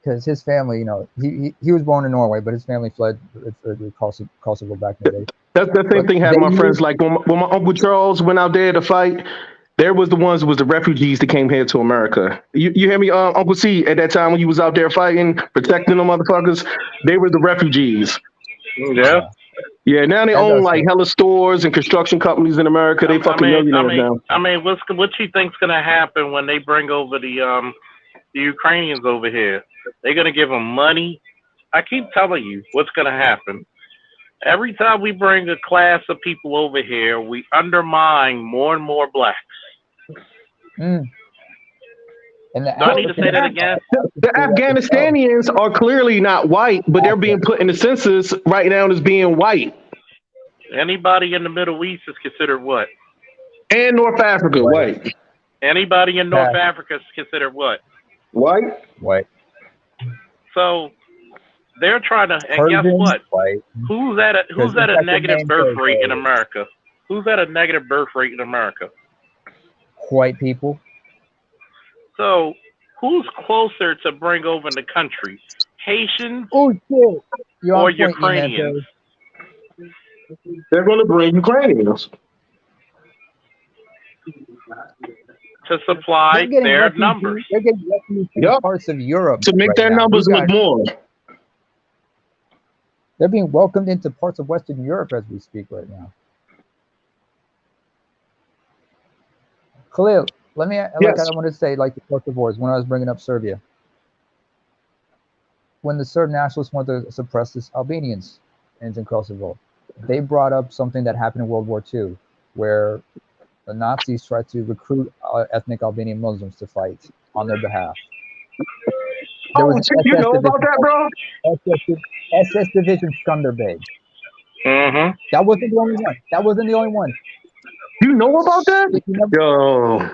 because his family, he was born in Norway, but his family fled Kosovo back in the day. That's the same thing happened. My friends, like when my Uncle Charles went out there to fight, there was the refugees that came here to America. You hear me, Uncle C? At that time when you was out there fighting, protecting them motherfuckers, they were the refugees. Yeah. Yeah. Now they own like hella stores and construction companies in America. They fucking millionaires now. I mean, what you think's gonna happen when they bring over the Ukrainians over here? They're gonna give them money. I keep telling you what's gonna happen. Every time we bring a class of people over here, we undermine more and more blacks. And Do I need to say that again? The Afghanistanians are clearly not white, but they're being put in the census right now as being white. Anybody in the Middle East is considered what? And North Africa, white. Anybody in North Africa is considered what? White. So they're trying to, and guess what? Who's at a negative birth rate in America? Who's at a negative birth rate in America? White people. So who's closer to bring over in the country? Haitians or Ukrainians? They're going to bring Ukrainians to supply their numbers. They're getting refugees from parts of Europe to make their numbers look more. They're being welcomed into parts of Western Europe as we speak right now. Khalil, I want to say, like the Kosovo's, when I was bringing up Serbia, when the Serb nationalists wanted to suppress the Albanians in Kosovo, they brought up something that happened in World War II, where the Nazis tried to recruit ethnic Albanian Muslims to fight on their behalf. There was you know about that, bro? SS Division Skanderbeg. Mm-hmm. That wasn't the only one. You know about that? Yo.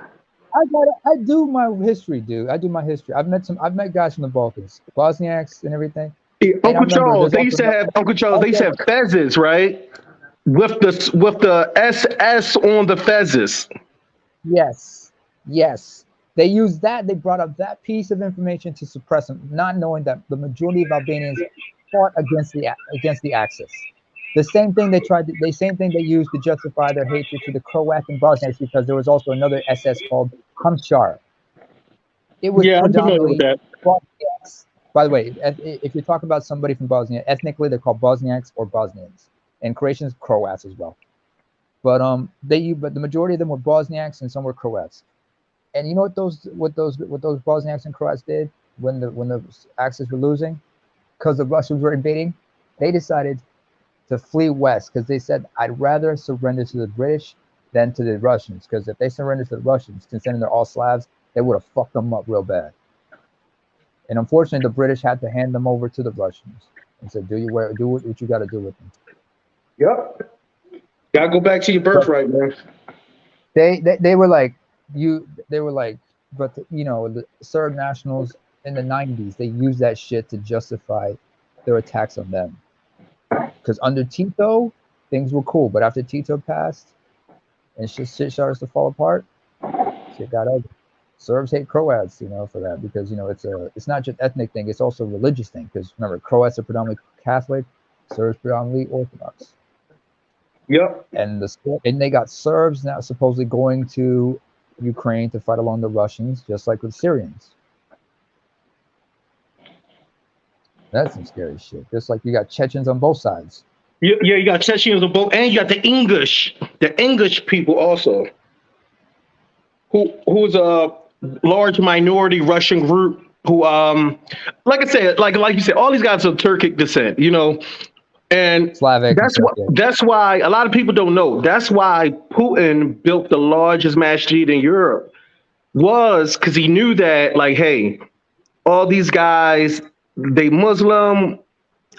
I do my history, dude. I do my history. I've met guys from the Balkans, Bosniaks and everything. Uncle Charles, they used to have fezzes, right? With the SS on the fezzes. Yes. They used that. They brought up that piece of information to suppress them, not knowing that the majority of Albanians fought against the Axis. The same thing they used to justify their hatred to the Croats and Bosniaks, because there was also another SS called Hamšar. It was predominantly Bosniaks. By the way, if you talk about somebody from Bosnia, ethnically they're called Bosniaks or Bosnians, and Croatians, Croats as well. But the majority of them were Bosniaks and some were Croats. And you know what those Bosniaks and Croats did when the Axis were losing, because the Russians were invading? They decided to flee west because they said, I'd rather surrender to the British than to the Russians, because if they surrendered to the Russians, considering they're all Slavs, they would have fucked them up real bad. And unfortunately, the British had to hand them over to the Russians and said, do what you got to do with them. Yep. Gotta go back to your birthright, man. They were like, but the Serb nationals in the 90s, they used that shit to justify their attacks on them. Because under Tito, things were cool, but after Tito passed and shit starts to fall apart, shit got ugly. Serbs hate Croats, for that, because it's not just ethnic thing; it's also a religious thing. Because remember, Croats are predominantly Catholic, Serbs predominantly Orthodox. Yep. And they got Serbs now supposedly going to Ukraine to fight along the Russians, just like with Syrians. That's some scary shit. Just like you got Chechens on both sides. Yeah, you got Chechens on both, and you got the English people also, who's a large minority Russian group who, like I said, like you said, all these guys are of Turkic descent, and Slavic. That's why a lot of people don't know. That's why Putin built the largest masjid in Europe, was because he knew that, like, hey, all these guys, they Muslim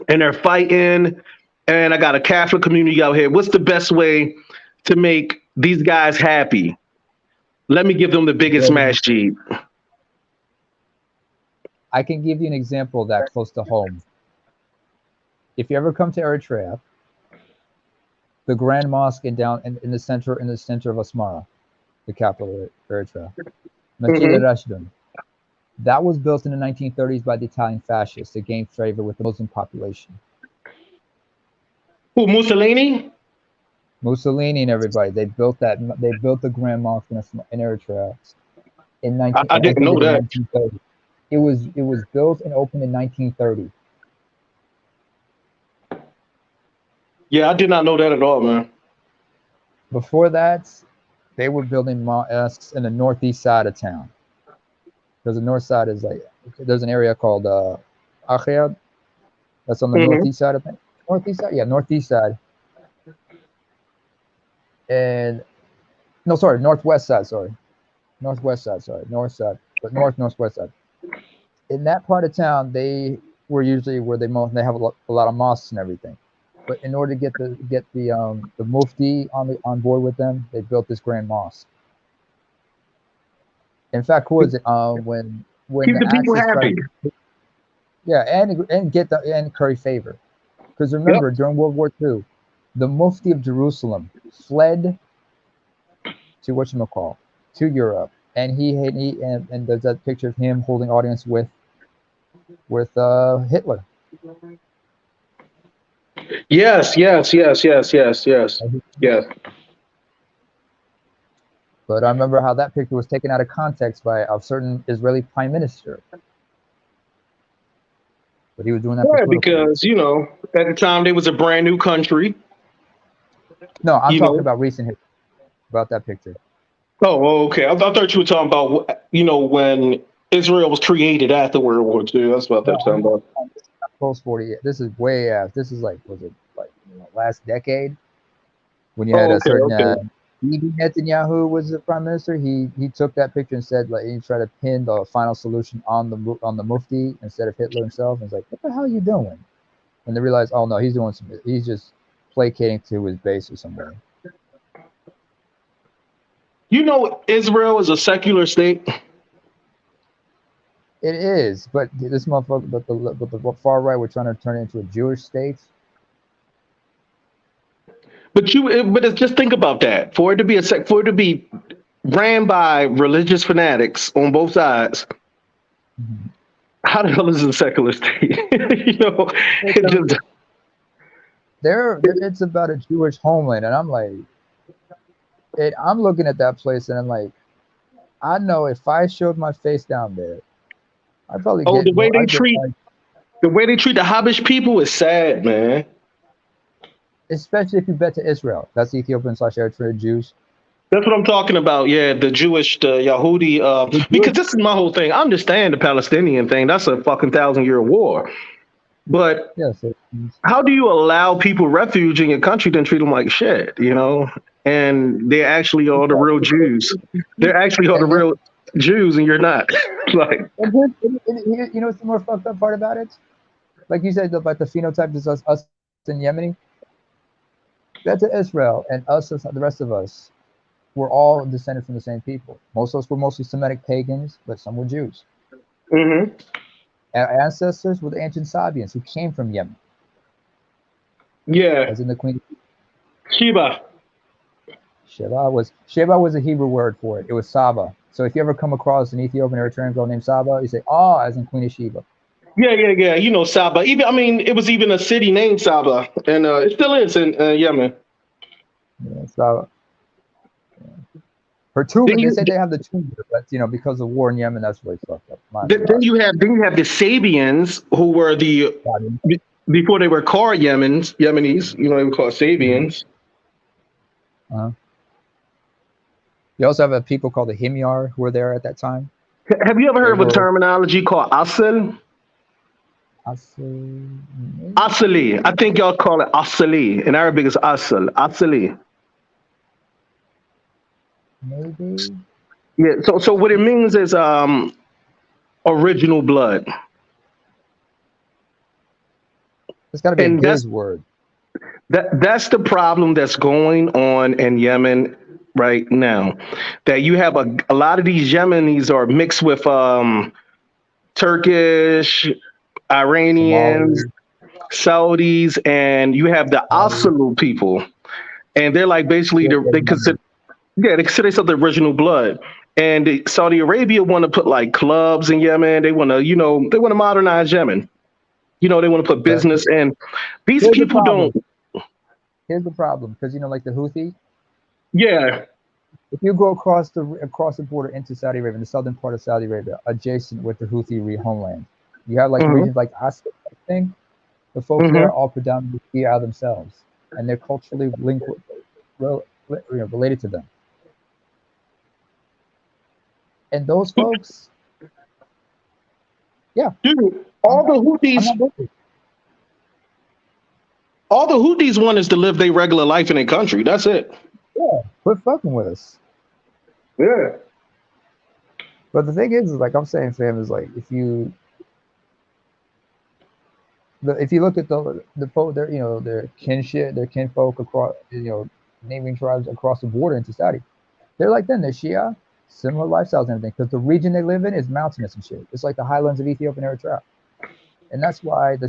and they're fighting, and I got a Catholic community out here. What's the best way to make these guys happy? Let me give them the biggest masjid. I can give you an example of that close to home. If you ever come to Eritrea, the Grand Mosque in the center of Asmara, the capital of Eritrea, Masjid al-Rashdun, that was built in the 1930s by the Italian fascists to gain favor with the Muslim population. Who, Mussolini? Mussolini and everybody. They built the Grand Mosque in Eritrea in I didn't know that. 1930. It was built and opened in 1930. Yeah, I did not know that at all, man. Before that, they were building mosques in the northeast side of town. Because the north side is there's an area called Akhyad. That's on the northeast side of things. Northeast side? Yeah, northeast side. And northwest side, northwest side, north side, but northwest side. In that part of town, they were usually where they have a lot of mosques and everything. But in order to get the Mufti on board with them, they built this Grand Mosque. In fact, who was it? When keep the people happy. And curry favor. Because remember, during World War II, the Mufti of Jerusalem fled to to Europe, and and there's that picture of him holding audience with Hitler. Yes. But I remember how that picture was taken out of context by a certain Israeli prime minister. But he was doing that. Yeah, because at the time there was a brand new country. No, I'm talking about recent history. About that picture. Oh, okay. I thought you were talking about when Israel was created after World War II. That's what I'm talking about. Post 40 years. This is way after. This is last decade when you had a certain Bibi Netanyahu was the prime minister. He took that picture and said he tried to pin the final solution on the Mufti instead of Hitler himself. And it's like, what the hell are you doing? And they realized, oh no, he's just placating to his base or somewhere. Israel is a secular state. It is, but this motherfucker, but the far right, we're trying to turn it into a Jewish state. But just think about that. For it to be ran by religious fanatics on both sides, how the hell is it a secular state? It's about a Jewish homeland, and I'm like, I'm looking at that place, and I'm like, I know if I showed my face down there, I'd probably get. The way they treat the Habish people is sad, man. Especially if you bet to Israel. That's the Ethiopian/Eritrean Jews. That's what I'm talking about. Yeah, the Jewish, the Yahudi. Because this is my whole thing. I understand the Palestinian thing. That's a fucking 1,000-year war. But how do you allow people refuge in your country then treat them like shit, And they actually are the real Jews. They're actually are the real Jews, and you're not. What's the more fucked up part about it? Like you said about the phenotype is us in Yemeni. That's Israel, and us, the rest of us, we're all descended from the same people. Most of us were mostly Semitic pagans, but some were Jews. Mm-hmm. Our ancestors were the ancient Sabians who came from Yemen. Yeah. As in the Queen. Sheba. Sheba was a Hebrew word for it. It was Saba. So if you ever come across an Ethiopian or Eritrean girl named Saba, you say, "Oh," as in Queen of Sheba. Yeah. You know Saba. It was even a city named Saba, and it still is in Yemen. Yeah, Saba. Her tomb. They said they have the tomb, but because of war in Yemen, that's really fucked up. Then you have the Sabians, who were before they were called Yemenis. They were called Sabians. Uh-huh. You also have people called the Himyar who were there at that time. Have you ever heard of a terminology called Asal? Asali. I think y'all call it Asali. In Arabic, it's Asal. Asali. Maybe. Yeah. So what it means is original blood. It's got to be a Giz word. That's the problem that's going on in Yemen right now. That you have a lot of these Yemenis are mixed with Turkish, Iranians, Saudis, and you have the Asalu people, and they're like basically they consider themselves the original blood. And Saudi Arabia want to put like clubs in Yemen. They want to modernize Yemen. They want to put business in. These people don't. Here's the problem, because like the Houthi. Yeah. If you go across the border into Saudi Arabia, the southern part of Saudi Arabia, adjacent with the Houthi homeland, you have like regions like Asad thing. The folks there are all predominantly Shia themselves, and they're culturally linked, related to them. And those folks, dude, all the Houthis want is to live their regular life in their country. That's it. Yeah, quit fucking with us. Yeah. But the thing is like I'm saying, fam, is like if you look at their kinship, their kinfolk across, neighboring tribes across the border into Saudi, they're like them. They're Shia, similar lifestyles and everything, because the region they live in is mountainous and shit. It's like the highlands of Ethiopia and Eritrea, and that's why the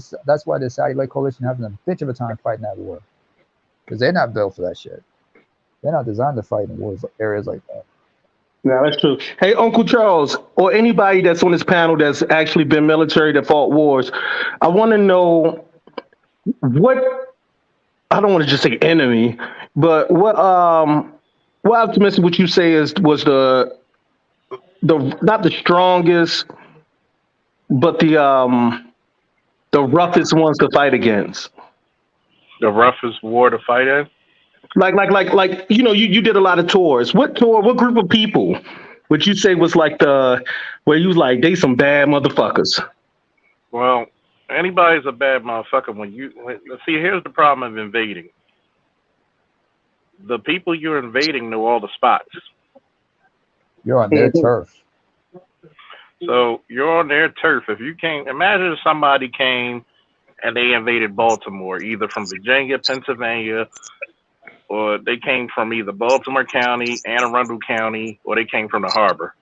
Saudi-led coalition having a bitch of a time fighting that war, because they're not built for that shit. They're not designed to fight in wars areas like that. Yeah, that's true. Hey, Uncle Charles, or anybody that's on this panel that's actually been military that fought wars, I want to know what, I don't want to just say enemy, but what optimism would you say was the not the strongest, but the roughest ones to fight against? The roughest war to fight in? Like you did a lot of tours. What group of people would you say was like where you was like, they some bad motherfuckers? Well, anybody's a bad motherfucker see, here's the problem of invading. The people you're invading know all the spots. You're on their turf. So you're on their turf. If you came, imagine if somebody came and they invaded Baltimore, either from Virginia, Pennsylvania, or they came from either Baltimore County, Anne Arundel County, or they came from the harbor.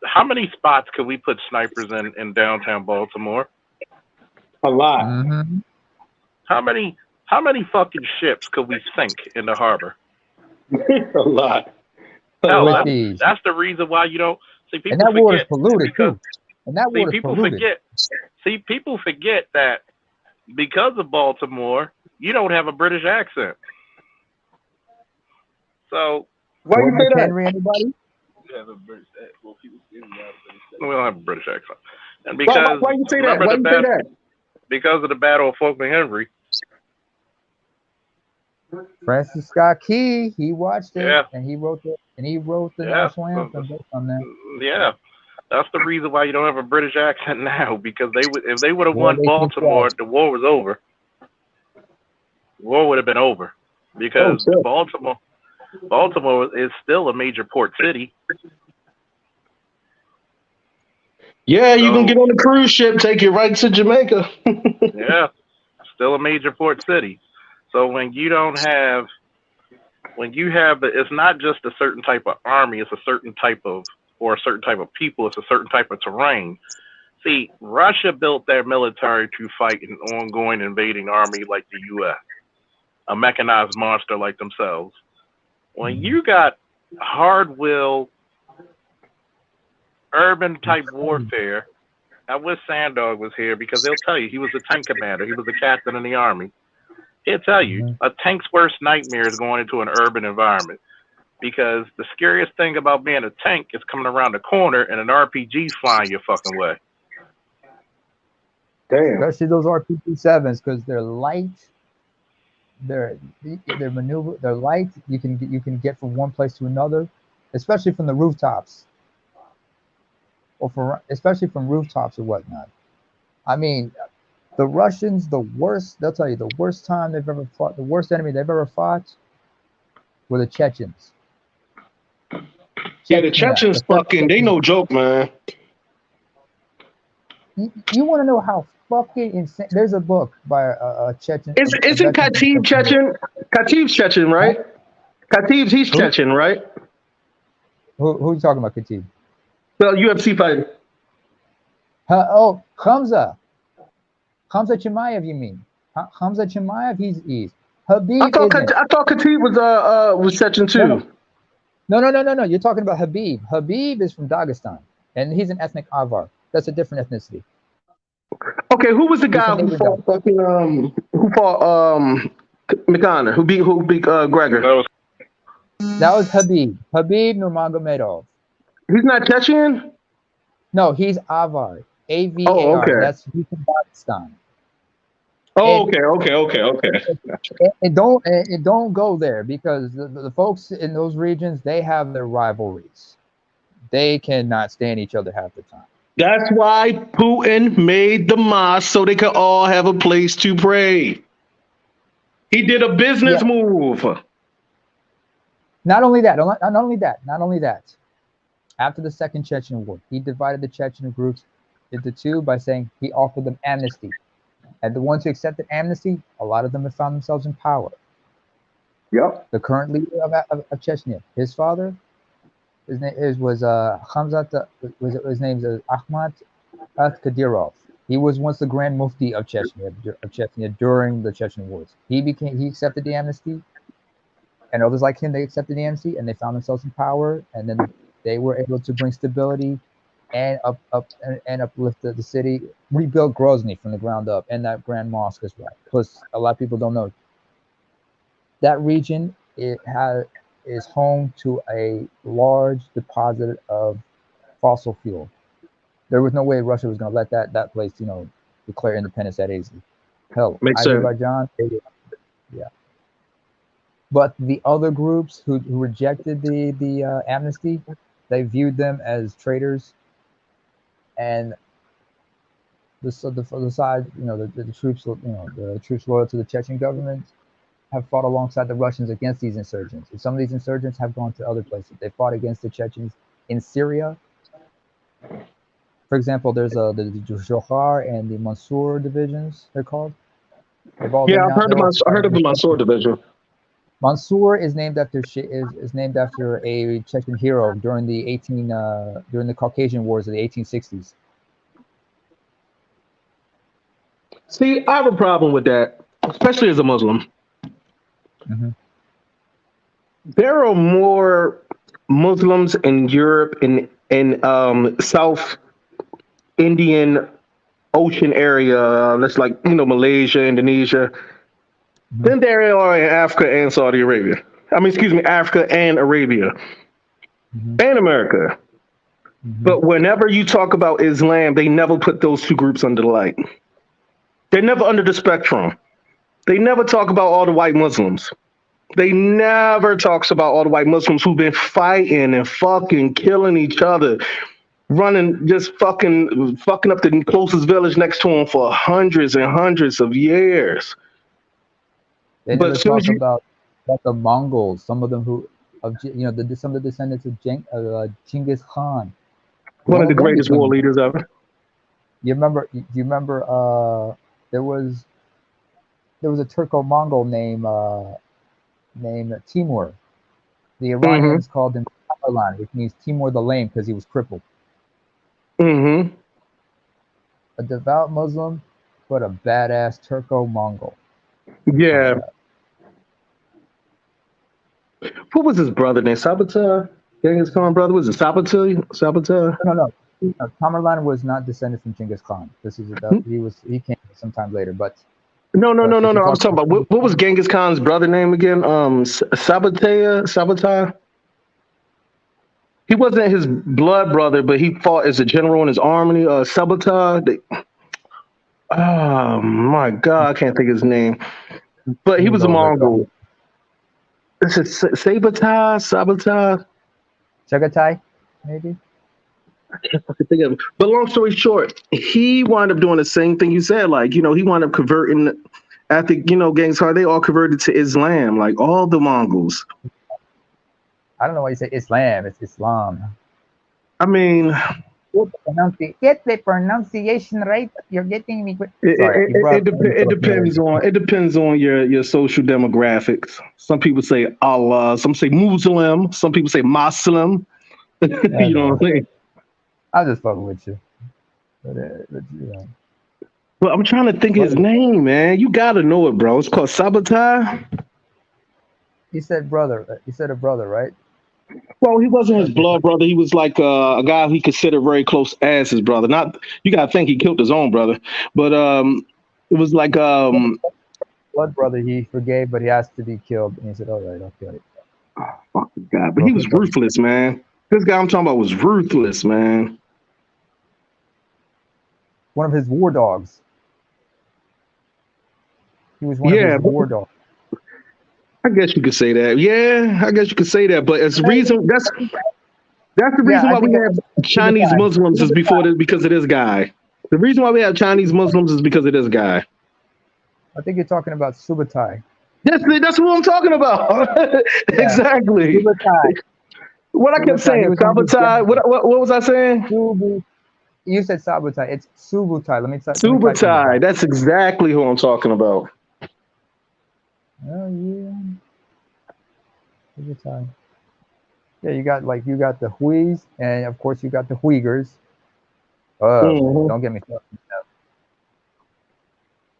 How many spots could we put snipers in downtown Baltimore? A lot. Mm-hmm. How many fucking ships could we sink in the harbor? A lot. No, that's the reason why you don't see people. And that forget water's polluted too. And that water's polluted. People forget that because of Baltimore, you don't have a British accent. So why you say that? Henry, anybody? You have a British accent. Well, people say you have a British accent. We don't have a British accent. And because why you say that? Why you say that? Because of the Battle of Fort McHenry. Francis Scott Key, he watched it, Yeah. and he wrote the national anthem based on that. Yeah, that's the reason why you don't have a British accent now. Because if they would have won Baltimore, the war was over. The war would have been over because Baltimore is still a major port city. Yeah, you can get on a cruise ship, take you right to Jamaica. Yeah, still a major port city. So when you have it's not just a certain type of army, it's a certain type of people, it's a certain type of terrain. See, Russia built their military to fight an ongoing invading army like the U.S. a mechanized monster like themselves. When you got hard will urban type warfare, I wish Sandog was here because they'll tell you he was a tank commander. He was a captain in the army. He'll tell you a tank's worst nightmare is going into an urban environment, because the scariest thing about being a tank is coming around the corner and an RPG flying your fucking way. Damn. Especially those RPG-7s, because they're light. They're maneuver. They're light. You can get from one place to another, especially from the rooftops, especially from rooftops or whatnot. I mean, the Russians, the worst. They'll tell you the worst time they've ever fought. The worst enemy they've ever fought were the Chechens. Yeah, the Chechens fucking, they no joke, man. You want to know how fucking insane? There's a book by a Chechen. Isn't Khatib Chechen? Khatib's Chechen, right? Khatib's, he's Chechen, right? Who are you talking about, Khatib? Well, UFC fighter. Oh, Hamza Chimaev, you mean? Hamza Chimaev, he's Habib. I thought Khatib was Chechen too. No. You're talking about Habib. Habib is from Dagestan, and he's an ethnic Avar. That's a different ethnicity. Okay, who was the guy who fought McConnor? Who beat Gregor? That was Habib Nurmagomedov. He's not Chechen? No, he's Avar. AVAR. Oh, okay. That's he's from Dagestan. Oh, okay. It don't go there, because the folks in those regions, they have their rivalries. They cannot stand each other half the time. That's why Putin made the mosque, so they could all have a place to pray. He did a business move. Not only that. After the Second Chechen War, he divided the Chechen groups into two by saying he offered them amnesty. And the ones who accepted amnesty, a lot of them have found themselves in power. Yep. The current leader of Chechnya, his father, his name was Hamzat. His name is Ahmad Kadyrov. He was once the Grand Mufti of Chechnya during the Chechen Wars. He accepted the amnesty, and others like him, they accepted the amnesty, and they found themselves in power, and then they were able to bring stability and uplift the city, rebuild Grozny from the ground up, and that Grand Mosque as well. Plus, a lot of people don't know that region is home to a large deposit of fossil fuel. There was no way Russia was going to let that place, declare independence that easily. Hell, Azerbaijan, yeah. But the other groups who rejected the amnesty, they viewed them as traitors, and the side, the troops, the troops loyal to the Chechen government have fought alongside the Russians against these insurgents. And some of these insurgents have gone to other places. They fought against the Chechens in Syria. For example, there's the Johar and the Mansour divisions, they're called. I've heard of the Mansour division. Mansour is named after a Chechen hero during the Caucasian Wars of the 1860s. See, I have a problem with that, especially as a Muslim. Mm-hmm. There are more Muslims in Europe and South Indian Ocean area, that's like Malaysia, Indonesia, than there are in Africa and Saudi Arabia. Africa and Arabia and America. But whenever you talk about Islam, they never put those two groups under the light. They're never under the spectrum. They never talk about all the white Muslims. They never talks about all the white Muslims who've been fighting and fucking killing each other, running, just fucking up the closest village next to them for hundreds and hundreds of years. They never talk about the Mongols, some of them some of the descendants of Genghis Khan. One of the greatest war leaders ever. You remember there was a Turco-Mongol named Timur. The Iranians called him Tamerlan, which means Timur the Lame, because he was crippled. A devout Muslim, but a badass Turco-Mongol. Yeah. What was his brother name? Saboteur? Genghis Khan brother? Was it Saboteur? Saboteur? No. Tamerlan was not descended from Genghis Khan. He came sometime later, but No. I'm talking about what was Genghis Khan's brother name again? Saboteur? He wasn't his blood brother, but he fought as a general in his army. Saboteur. Oh my God, I can't think of his name. But he was a Mongol. Is it Saboteur? Chagatai, maybe. I can't fucking think of it. But long story short, he wound up doing the same thing you said. Like, he wound up converting after, Genghis Khan, they all converted to Islam, like all the Mongols. I don't know why you say Islam. It's Islam. I mean, get the pronunciation right. You're getting me. It depends on your social demographics. Some people say Allah, some say Muslim, some people say Muslim. You know what I'm saying? I'll just fuck with you. But I'm trying to think of his name, man. You gotta know it, bro. It's called Saboteur. He said brother. He said a brother, right? Well, he wasn't his blood brother. He was like a guy he considered very close as his brother. Not, you gotta think he killed his own brother, but it was like blood brother. He forgave, but he has to be killed. And he said, "All right, I'll kill it." Oh, fuck the guy, but he was ruthless, man. This guy I'm talking about was ruthless, man. One of his war dogs. He was one of his war dogs. I guess you could say that. Yeah, I guess you could say that. But it's reason that's the reason why we have Chinese Muslims is because of this guy. The reason why we have Chinese Muslims is because of this guy. I think you're talking about Subutai. That's what I'm talking about. Exactly. Subutai. What I kept saying, Sabotage. What was I saying? You said Sabotage. It's Subutai. Let me tell you. Subutai. That's exactly who I'm talking about. Oh yeah. Subutai. Yeah, you got the Huis, and of course you got the Uyghurs. Don't get me started.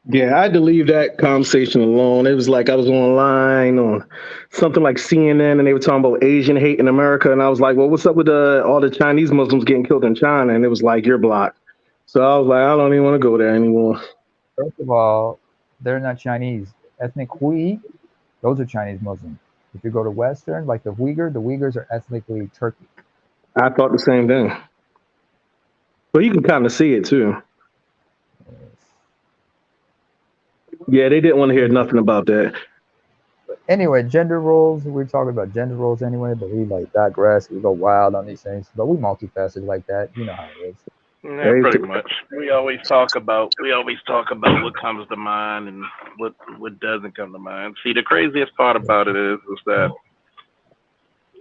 Yeah, I had to leave that conversation alone. It was like I was online on something like CNN, and they were talking about Asian hate in America, and I was like, well, what's up with all the Chinese Muslims getting killed in China? And it was like, you're blocked. So I was like, I don't even want to go there anymore. First of all, they're not Chinese. Ethnic Hui, those are Chinese Muslims. If you go to Western, like the Uyghurs are ethnically Turkic. I thought the same thing. But you can kind of see it too. Yeah, they didn't want to hear nothing about that. Anyway, gender roles. We're talking about gender roles anyway, but we digress. We go wild on these things, but we multifaceted like that. You know how it is. Yeah, pretty much. We always talk about what comes to mind and what doesn't come to mind. See, the craziest part about it is that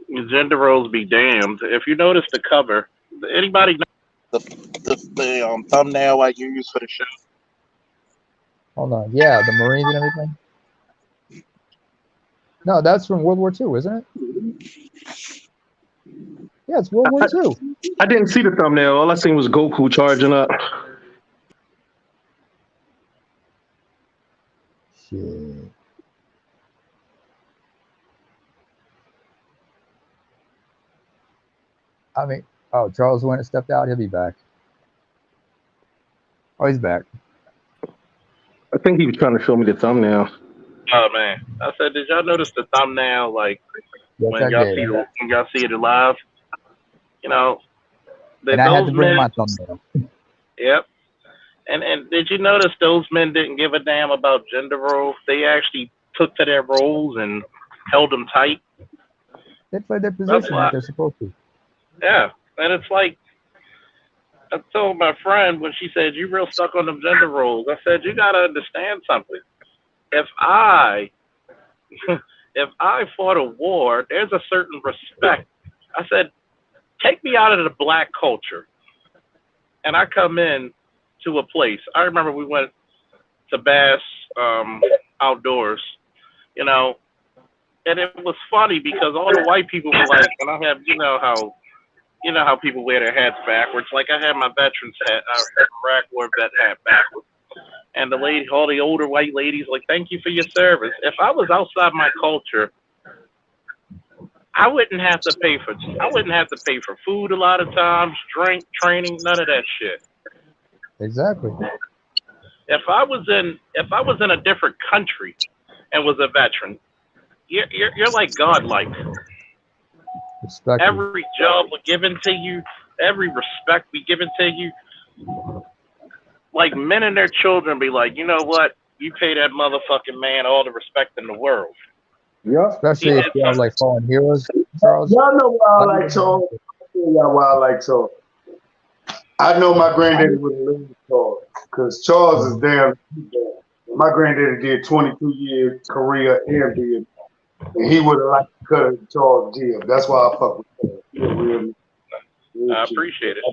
gender roles be damned. If you notice the cover, anybody know the thumbnail I use for the show? Hold on. Yeah, the Marines and everything. No, that's from World War II, isn't it? Yeah, it's World War II. I didn't see the thumbnail. All I seen was Goku charging up. Shit. I mean, Charles went and stepped out. He'll be back. Oh, he's back. I think he was trying to show me the thumbnail. Oh man, I said, did y'all notice the thumbnail? Like when y'all see it live, you know, and I had to bring my thumbnail. Yep. And did you notice those men didn't give a damn about gender roles? They actually took to their roles and held them tight. They played their position like they're supposed to. Yeah, and it's like, I told my friend when she said, you real stuck on them gender roles. I said, you got to understand something. If I fought a war, there's a certain respect. I said, take me out of the black culture. And I come in to a place. I remember we went to Bass outdoors, you know, and it was funny because all the white people were like, and I have, you know how people wear their hats backwards. Like I had my veteran's hat, Iraq War vet hat backwards. And all the older white ladies, like, thank you for your service. If I was outside my culture, I wouldn't have to pay for food a lot of times, drink, training, none of that shit. Exactly. If I was in a different country and was a veteran, you're like godlike. Respect. Every job was given to you, every respect be given to you. Like men and their children be like, you know what? You pay that motherfucking man all the respect in the world. Yep. Especially if you have like fallen heroes, Charles. Y'all know why I like Charles. I'll tell y'all why I like Charles. I know my granddaddy would have lived Charles because Charles is damn. My granddaddy did 22 years career and did, and he would have liked to cut it Charles deal. That's why I fuck with Charles. He a real I appreciate it.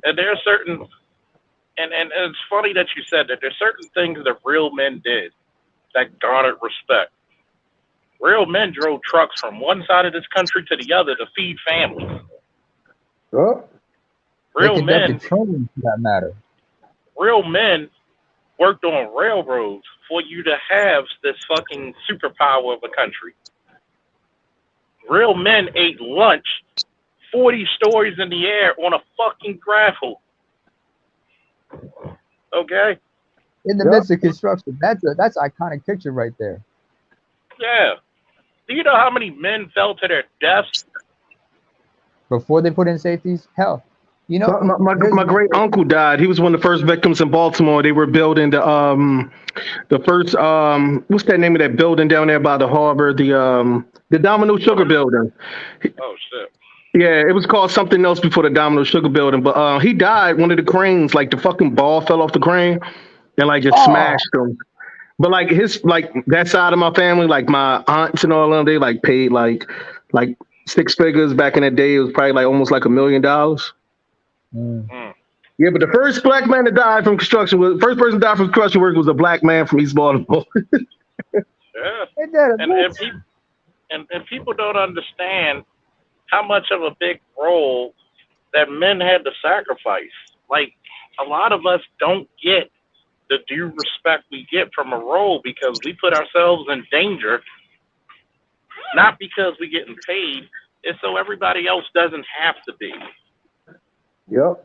And there are certain, and it's funny that you said that. There's certain things that real men did that garnered respect. Real men drove trucks from one side of this country to the other to feed families. Huh? Real men, for that matter. Real men worked on railroads for you to have this fucking superpower of a country. Real men ate lunch 40 stories in the air on a fucking gravel. Okay? In the midst of construction. That's iconic picture right there. Yeah. Do you know how many men fell to their deaths before they put in safeties? Hell, you know, my great uncle died. He was one of the first victims in Baltimore. They were building the first what's that name of that building down there by the harbor? The Domino Sugar Building. Oh shit. Yeah, it was called something else before the Domino Sugar Building, but he died. One of the cranes, like the fucking ball fell off the crane and like just smashed him. But like that side of my family, like my aunts and all of them, they like paid like 6 figures back in the day. It was probably like almost like $1 million. Yeah, but the first black man that died from construction first person that died from construction work was a black man from East Baltimore. Yeah, and people don't understand how much of a big role that men had to sacrifice. Like a lot of us don't get the due respect we get from a role because we put ourselves in danger, not because we're getting paid. It's so everybody else doesn't have to be. Yep.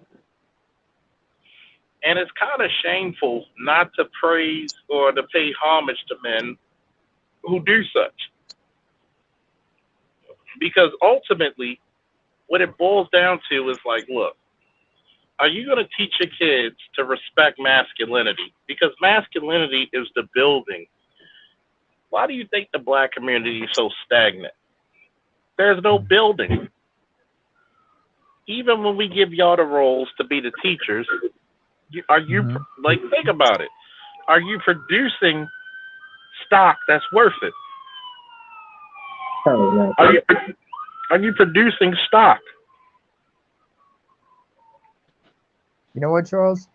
And it's kind of shameful not to praise or to pay homage to men who do such. Because ultimately, what it boils down to is like, look, are you going to teach your kids to respect masculinity? Because masculinity is the building. Why do you think the black community is so stagnant? There's no building. Even when we give y'all the roles to be the teachers, are you, like, think about it. Are you producing stock that's worth it? Are you producing stock? You know what, Charles?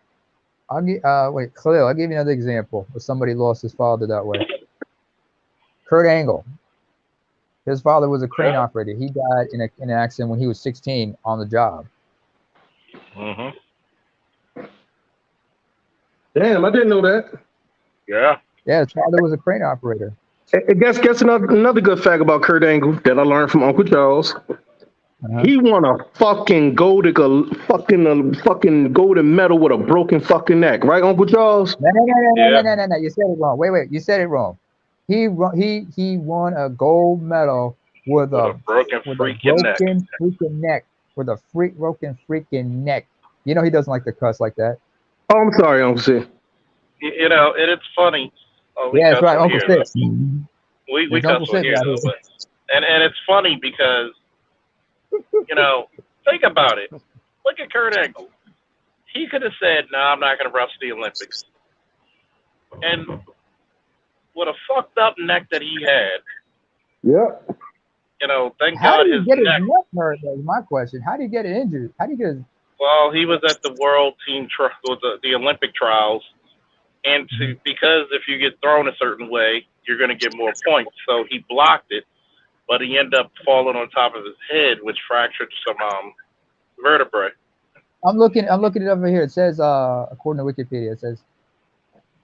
Khalil, I'll give you another example of somebody lost his father that way. Kurt Angle. His father was a crane operator. He died in an accident when he was 16 on the job. Damn, I didn't know that. Yeah. Yeah, his father was a crane operator. Guess another good fact about Kurt Angle that I learned from Uncle Charles. He won a fucking golden medal with a broken fucking neck, right, Uncle Charles? No. You said it wrong. Wait. You said it wrong. He won a gold medal with a broken freaking neck. With a broken freaking neck. You know he doesn't like to cuss like that. Oh, I'm sorry, Uncle C. You know, and it's funny. Yeah, that's right, Uncle Sid. We cuss on here, though, and it's funny because, you know, think about it. Look at Kurt Angle. He could have said, "No, I'm not going to wrestle the Olympics," and with a fucked up neck that he had. Yep. You know, thank How God did he get his neck neck hurt? Is my question. How did he get it injured? How did he get his... Well, he was at the World Team the Olympic trials, and because if you get thrown a certain way, you're going to get more points. So he blocked it, but he ended up falling on top of his head, which fractured some vertebrae. I'm looking it over here. It says, according to Wikipedia, it says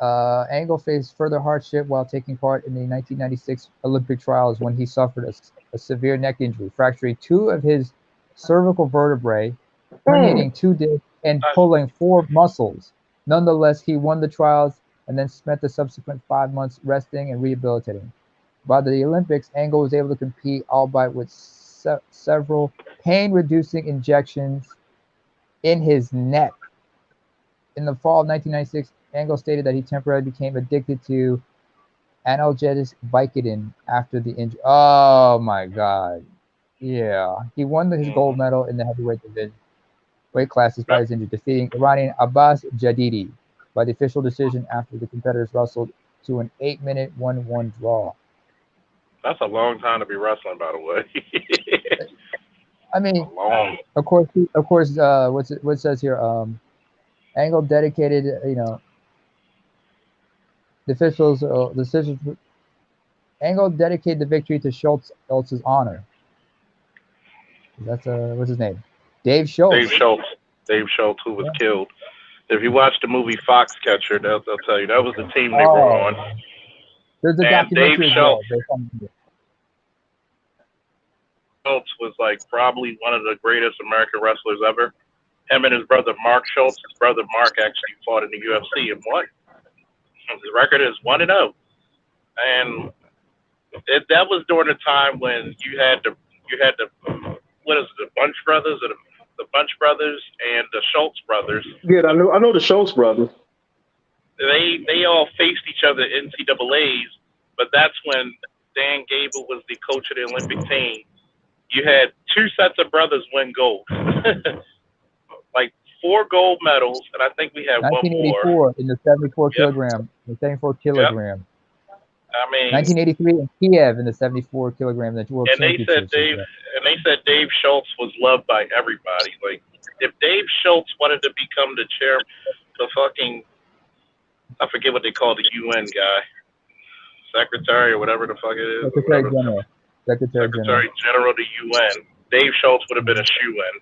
Angle faced further hardship while taking part in the 1996 Olympic trials when he suffered a severe neck injury, fracturing 2 of his cervical vertebrae, herniating 2 discs, and pulling 4 muscles. Nonetheless, he won the trials and then spent the subsequent 5 months resting and rehabilitating. By the Olympics, Angle was able to compete, albeit with several pain-reducing injections in his neck. In the fall of 1996, Angle stated that he temporarily became addicted to analgesic Vicodin after the injury. Oh my God. Yeah. He won his gold medal in the heavyweight division weight class despite his injury, defeating Iranian Abbas Jadidi by the official decision after the competitors wrestled to an 8-minute 1-1 draw. That's a long time to be wrestling, by the way. I mean, of course, what it says here, Angle dedicated, the officials, Angle dedicated the victory to Schultz's honor. That's what's his name? Dave Schultz. Dave Schultz, who was killed. If you watch the movie Foxcatcher, they'll tell you that was the team they were on. There's a documentary as well. Schultz was like probably one of the greatest American wrestlers ever. Him and his brother Mark Schultz. His brother Mark actually fought in the UFC and won. His record is 1-0, and that was during the time when you had the what is it, the Bunch Brothers or the Bunch Brothers and the Schultz brothers. Yeah, I know the Schultz brothers. They all faced each other in NCAAs, but that's when Dan Gable was the coach of the Olympic team. You had 2 sets of brothers win gold. Like 4 gold medals, and I think we had 1984 in the 74 kilogram. The 74 kilogram. I mean, 1983 in Kiev in the 74 kilogram. The World Championships. They said Dave Schultz was loved by everybody. Like, if Dave Schultz wanted to become the chair, the fucking, I forget what they call the UN guy, secretary or whatever the fuck it is. Secretary General of the UN. Dave Schultz would have been a shoe-in.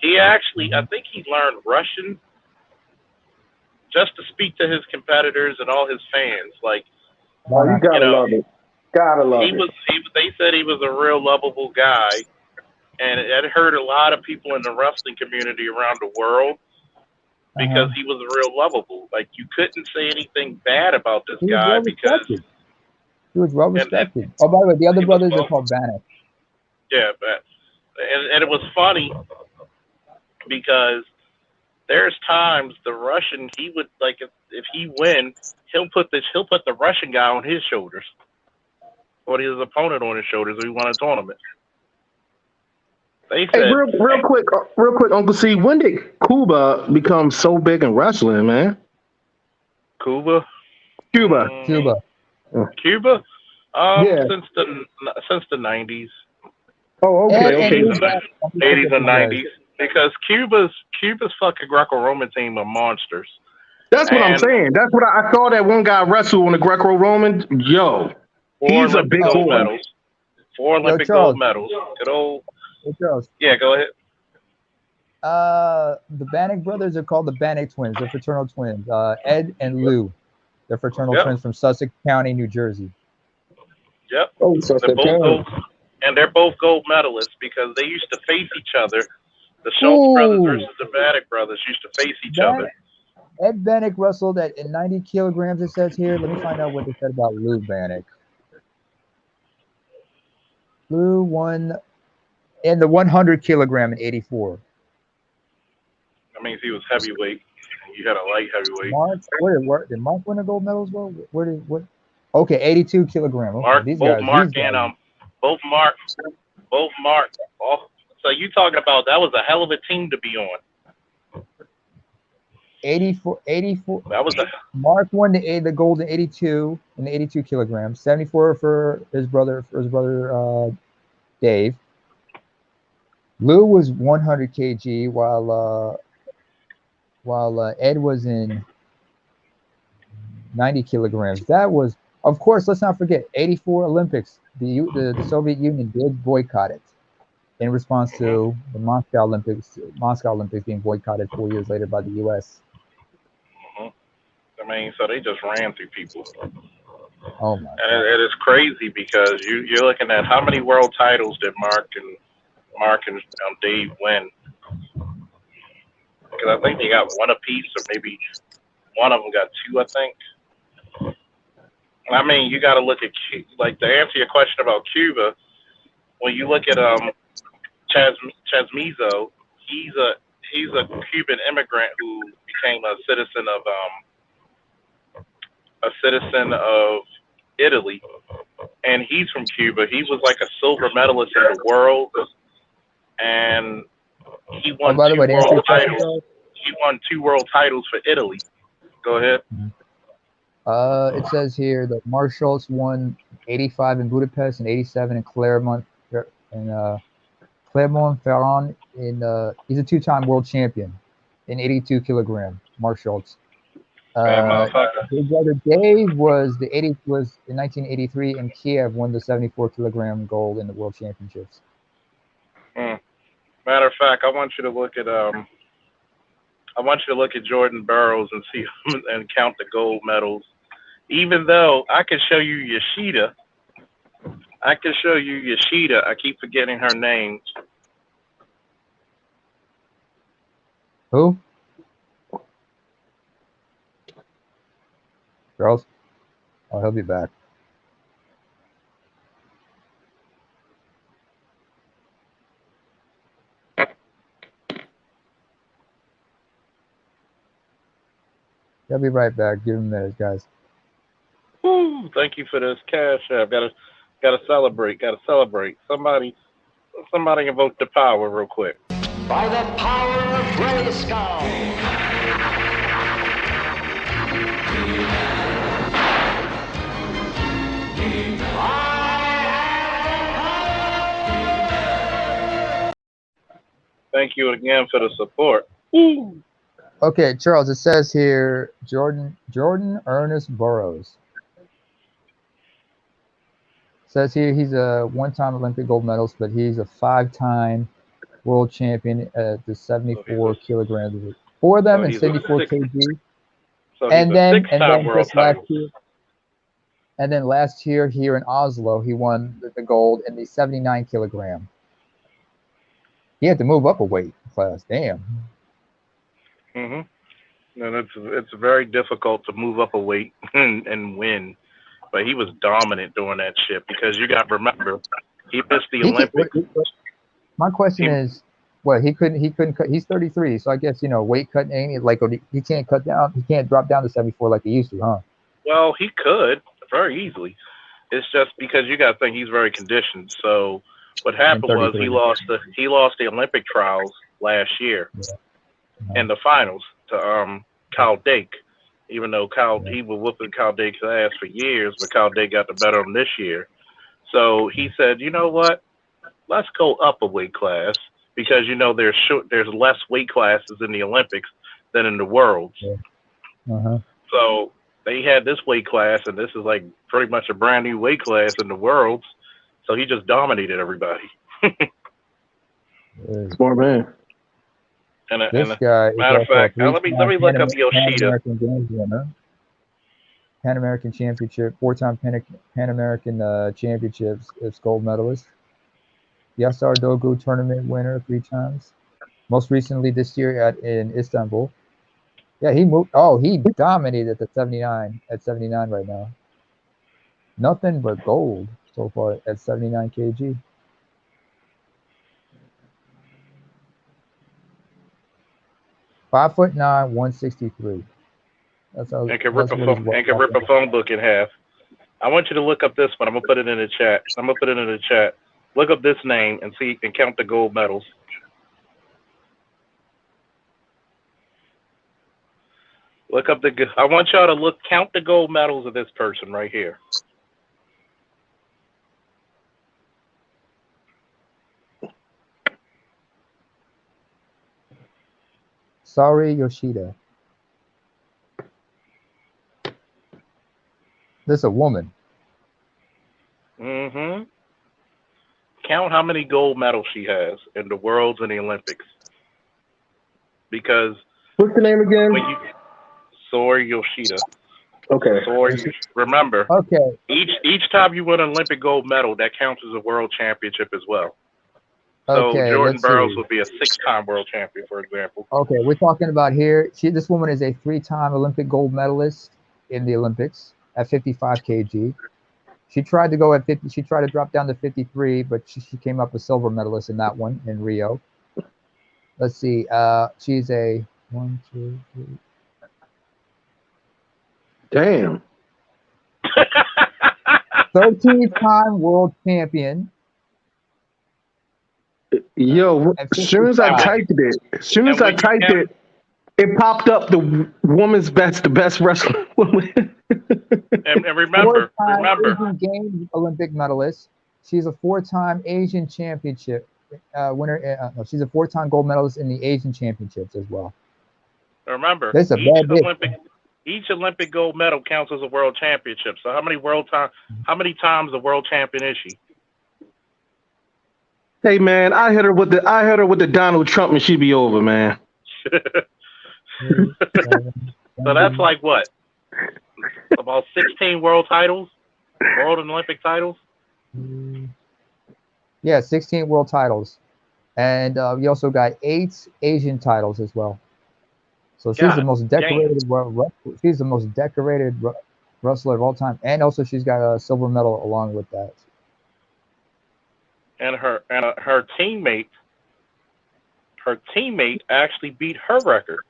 He actually, I think he learned Russian just to speak to his competitors and all his fans. Like, you gotta love it. Gotta love it. They said he was a real lovable guy, and it hurt a lot of people in the wrestling community around the world because he was real lovable. Like, you couldn't say anything bad about this guy because he was well respected. Oh, by the way, the other brothers are called Bannock. Yeah, and it was funny because there's times the Russian, he would, like, if he win, he'll put the Russian guy on his shoulders or his opponent on his shoulders if he won a tournament. They said, hey, real quick, Uncle C, when did Cuba become so big in wrestling, man? Cuba. Yeah. Since the 90s. Oh, okay. 80s and 90s. Because Cuba's fucking Greco-Roman team are monsters. That's what I'm saying. That's what I saw that one guy wrestle on the Greco-Roman. Yo, he's a big boy. 4 Olympic gold medals. Good old. Yeah, go ahead. The Bannock brothers are called the Bannock twins. They're fraternal twins. Ed and Lou. They're fraternal twins from Sussex County, New Jersey. Yep. Oh, they're both gold medalists because they used to face each other. The Schultz brothers versus the Bannock brothers used to face each other. Ed Bannock wrestled at 90 kilograms, it says here. Let me find out what they said about Lou Bannock. Lou won in the 100 kilogram in 84. That means he was heavyweight. You had a light heavyweight. Did Mark win a gold medal as well? Okay, 82 kilogram. Okay, both Mark. Oh, so you talking about that was a hell of a team to be on. 84. That was Mark won the gold in 82 in the 82 kilograms. 74 for his brother Dave. Lou was 100 kg while Ed was in 90 kilograms. That was, of course, let's not forget 84 Olympics. The Soviet Union did boycott it in response to the Moscow Olympics being boycotted 4 years later by the U.S. The I mean, so they just ran through people. Oh my And God. it is crazy because you're looking at how many world titles did Mark and Dave win? Because I think they got one apiece, or maybe one of them got two, I think. I mean, you got to look at, like, to answer your question about Cuba, when you look at Chasmizo, he's a Cuban immigrant who became a citizen of Italy, and he's from Cuba. He was like a silver medalist in the world, and he won By the way, two to answer your world question, titles. He won 2 world titles for Italy. Go ahead. it says here that Mark Schultz won 85 in Budapest and 87 in Clermont-Ferrand. He's a 2-time world champion in 82 kilogram. Mark Schultz. His brother Dave was in 1983 in Kiev, won the 74 kilogram gold in the world championships. Matter of fact, I want you to look at Jordan Burroughs and see and count the gold medals. Even though I could show you Yoshida, I keep forgetting her name. Who? Girls? Oh, he'll be back. He'll be right back. Give him a minute, guys. Woo, thank you for this cash app. Gotta celebrate. Somebody invoke the power real quick. By the power of Grayskull. Thank you again for the support. Woo. Okay, Charles, it says here Jordan Ernest Burroughs. It says here he's a 1-time Olympic gold medalist, but he's a 5-time world champion at the 74 kilograms. 4 of them in 74 kg. And then just last year, and then last year here in Oslo, he won the gold in the 79 kilogram. He had to move up a weight class. Damn. And it's very difficult to move up a weight and win, but he was dominant during that shit because you got to remember he missed the Olympics. My question is, what he couldn't cut. He's 33, so I guess weight cutting ain't like he can't cut down. He can't drop down to 74 like he used to, huh? Well, he could very easily. It's just because you got to think he's very conditioned. So what happened was he lost the Olympic trials last year in the finals to Kyle Dake. Even though he was whooping Kyle Dake's ass for years, but Kyle Dake got the better of him this year. So he said, you know what? Let's go up a weight class because there's less weight classes in the Olympics than in the Worlds. So they had this weight class, and this is like pretty much a brand new weight class in the Worlds. So he just dominated everybody. Smart man. This guy. Matter of fact, let me look up Yoshida. Pan American Championship, 4-time Pan American Championships. It's gold medalist. Yasar Dogu tournament winner 3 times. Most recently this year in Istanbul. Yeah, he moved. Oh, he dominated at 79 right now. Nothing but gold so far at 79 kg. .5'9", 163. That's how. And can rip a phone book in half. I want you to look up this one. I'm gonna put it in the chat. Look up this name and see and count the gold medals. I want y'all to count the gold medals of this person right here. Sorry, Yoshida. This is a woman. Count how many gold medals she has in the Worlds and the Olympics. Because what's the name again? Sori Yoshida. Okay. Remember, Okay. each time you win an Olympic gold medal, that counts as a world championship as well. So Okay, Jordan let's Burroughs see. would be a 6-time world champion, for example. Okay, we're talking about here. This woman is a 3-time Olympic gold medalist in the Olympics at 55 kg. She tried to go at 50. She tried to drop down to 53, but she came up a silver medalist in that one in Rio. Let's see. She's a 1, 2, 3. Damn. 13-time world champion. Yo, as soon as I typed it, it popped up the woman's best, the best wrestling woman. and remember, Asian Games Olympic medalist. She's a 4-time Asian championship winner. No, she's a 4-time gold medalist in the Asian championships as well. Remember, That's a bad bitch. Each Olympic gold medal counts as a world championship. So how many times a world champion is she? Hey man, I hit her with the Donald Trump and she be over, man. So that's like what? About 16 world titles? World and Olympic titles? Yeah, 16 world titles. And you also got 8 Asian titles as well. So she's the most decorated. She's the most decorated wrestler of all time, and also she's got a silver medal along with that. And her teammate actually beat her record.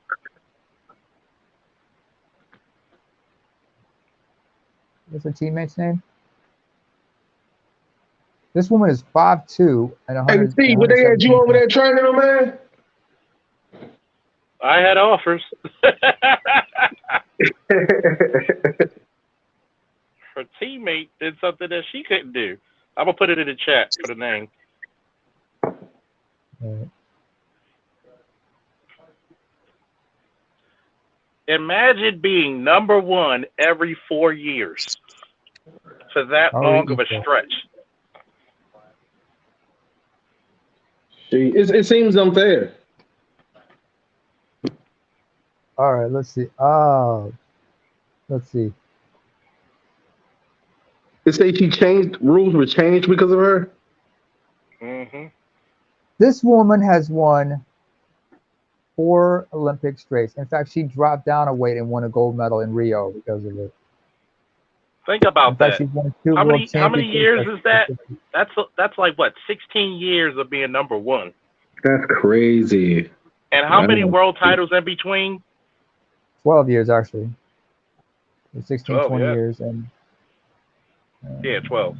What's her teammate's name? This woman is 5'2" and 100. Hey, Steve, what they had you over there training them, man? I had offers. Her teammate did something that she couldn't do. I'm gonna put it in the chat for the name. Right. Imagine being number 1 every 4 years for that long of a stretch. It seems unfair. All right, let's see. Let's see. They say she changed, rules were changed because of her. Mm-hmm. This woman has won 4 Olympic straights. In fact, she dropped down a weight and won a gold medal in Rio because of it. Think about that. She's won 2 how world many years is that? championships. That's like what, 16 years of being number 1. That's crazy. And how many world titles in between? 12 years actually. 16, 12, 20 yeah. years and Yeah, 12.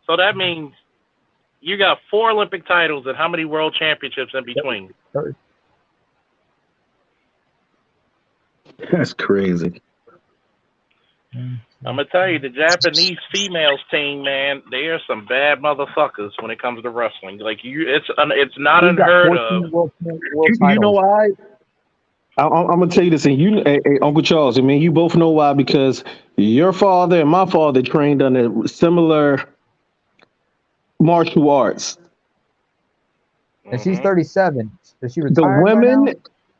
So that means you got 4 Olympic titles and how many world championships in between? 30. That's crazy. I'm gonna tell you, the Japanese females team, man, they are some bad motherfuckers when it comes to wrestling. Like it's not unheard of. You know why? I'm gonna tell you this, and hey, Uncle Charles. I mean, you both know why, because your father and my father trained under similar martial arts. And she's 37. Is she retired? The women, right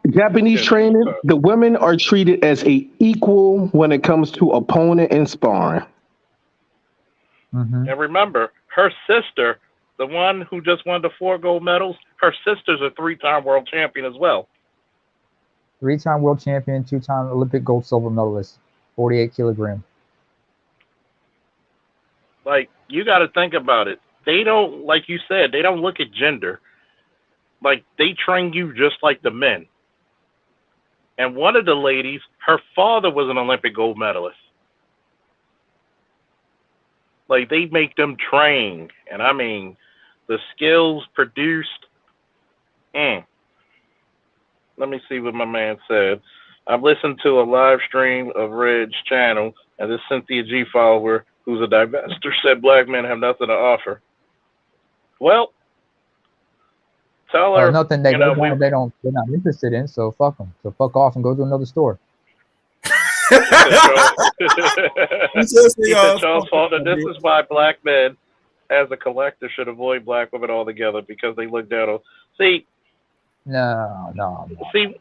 Japanese training, the women are treated as a equal when it comes to opponent and sparring. Mm-hmm. And remember, her sister, the one who just won the 4 gold medals, her sister's a 3-time world champion as well. 3-time world champion, 2-time Olympic gold silver medalist, 48 kilogram. Like, you got to think about it. They don't, like you said, they don't look at gender. Like, they train you just like the men. And one of the ladies, her father was an Olympic gold medalist. Like, they make them train. And I mean, the skills produced. Let me see what my man said. I've listened to a live stream of Red's channel, and this Cynthia G follower, who's a divester, said black men have nothing to offer. Well, tell her. Nothing they're not interested in, so fuck them. So fuck off and go to another store. He said, Charles Faulkner, this is why black men, as a collective, should avoid black women altogether because they look down on. See, No. See,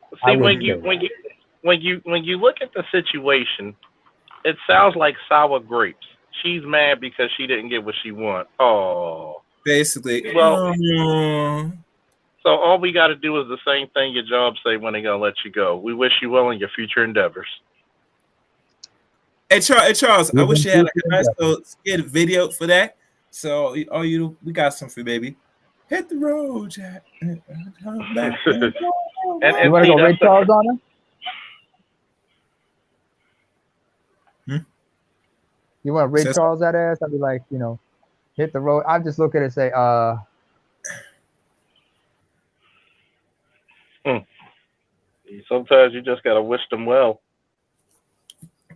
when you look at the situation, it sounds like sour grapes. She's mad because she didn't get what she want. Oh, Basically. well, so all we got to do is the same thing your job say when they gonna let you go. We wish you well in your future endeavors. Hey Charles, I wish you had like a nice little skit video for that. So we got something, baby. Hit the road, Jack. You want to go Ray Charles on him? You want to Ray Charles that ass? I'd be like, hit the road. I'd just look at it and say, Sometimes you just gotta wish them well.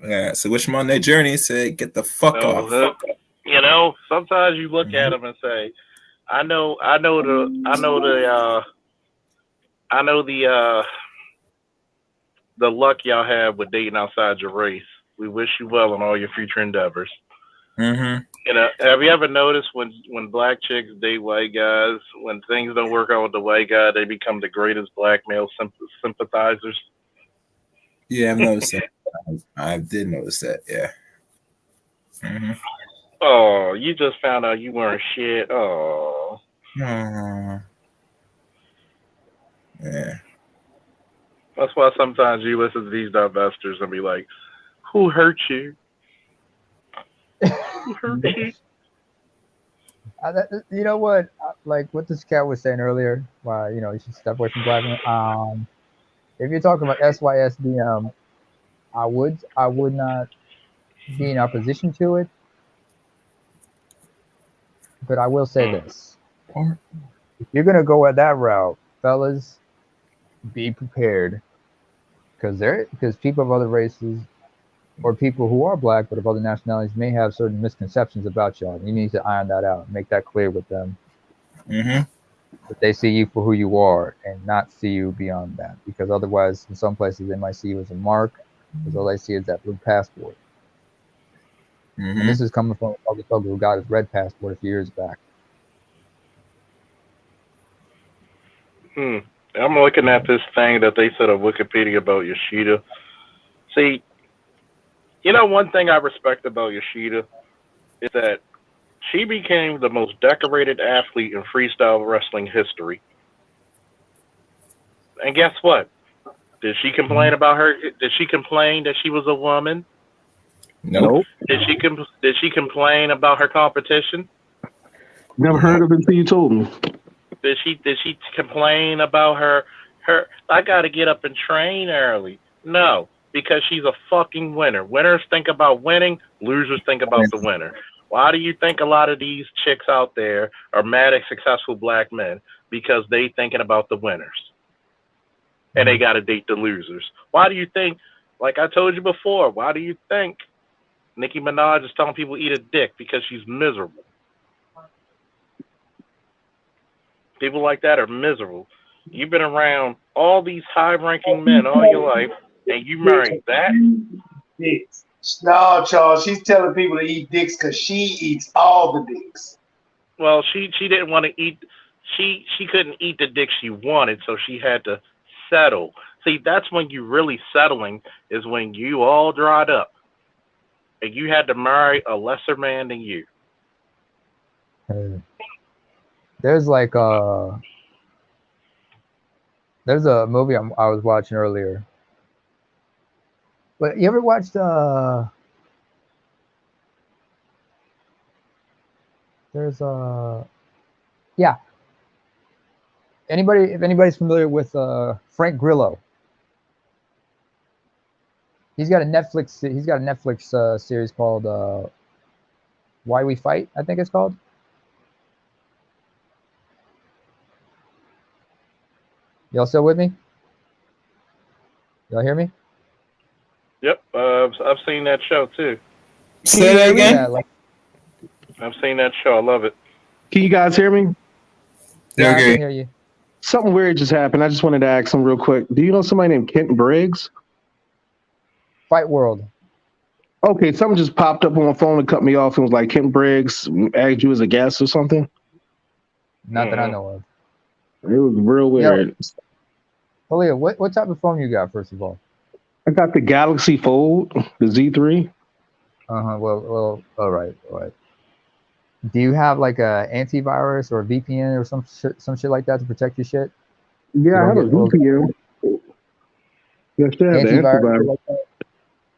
Yeah, so wish them on their journey. Say, get the fuck off. Sometimes you look at them and say, I know the luck y'all have with dating outside your race. We wish you well in all your future endeavors. Mm-hmm. Have you ever noticed when black chicks date white guys, when things don't work out with the white guy, they become the greatest black male sympathizers? Yeah, I've noticed that. I did notice that. Yeah. Mm-hmm. Oh, you just found out you weren't shit. Oh. Yeah. That's why sometimes you listen to these divestors and be like, "Who hurt you? Who hurt you?" You know what? Like what this cat was saying earlier, why you should step away from black men. If you're talking about SYSDM, I would not be in opposition to it, but I will say this: if you're gonna go at that route, fellas, be prepared, because people of other races or people who are black but of other nationalities may have certain misconceptions about y'all. You need to iron that out, make that clear with them. Mm-hmm. That they see you for who you are and not see you beyond that, because otherwise, in some places, they might see you as a mark, because all they see is that blue passport. Mm-hmm. And this is coming from a fellow who got his red passport a few years back. I'm looking at this thing that they said on Wikipedia about Yoshida. See, one thing I respect about Yoshida is that she became the most decorated athlete in freestyle wrestling history. And guess what? Did she complain about her? Did she complain that she was a woman? Nope. Did she complain about her competition? Never heard of it until you told me. Did she complain about her I gotta get up and train early? No, because she's a fucking winner. Winners think about winning, losers think about the winner. Why do you think a lot of these chicks out there are mad at successful black men? Because they thinking about the winners. And they gotta date the losers. Why do you think, like I told you before, why do you think Nicki Minaj is telling people eat a dick? Because she's miserable. People like that are miserable. You've been around all these high-ranking men all your life, and you married that? Dicks. No, Charles, she's telling people to eat dicks because she eats all the dicks. Well, she didn't want to eat. She couldn't eat the dick she wanted, so she had to settle. See, that's when you really settling, is when you all dried up, and you had to marry a lesser man than you. There's there's a movie I was watching earlier. But you ever watched if anybody's familiar with Frank Grillo, he's got a Netflix series called Why We Fight, I think it's called. Y'all still with me? Y'all hear me? Yep, I've seen that show too. Say that again. I've seen that show. I love it. Can you guys hear me? Yeah, Okay. I can hear you. Something weird just happened. I just wanted to ask them real quick. Do you know somebody named Kent Briggs? Fight World. Okay, something just popped up on my phone and cut me off and was like, Kent Briggs asked you as a guest or something? Not that I know of. It was real weird. Yo, Aaliyah, what type of phone you got, first of all? I got the Galaxy Fold, the Z3. Well, all right. Do you have like a antivirus or a VPN or some shit like that to protect your shit? Yeah, I have a VPN. Yes, I have the antivirus. Like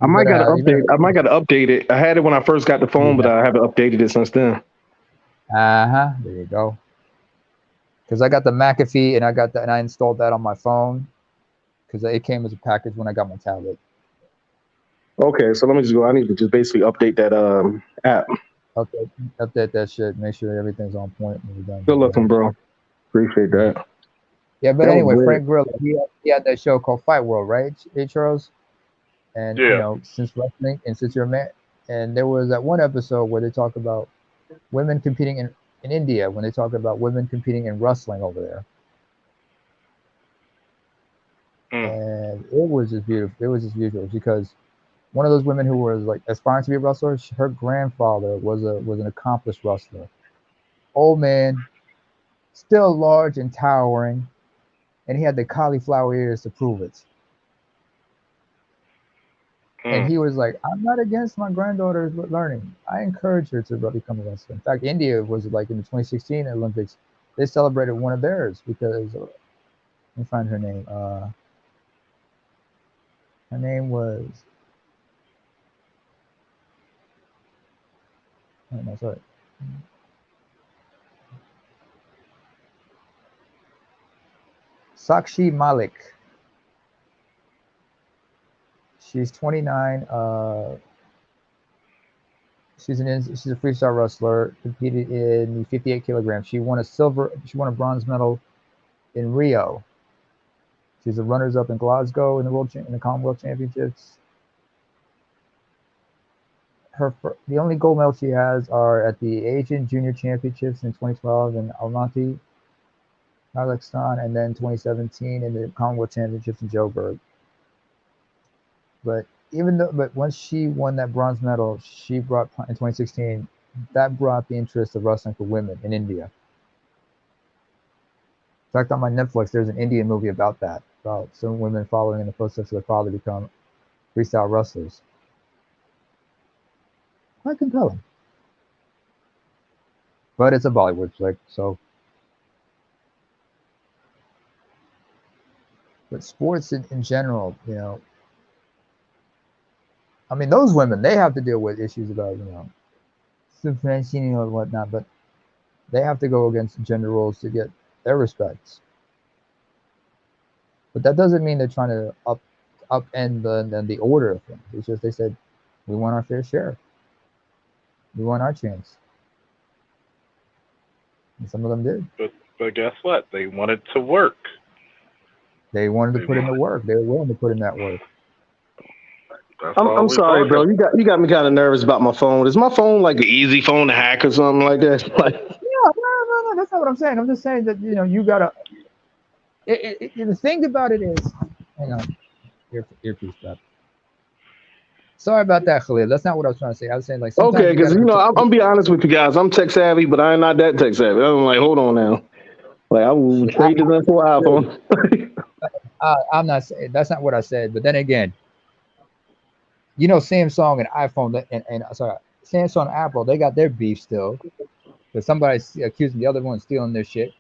I might got to update. I might got to update it. I had it when I first got the phone, but I haven't updated it since then. There you go. Because I got the McAfee and I installed that on my phone because it came as a package when I got my tablet. Okay, so let me just go. I need to just basically update that app. Okay, update that shit. Make sure everything's on point when we're done. Good looking, bro. Appreciate that. Yeah, but anyway, Frank Grillo, he had that show called Fight World, right, Charles? And you know, since wrestling and since you're a man, and there was that one episode where they talk about women competing in India, when they talk about women competing in wrestling over there. And it was just beautiful. It was just beautiful because one of those women who was like aspiring to be a wrestler, her grandfather was an accomplished wrestler. Old man, still large and towering, and he had the cauliflower ears to prove it. And he was like, I'm not against my granddaughter's learning. I encourage her to become a wrestler. In fact, India was like in the 2016 Olympics, they celebrated one of theirs because, let me find her name. Her name was, oh, no, sorry. Sakshi Malik. She's 29. She's a freestyle wrestler. Competed in the 58 kilograms. She won a bronze medal in Rio. She's a runners-up in Glasgow in the Commonwealth Championships. The only gold medals she has are at the Asian Junior Championships in 2012 in Almaty, Kazakhstan, and then 2017 in the Commonwealth Championships in Joburg. But once she won that bronze medal, she brought in 2016. That brought the interest of wrestling for women in India. In fact, on my Netflix, there's an Indian movie about that, about some women following in the footsteps of their father to become freestyle wrestlers. Quite compelling. But it's a Bollywood flick, so. But sports in general, you know, I mean, those women, they have to deal with issues about, you know, supremacy or whatnot, but they have to go against gender roles to get their respects. But that doesn't mean they're trying to upend the order of things. It's just they said, we want our fair share. We want our chance. And some of them did. But guess what? They wanted to work. They wanted to put in the work. They were willing to put in that work. I'm sorry, bro. You got me kind of nervous about my phone. Is my phone like an easy phone to hack or something like that? Like, no. That's not what I'm saying. I'm just saying that, you know, you gotta. The thing about it is, hang on, earpiece up. Sorry about that, Khalil. That's not what I was trying to say. I was saying like. Okay, because you know, I'm be honest with you guys. I'm tech savvy, but I'm not that tech savvy. I'm like, hold on now. Like I will trade this in for an iPhone. I'm not saying that's not what I said. But then again, you know, Samsung and iPhone and Samsung and Apple, they got their beef still. Because somebody's accusing the other one of stealing their shit.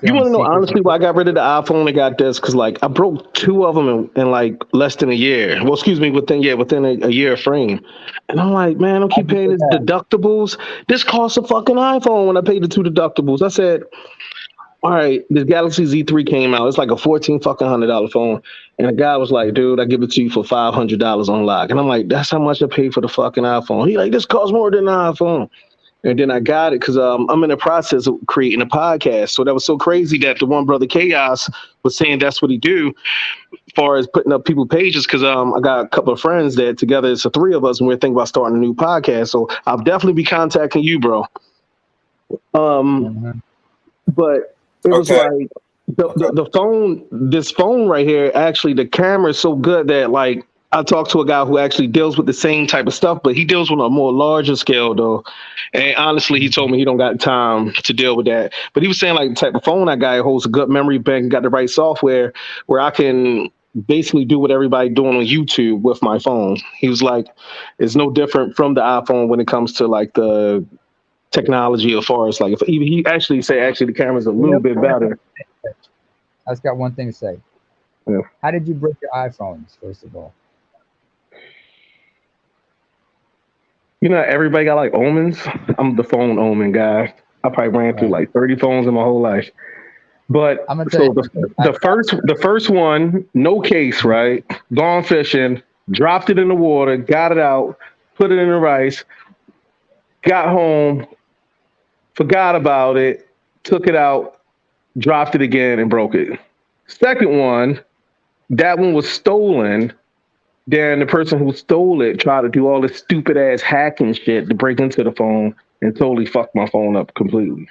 You want to know honestly why I got rid of the iPhone and got this? Because like I broke 2 of them in like less than a year. Well, excuse me, within a year frame. And I'm like, man, I keep paying these deductibles. This costs a fucking iPhone when I paid the 2 deductibles. I said, all right, this Galaxy Z3 came out. It's like a $1,400 phone. And the guy was like, dude, I give it to you for $500 on lock. And I'm like, that's how much I paid for the fucking iPhone. He like, this costs more than an iPhone. And then I got it because I'm in the process of creating a podcast. So that was so crazy that the one brother Chaos was saying that's what he do as far as putting up people pages. Because I got a couple of friends that together, it's the 3 of us, and we're thinking about starting a new podcast. So I'll definitely be contacting you, bro. But it was like the phone, this phone right here, actually, the camera is so good that like I talked to a guy who actually deals with the same type of stuff, but he deals with a more larger scale though. And honestly, he told me he don't got time to deal with that. But he was saying like the type of phone I got holds a good memory bank and got the right software where I can basically do what everybody doing on YouTube with my phone. He was like, it's no different from the iPhone when it comes to like the technology as far as like, if he actually the camera's a little bit better. I just got one thing to say. Yeah. How did you break your iPhones, first of all? You know, everybody got like omens. I'm the phone omen guy. I probably ran through like 30 phones in my whole life. But I'm gonna so the first one, no case, right? Gone fishing, dropped it in the water, got it out, put it in the rice, got home, forgot about it, took it out, dropped it again, and broke it. Second one, that one was stolen. Then the person who stole it tried to do all this stupid ass hacking shit to break into the phone and totally fucked my phone up completely.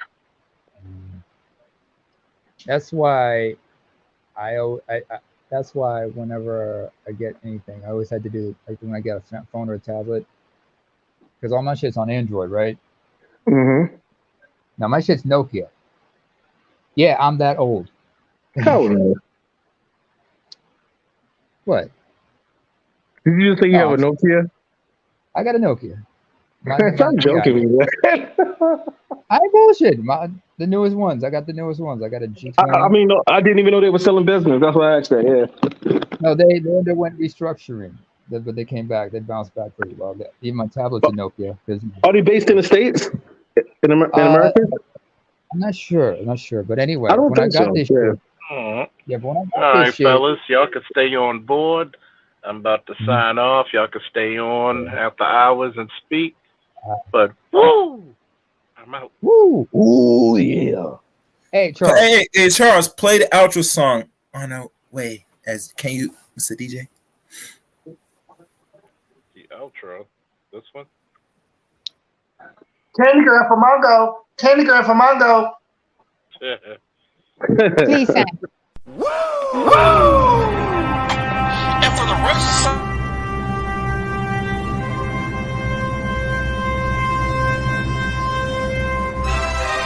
That's why that's why whenever I get anything, I always had to do, like when I get a phone or a tablet, because all my shit's on Android, right? Mm-hmm. Now my shit's Nokia. Yeah, I'm that old. Hell no. What? Did you just say you have a Nokia? I got a Nokia. I'm joking. I bullshit. The newest ones. I got the newest ones. I got a G20. I mean, no, I didn't even know they were selling business. That's why I asked that. Yeah. No, they underwent restructuring, but they came back. They bounced back pretty well. Even my tablet's a Nokia. Are they based in the States? In America? I'm not sure. But anyway, I don't when I think got so. this Yeah. shit, yeah, but when I got All right, this shit, fellas, y'all can stay on board. I'm about to sign off. Y'all can stay on after hours and speak. But woo, I'm out. Woo, ooh, yeah. Hey, Charles. Hey, Charles, play the outro song. Oh no, wait. Can you, Mr. DJ? The outro. This one. Candy girl for Mongo. Candy girl for Mongo. Please, Sam. And for the rest